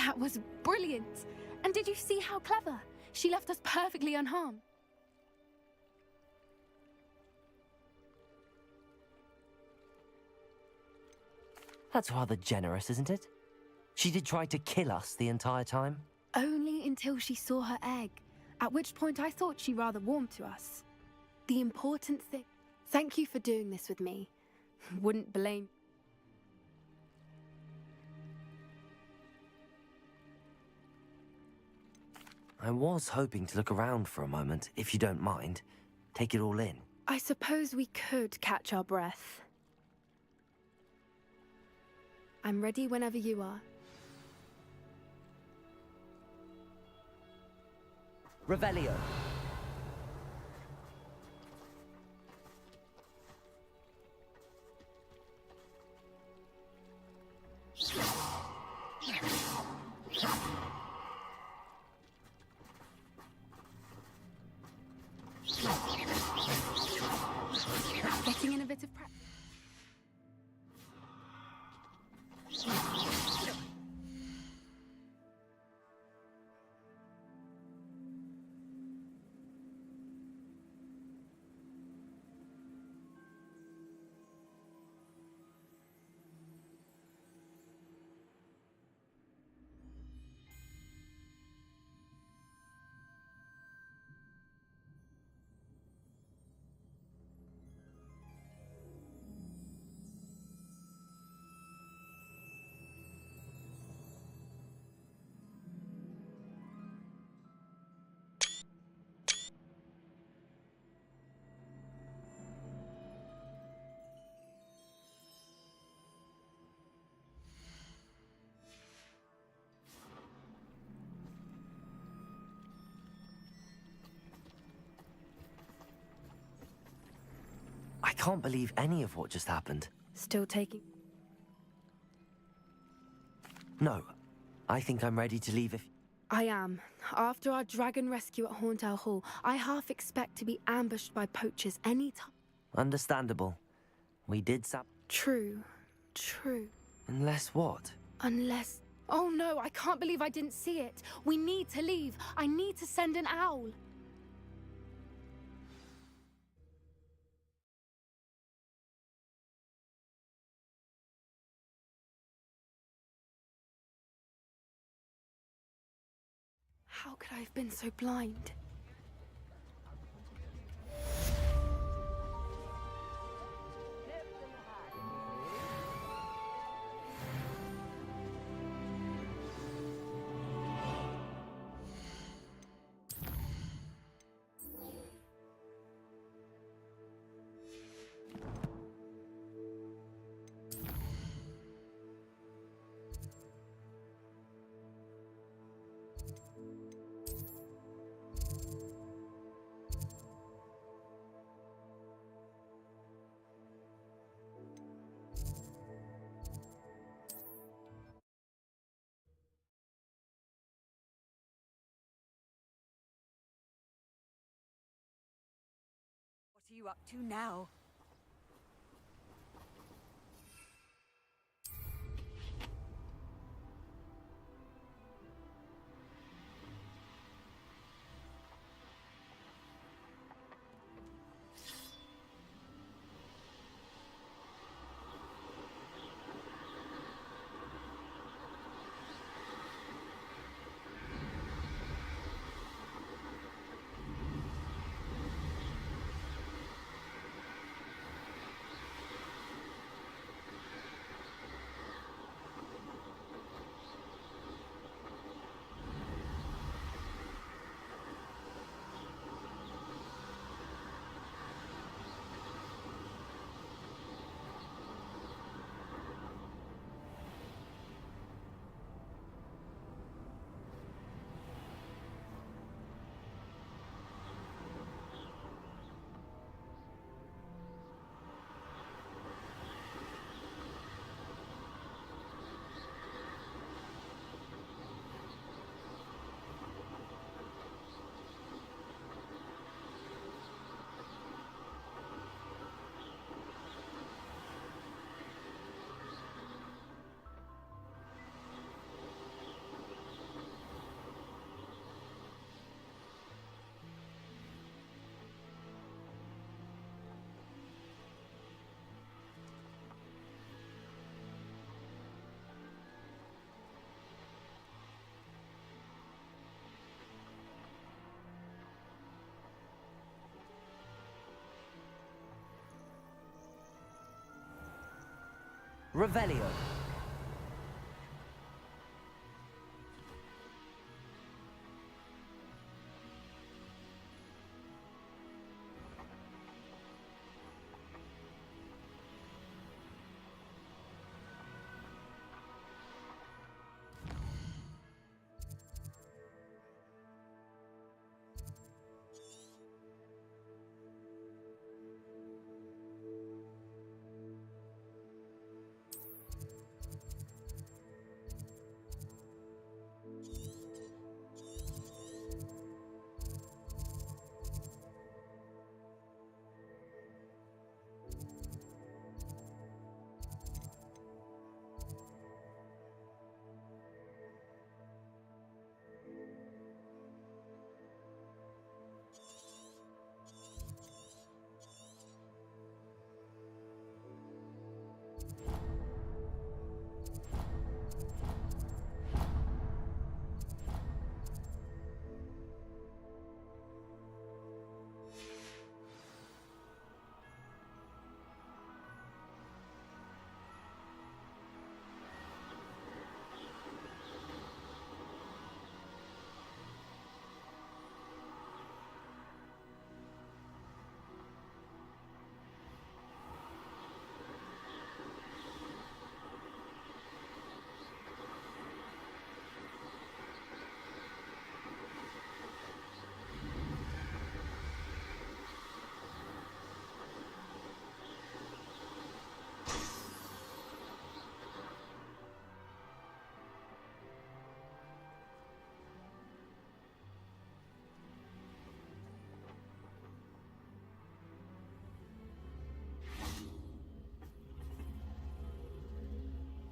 That was brilliant! And did you see how clever? She left us perfectly unharmed. That's rather generous, isn't it? She did try to kill us the entire time. Only until she saw her egg, at which point I thought she rather warmed to us. The important thing... Thank you for doing this with me. Wouldn't blame... I was hoping to look around for a moment, if you don't mind. Take it all in. I suppose we could catch our breath. I'm ready whenever you are. Revelio. Getting in a bit of practice. I can't believe any of what just happened. Still taking... No. I think I'm ready to leave if... I am. After our dragon rescue at Hauntel Hall, I half expect to be ambushed by poachers any time. Understandable. We did True. True. Unless what? Unless... Oh no, I can't believe I didn't see it. We need to leave. I need to send an owl. How could I have been so blind? What are you up to now? Revelio.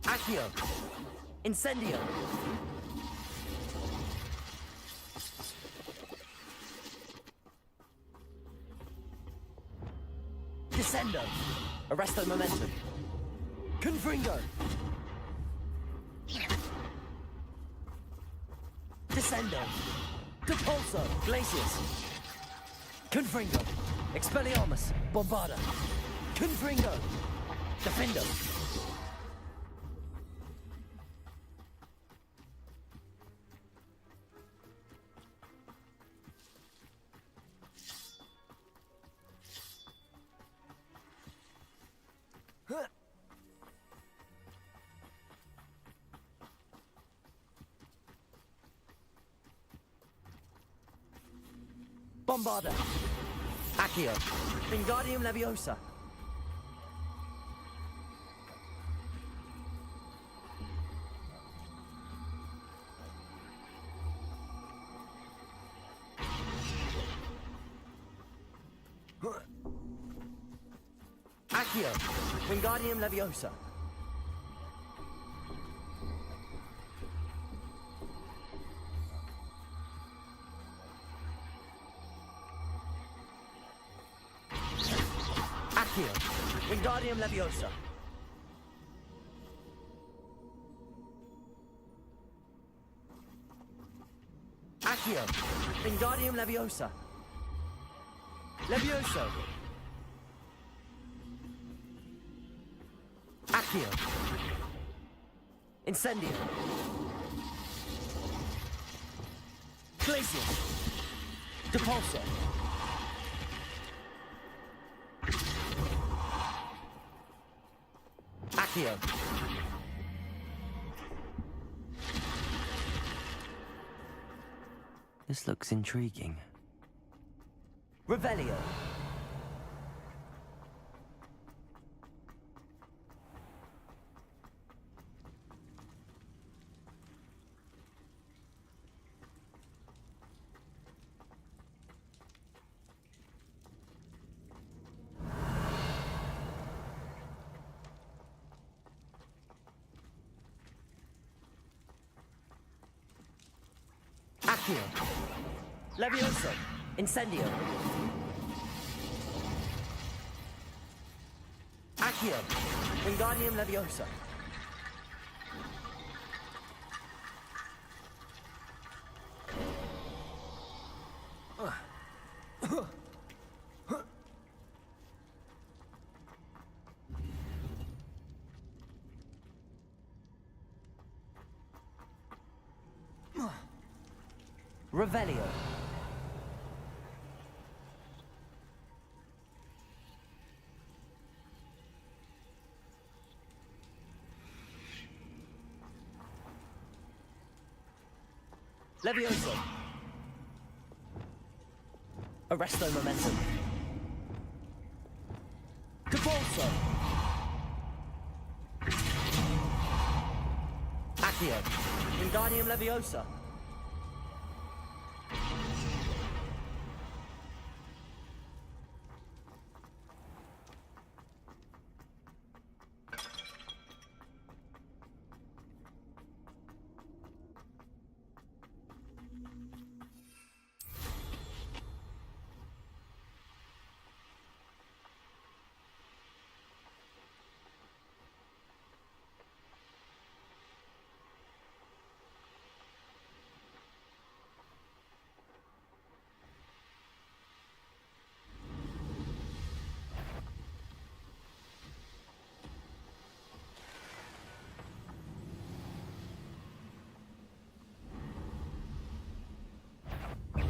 Accio! Incendio! Descendo! Arresto momentum! Confringo! Descendo! Depulso! Glacius! Confringo! Expelliarmus! Bombarda! Confringo! Defendo! Bombarda! Accio! Wingardium Leviosa! Accio! Wingardium Leviosa! Accio! Wingardium Leviosa! Accio! Wingardium Leviosa! Levioso! Accio! Incendio! Glacius! Depulso! Accio! This looks intriguing. Revelio! Accio! Levioso! Incendio! Accio! Wingardium Leviosa! Revelio! Levioso! Arresto Momentum! Depulso! Accio! Wingardium Leviosa!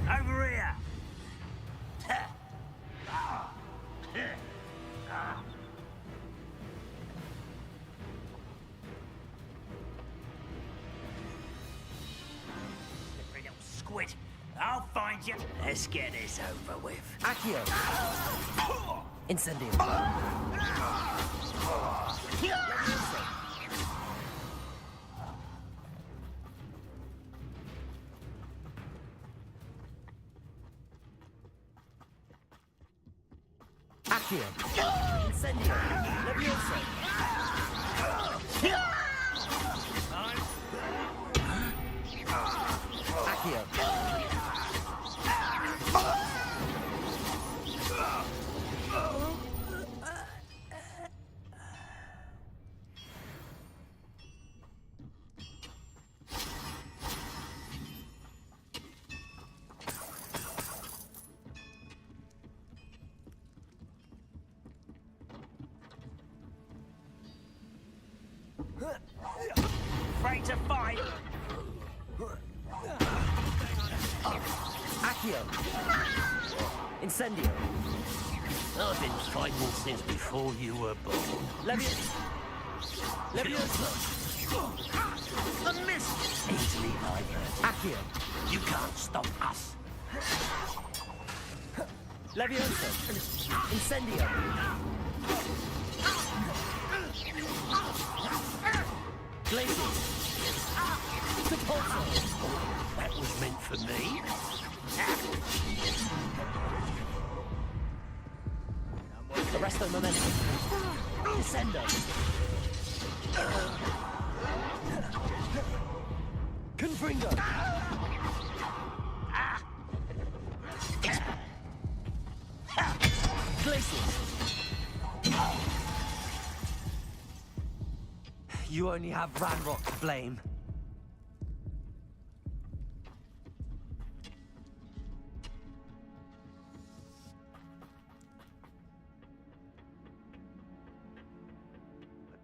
Over here! Slippery little squid. I'll find you. Let's get this over with. Accio! Incendio! Levioso! Accio! Incendio! Levioso! Accio! Afraid to fight? Accio! Incendio! I've been fighting since before you were born. Leviosa! A miss! Easily diverted. Accio! You can't stop us. Leviosa! Incendio! Glacius! Sepulso! That was meant for me. Arresto Momentum! Descendo! Confringo! Glacius! You only have Ranrock to blame.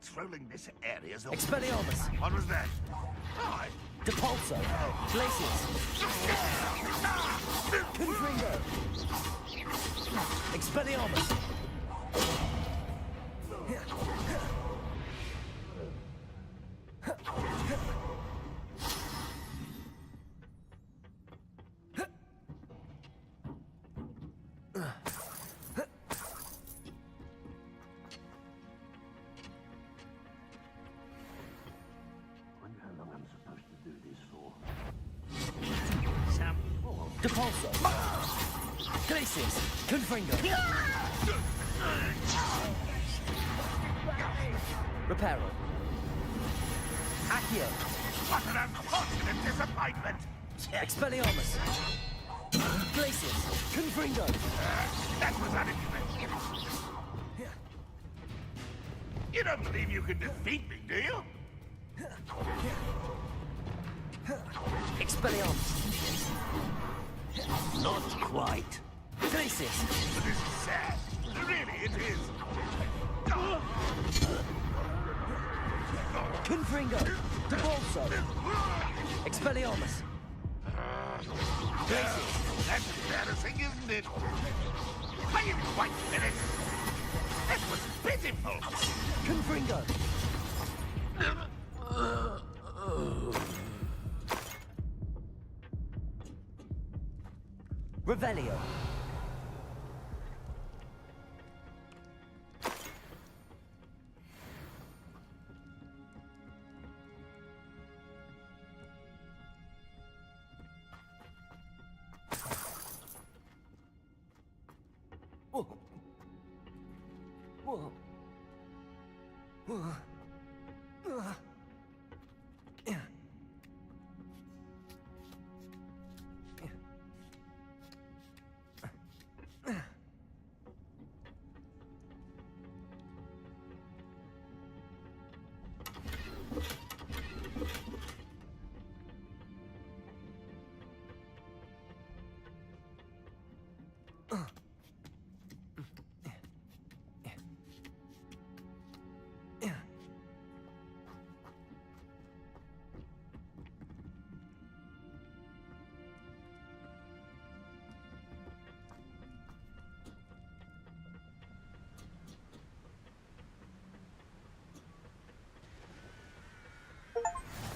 Patrolling this area's... Expelliarmus! What was that? Oh, Depulso! Glacius! Confringo! Expelliarmus! Wonder how long I'm supposed to do this for. Depulso! Glacius! Confringo! Reparo! Accio! what an unfortunate disappointment! Expelliarmus! Glacius! Confringo! That was unexpected. You don't believe you can defeat me, do you? Expelliarmus! Not quite. Glacius! This is sad. Really, it is. Confringo! Depulso! Expelliarmus! Glacius! That's embarrassing, isn't it? Are you quite finished? That was pitiful. Confringo! Revelio!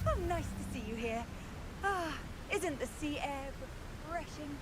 Oh, nice to see you here. Ah, isn't the sea air refreshing?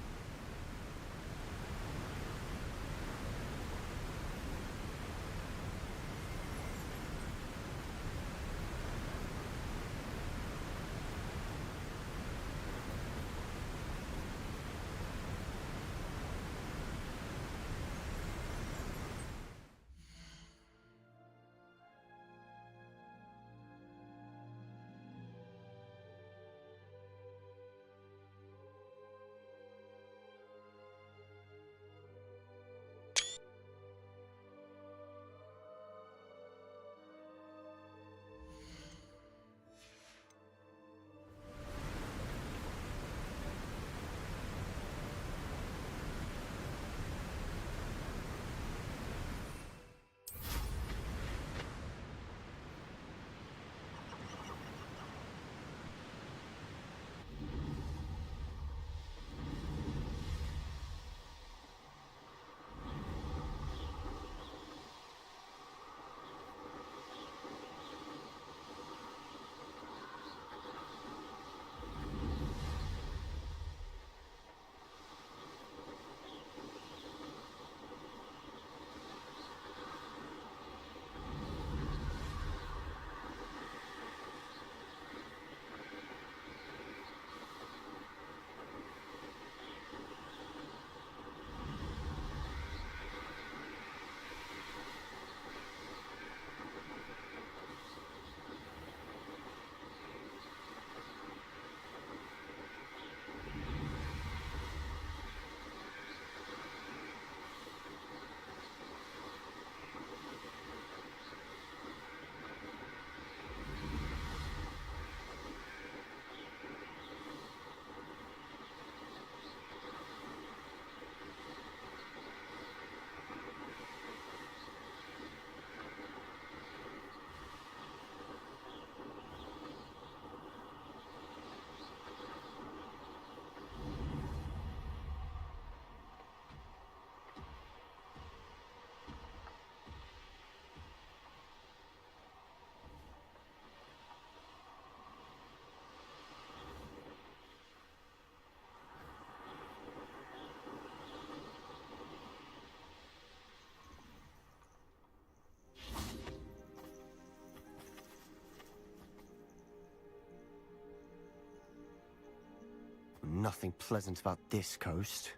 nothing pleasant about this coast.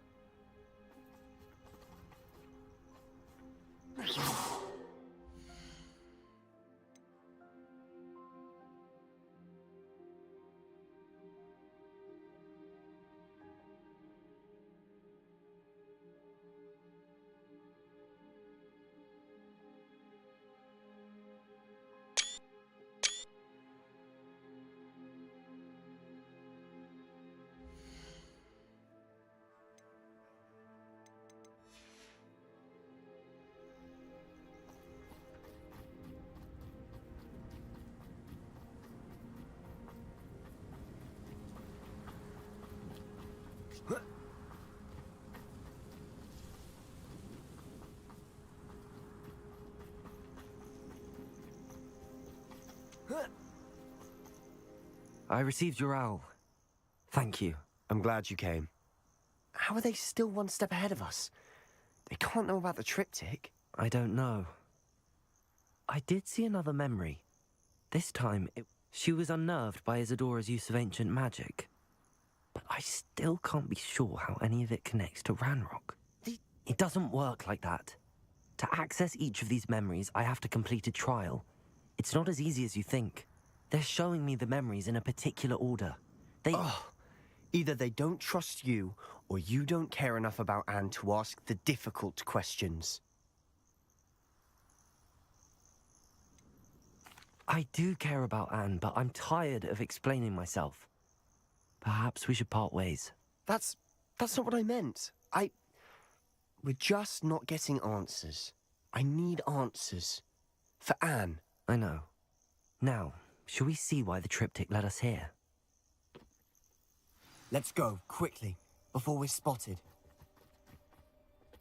I received your owl. Thank you. I'm glad you came. How are they still one step ahead of us? They can't know about the triptych. I don't know. I did see another memory. This time, she was unnerved by Isadora's use of ancient magic. But I still can't be sure how any of it connects to Ranrock. It doesn't work like that. To access each of these memories, I have to complete a trial. It's not as easy as you think. They're showing me the memories in a particular order. Either they don't trust you, or you don't care enough about Anne to ask the difficult questions. I do care about Anne, but I'm tired of explaining myself. Perhaps we should part ways. That's not what I meant. We're just not getting answers. I need answers. For Anne. I know. Now, shall we see why the triptych led us here? Let's go, quickly, before we're spotted.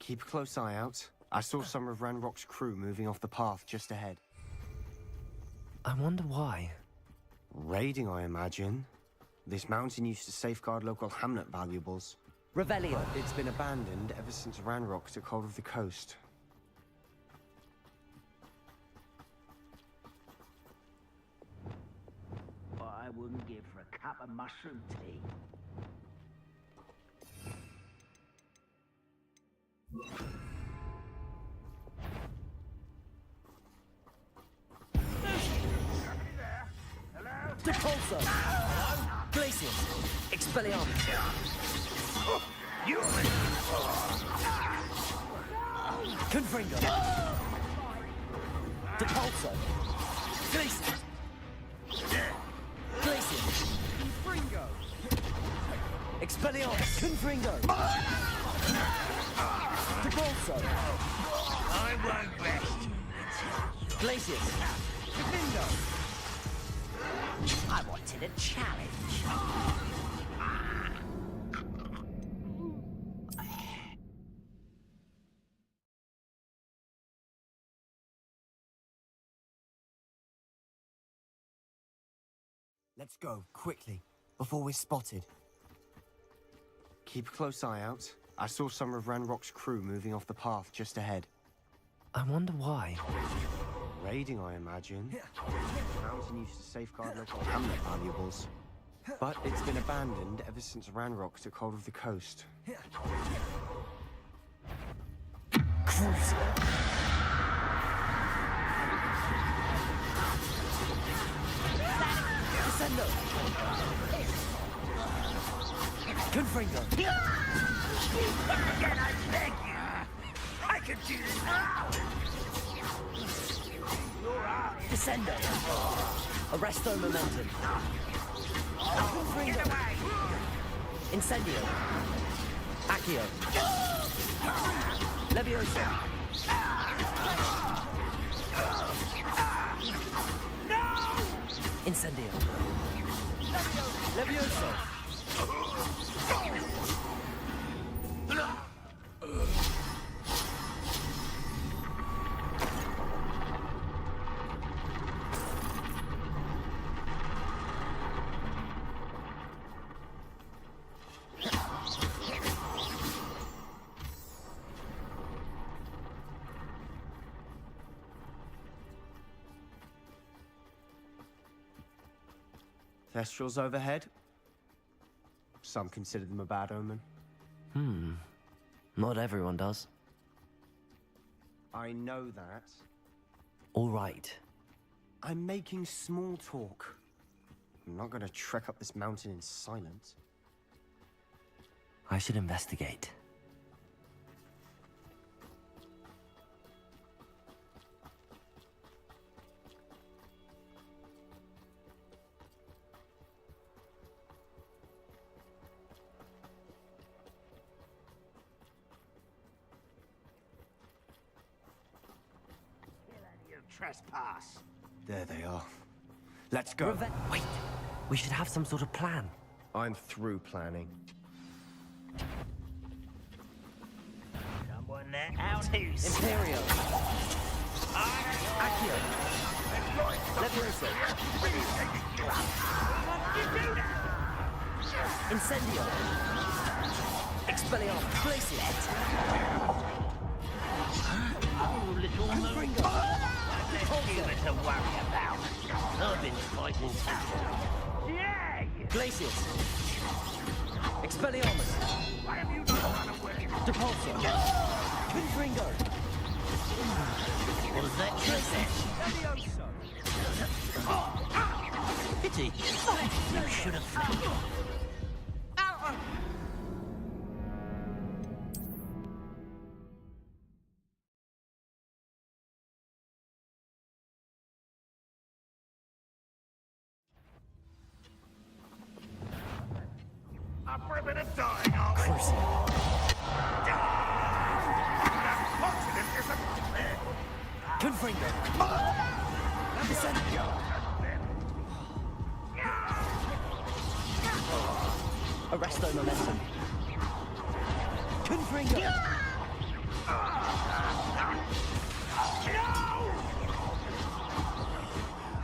Keep a close eye out. I saw some of Ranrock's crew moving off the path just ahead. I wonder why. Raiding, I imagine. This mountain used to safeguard local hamlet valuables. Revelio. It's been abandoned ever since Ranrock took hold of the coast. What I wouldn't give for a cup of mushroom tea. Depulso! Glacius! Expelliarmus! You Confringo! Depulso! Glacius! Glacius! Confringo! Expelliarmus! Confringo! Depulso! I won't rest. Glacius! Confringo! I wanted a challenge. Let's go, quickly, before we're spotted. Keep a close eye out. I saw some of Ranrock's crew moving off the path just ahead. I wonder why. Raiding, I imagine. The mountain used to safeguard local hamlet valuables. But it's been abandoned ever since Ranrock took hold of the coast. Cruiser! Descendo! Confringo! Again, I beg you! I could do this for hours! Descendo! Arresto momentum! Get away! Incendio! Accio! Levioso! No! Incendio! Levioso! Thestrals overhead. Some consider them a bad omen. Not everyone does. I know that. All right. I'm making small talk. I'm not gonna trek up this mountain in silence. I should investigate. Trespass. There they are. Let's go. Wait! We should have some sort of plan. I'm through planning. Someone there out too. Imperial. Accio. Levioso. Incendio. Expelliarmus. Glacius. Oh, little Confringo. Let's give it to worry about. I've been fighting tough. Yay! Glacius. Expelliarmus. Why have you not run away? Depulso. Confringo. Was that Levioso. Pity. You should have. Up for a bit of dying, are we? That continent isn't... Confringo. Incendio. Arresto momentum. Confringo.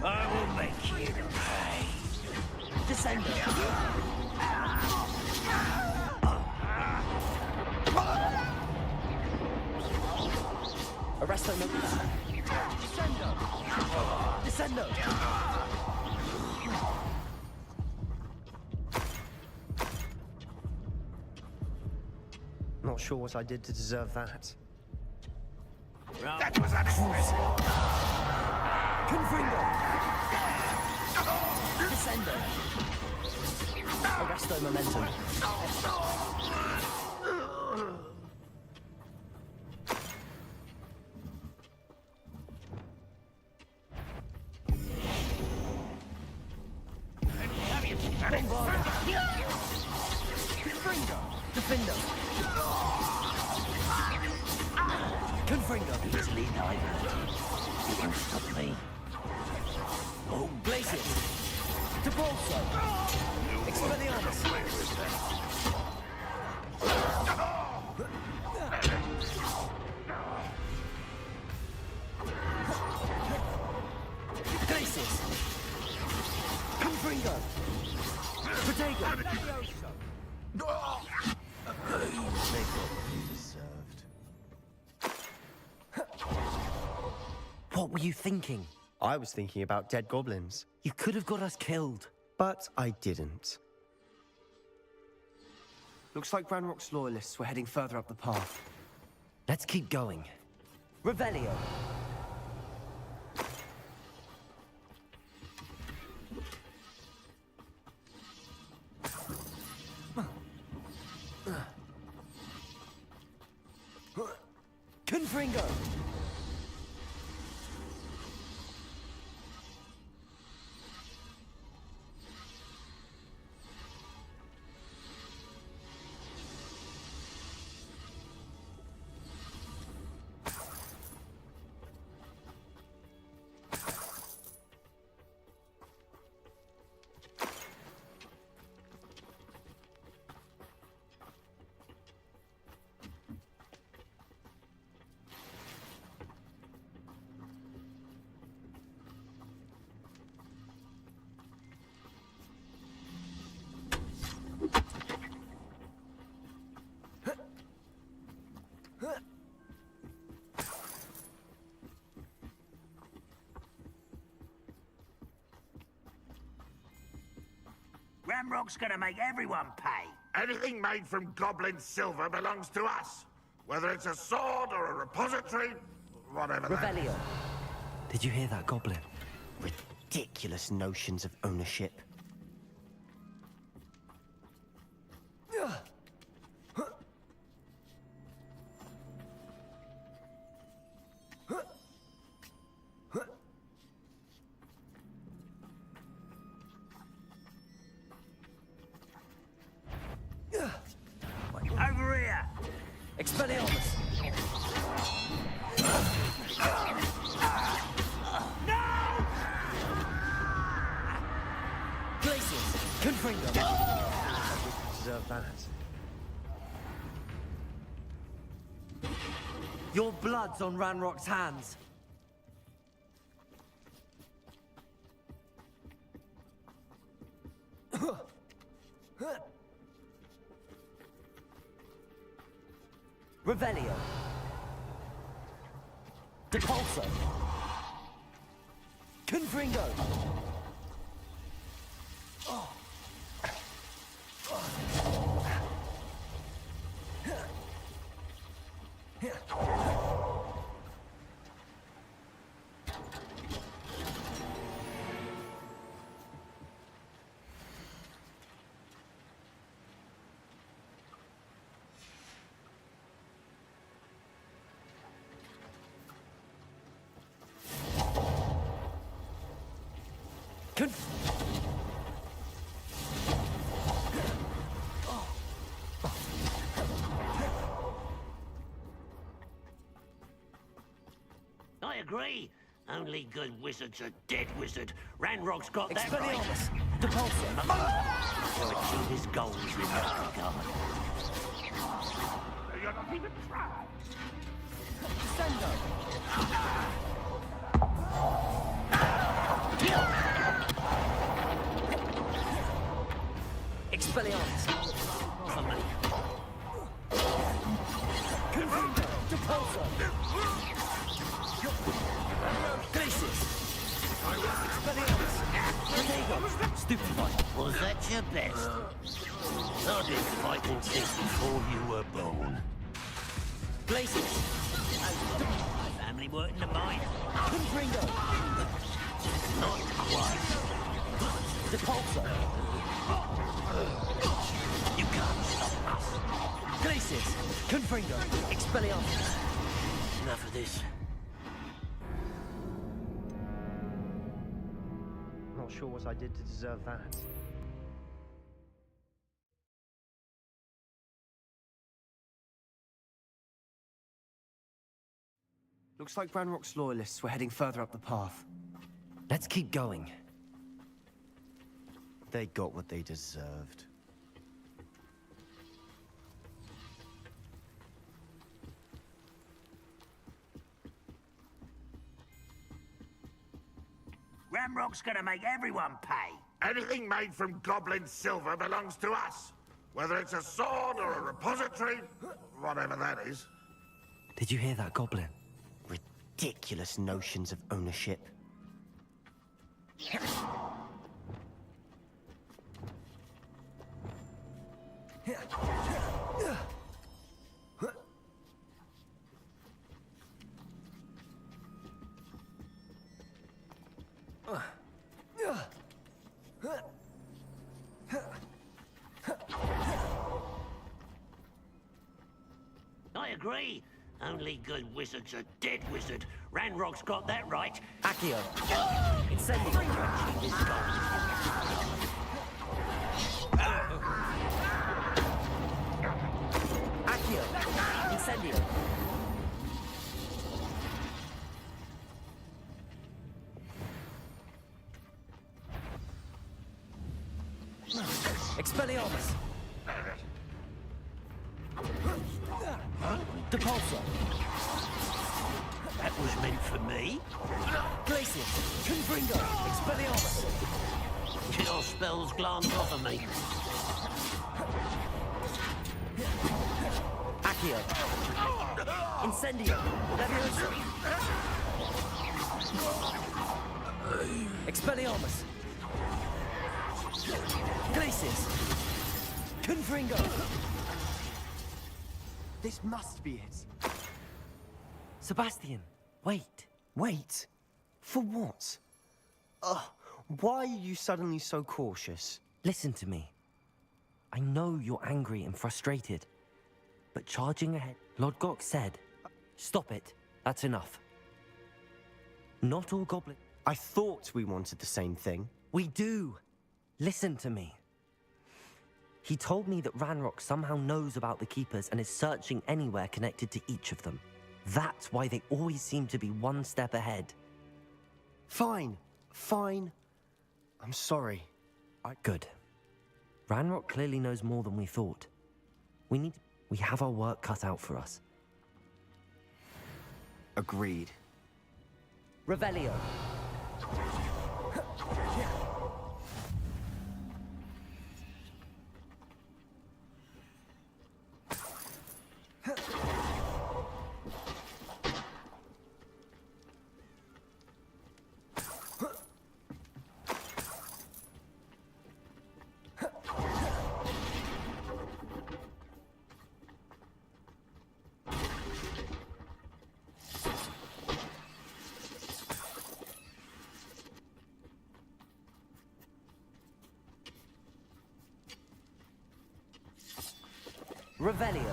I will make you pay. Descendo. Arresto momentum. Descendo. Descendo. Not sure what I did to deserve that. That was unexpected. Confringo. Descendo. Arresto momentum. Confringo. Defendo. Confringo. Easily diverted. You can stop me. Oh, Glacius. Depulso. Expelliarmus. Glacius. Confringo. Protego. What were you thinking? I was thinking about dead goblins. You could have got us killed. But I didn't. Looks like Ranrock's loyalists were heading further up the path. Let's keep going. Revelio. Confringo. Ramrock's gonna make everyone pay. Anything made from goblin silver belongs to us. Whether it's a sword or a repository, whatever that is. Revelio. Did you hear that, Goblin? Ridiculous notions of ownership. Over here! Expelliarmus! No! Glacius! Confringo! Deserve that. Your blood's on Ranrock's hands. Revelio. Depulso. Confringo. I agree. Only good wizard's a dead wizard. Ranrock's got that right. Expelliarmus. Depulso. To achieve his goals in that regard. You're not even trying. Expelliarmus. For me. Confringo. Depulso. Glacius. Expelliarmus. Protego. Stupefy. Was that your best? I've been fighting since before you were born. Glacius. My family weren't in the mine. Confringo. Not quite. Depulso. You can't stop us. Glacius. Confringo. Expelliarmus. Enough of this. Not sure what I did to deserve that. Looks like Ranrock's loyalists were heading further up the path. Let's keep going. They got what they deserved. Ramrock's gonna make everyone pay. Anything made from goblin silver belongs to us. Whether it's a sword or a repository, whatever that is. Did you hear that, Goblin? Ridiculous notions of ownership. I agree. Only good wizard's a dead wizard. Ranrock's got that right. Accio. Incendio. To achieve his goals. Accio. Incendio. Expelliarmus. Depulso. That was meant for me. Glacius. Confringo. Expelliarmus. Your spells glance off of me. Accio. Incendio. Leviosa. Expelliarmus. Glacis! Confringo! This must be it. Sebastian, wait. Wait? For what? Ugh, why are you suddenly so cautious? Listen to me. I know you're angry and frustrated, but charging ahead, Lodgok said, stop it, that's enough. Not all goblins. I thought we wanted the same thing. We do. Listen to me. He told me that Ranrock somehow knows about the Keepers and is searching anywhere connected to each of them. That's why they always seem to be one step ahead. Fine. I'm sorry. Good. Ranrock clearly knows more than we thought. We have our work cut out for us. Agreed. Revelio. Revelio.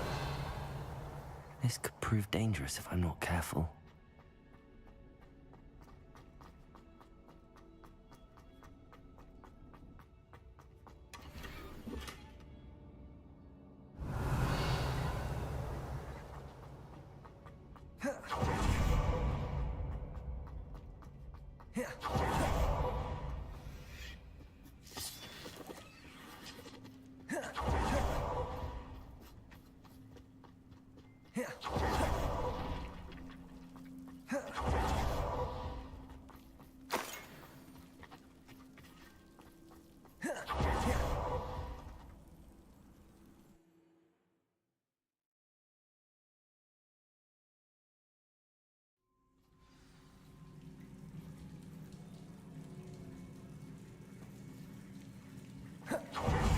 This could prove dangerous if I'm not careful.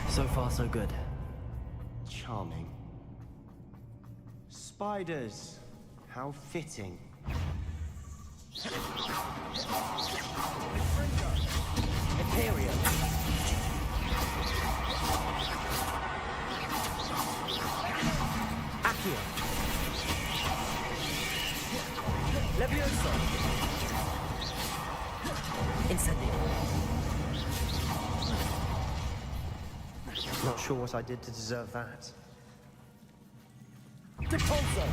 So far, so good. Charming. Spiders. How fitting. Imperium. Accio. Levioso. Incendio. Not sure what I did to deserve that. Depulso.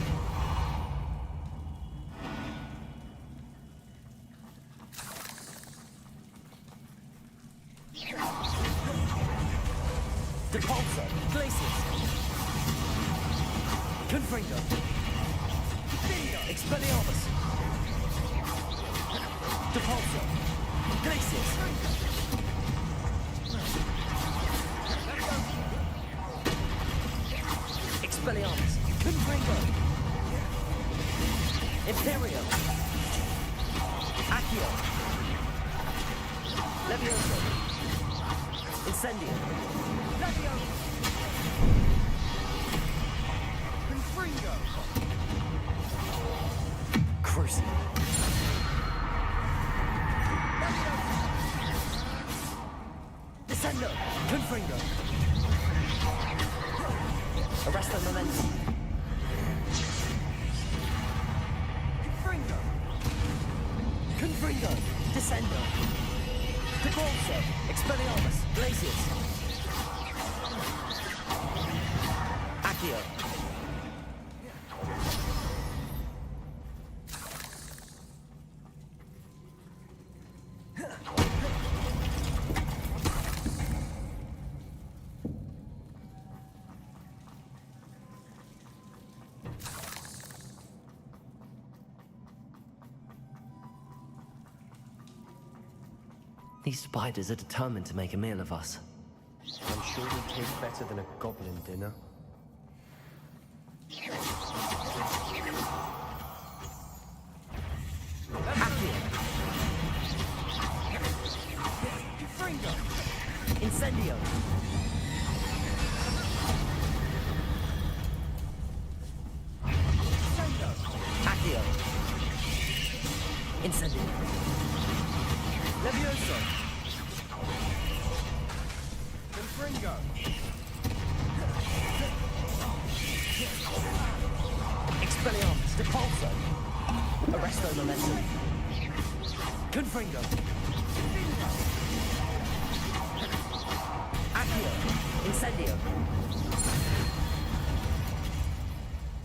Depulso. Glacius. Confringo. Expelliarmus. Depulso. Glacius. Expelliarmus. Confringo. Imperium. Accio. Levioso. Incendio. Levioso. Confringo. Crucible. Descendo. Confringo. Arresto momentum. Confringo. Confringo. Descendo. Depulso. Expelliarmus. Glacius. Accio. These spiders are determined to make a meal of us. I'm sure they taste better than a goblin dinner. Accio. Incendio! Accio! Incendio! Levioso! Confringo! Expelliarmus! Depulso! Arresto Momentum! Confringo! Accio! Incendio!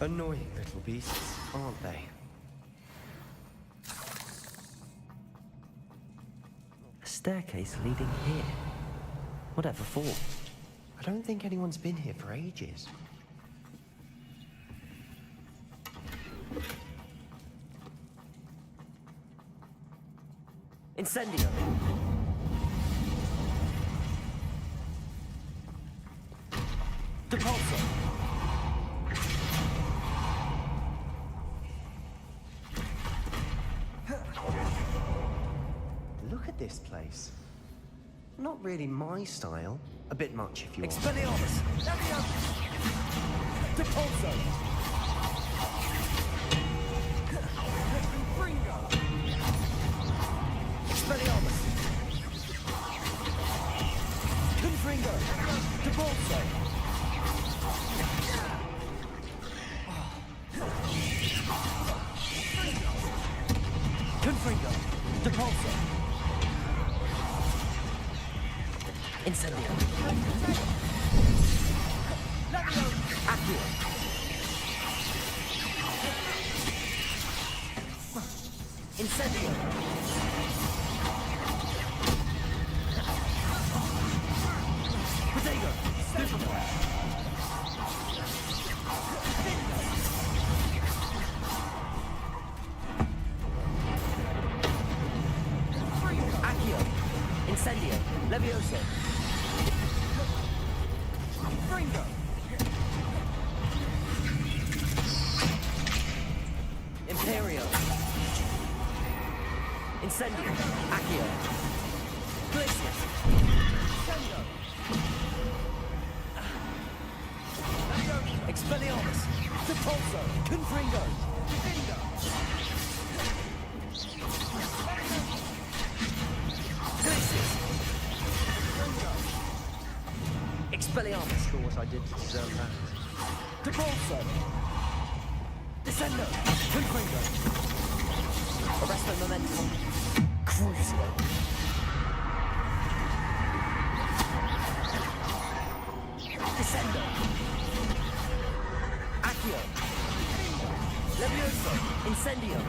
Annoying little beasts, aren't they? A staircase leading here. Whatever for? I don't think anyone's been here for ages. Incendio! Depulso! Look at this place. Not really my style. A bit much if you want. Expelliarmus! Depulso! Expelliarmus! Confringo! Depulso! Confringo! Depulso! Incendio! Accio! Incendio! Protego! Accio! Incendio! Levioso! Fringo! Imperio! Incendio! Accio! Glacius! Sendo! Expelliarmus! Depulso! Confringo! Divindo! Glacius! Expelliarmus! Sure what I did to deserve that. Depulso! Descendo! Confringo! Arresto Momentum! Crucio! Descendo! Accio! Levioso! Incendio!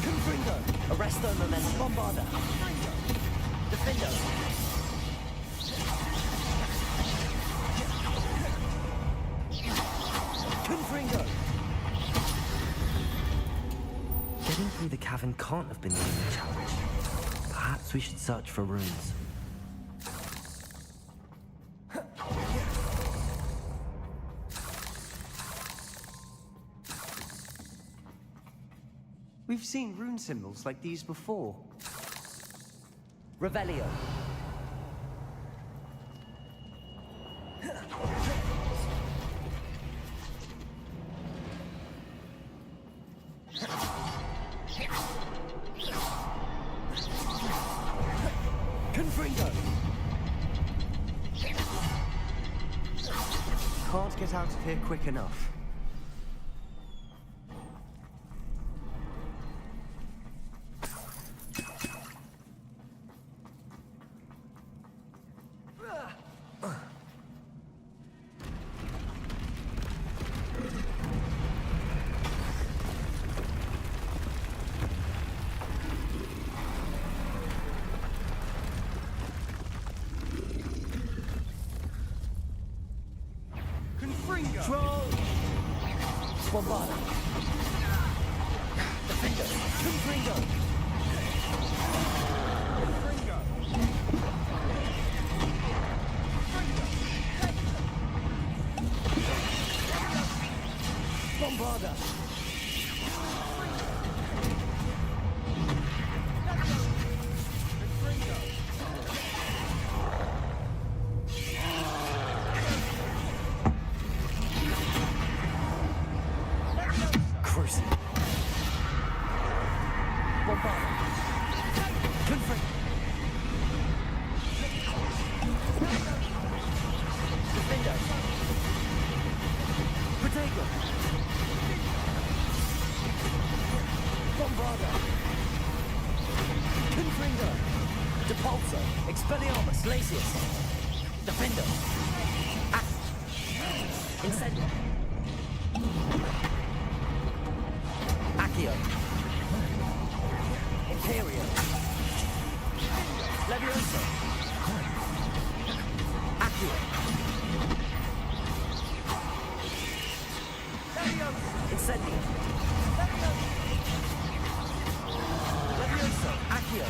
Confringo! Arresto Momentum! Bombarda! Defendo! Confringo! Getting through the cavern can't have been the only challenge. Perhaps we should search for runes. We've seen rune symbols like these before. Revelio. Confringo. Can't get out of here quick enough. Troll! Bombarda! Defender! Confringo! Bombarda! Depulso, Expelliarmus, Glacius, Defender, Incendio, Accio, Imperio, Levioso, Accio, Incendio, Levioso, Accio,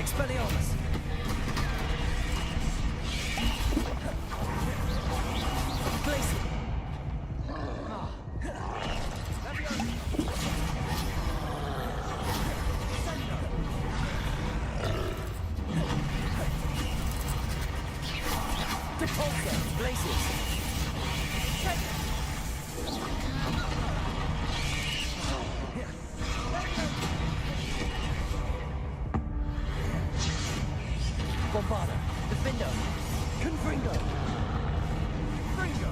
Expelliarmus. Glacier. Depulso. Glaciers. Bombarda, Defendo, Confringo, Fringo,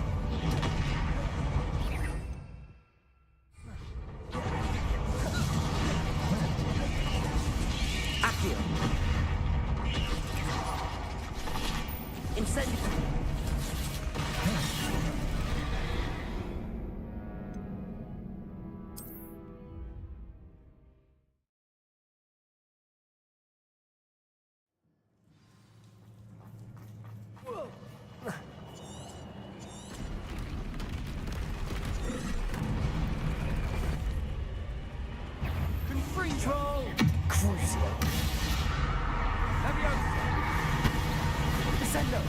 Accio, Incendio, Control! Crucio! Levioso! Descendo!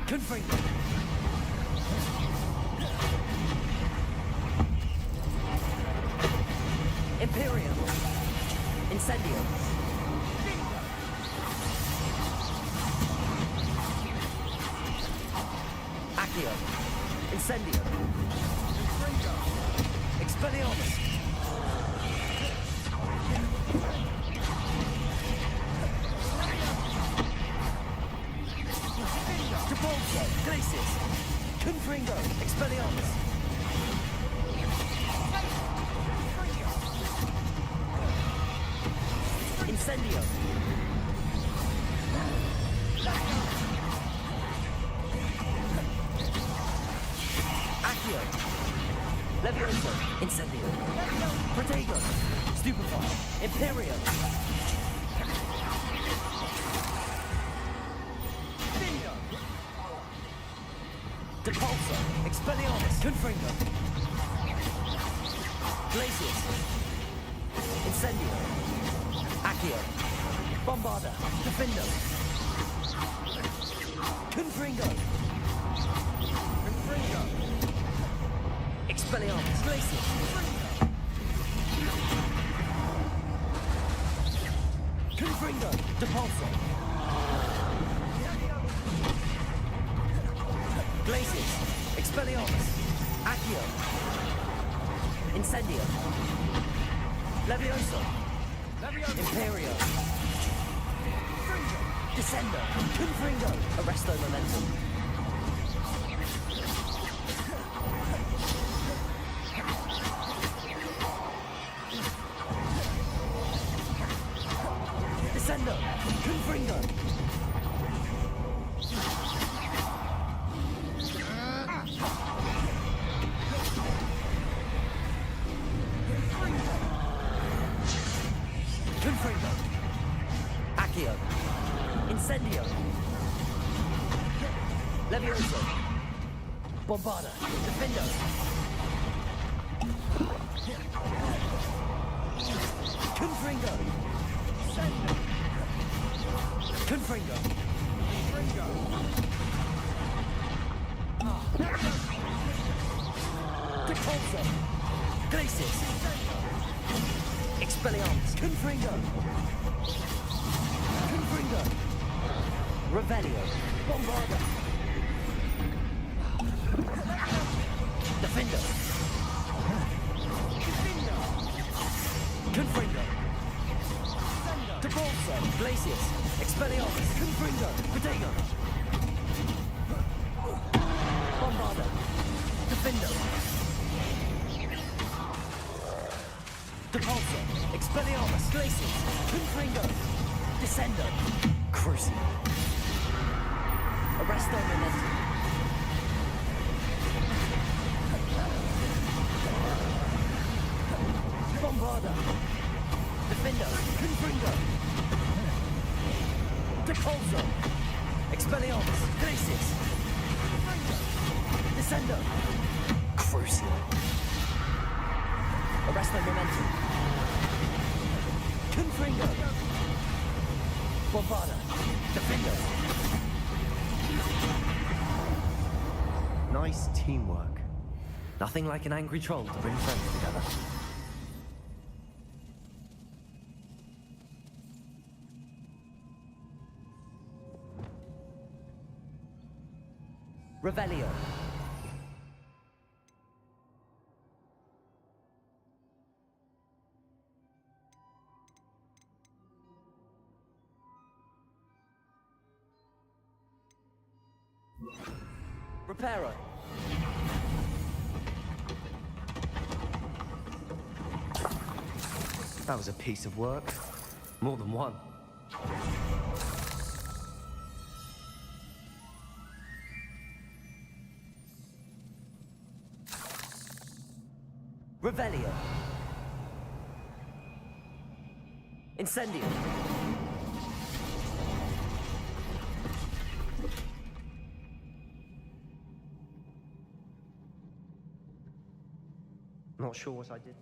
Confringo! Imperium! Incendio! Accio! Incendio! Expelliarmus! Depulso! Glacius! Confringo! Expelliarmus! Incendio! Accio! Levioso! Incendio! Protego! Stupefy! Imperio! Depulso! Expelliarmus! Confringo! Glacius! Incendio! Accio! Bombarda! Defendo! Confringo! Confringo! Expelliarmus! Glacius! Confringo! Depulso! Glacius! Expelliarmus! Accio! Incendio! Levioso! Imperio! Descendo! Confringo! Arresto Momentum! Descendo! Confringo! Confringo! Accio! Incendio! Levioso! Bombarda! Defendo! Confringo! Confringo! Depulso! Glacius! Expelliarmus! Confringo! Confringo! Revelio! Bombarda! Defendo! Confringo! Depulso! Glacius! Expelliarmus! Confringo! Protego! Expelliarmus! Glacius! Confringo! Descendo! Crucio! Arresto Momentum! Bombarda! Defendo! Confringo! Depulso! Expelliarmus! Glacius! Descendo! Crucio! Arresto Momentum! Confringo! Bombarda! Defendo! Nice teamwork. Nothing like an angry troll to bring friends together. Revelio. Reparo. That was a piece of work. More than one. Revelio. Incendio. Not sure what I did.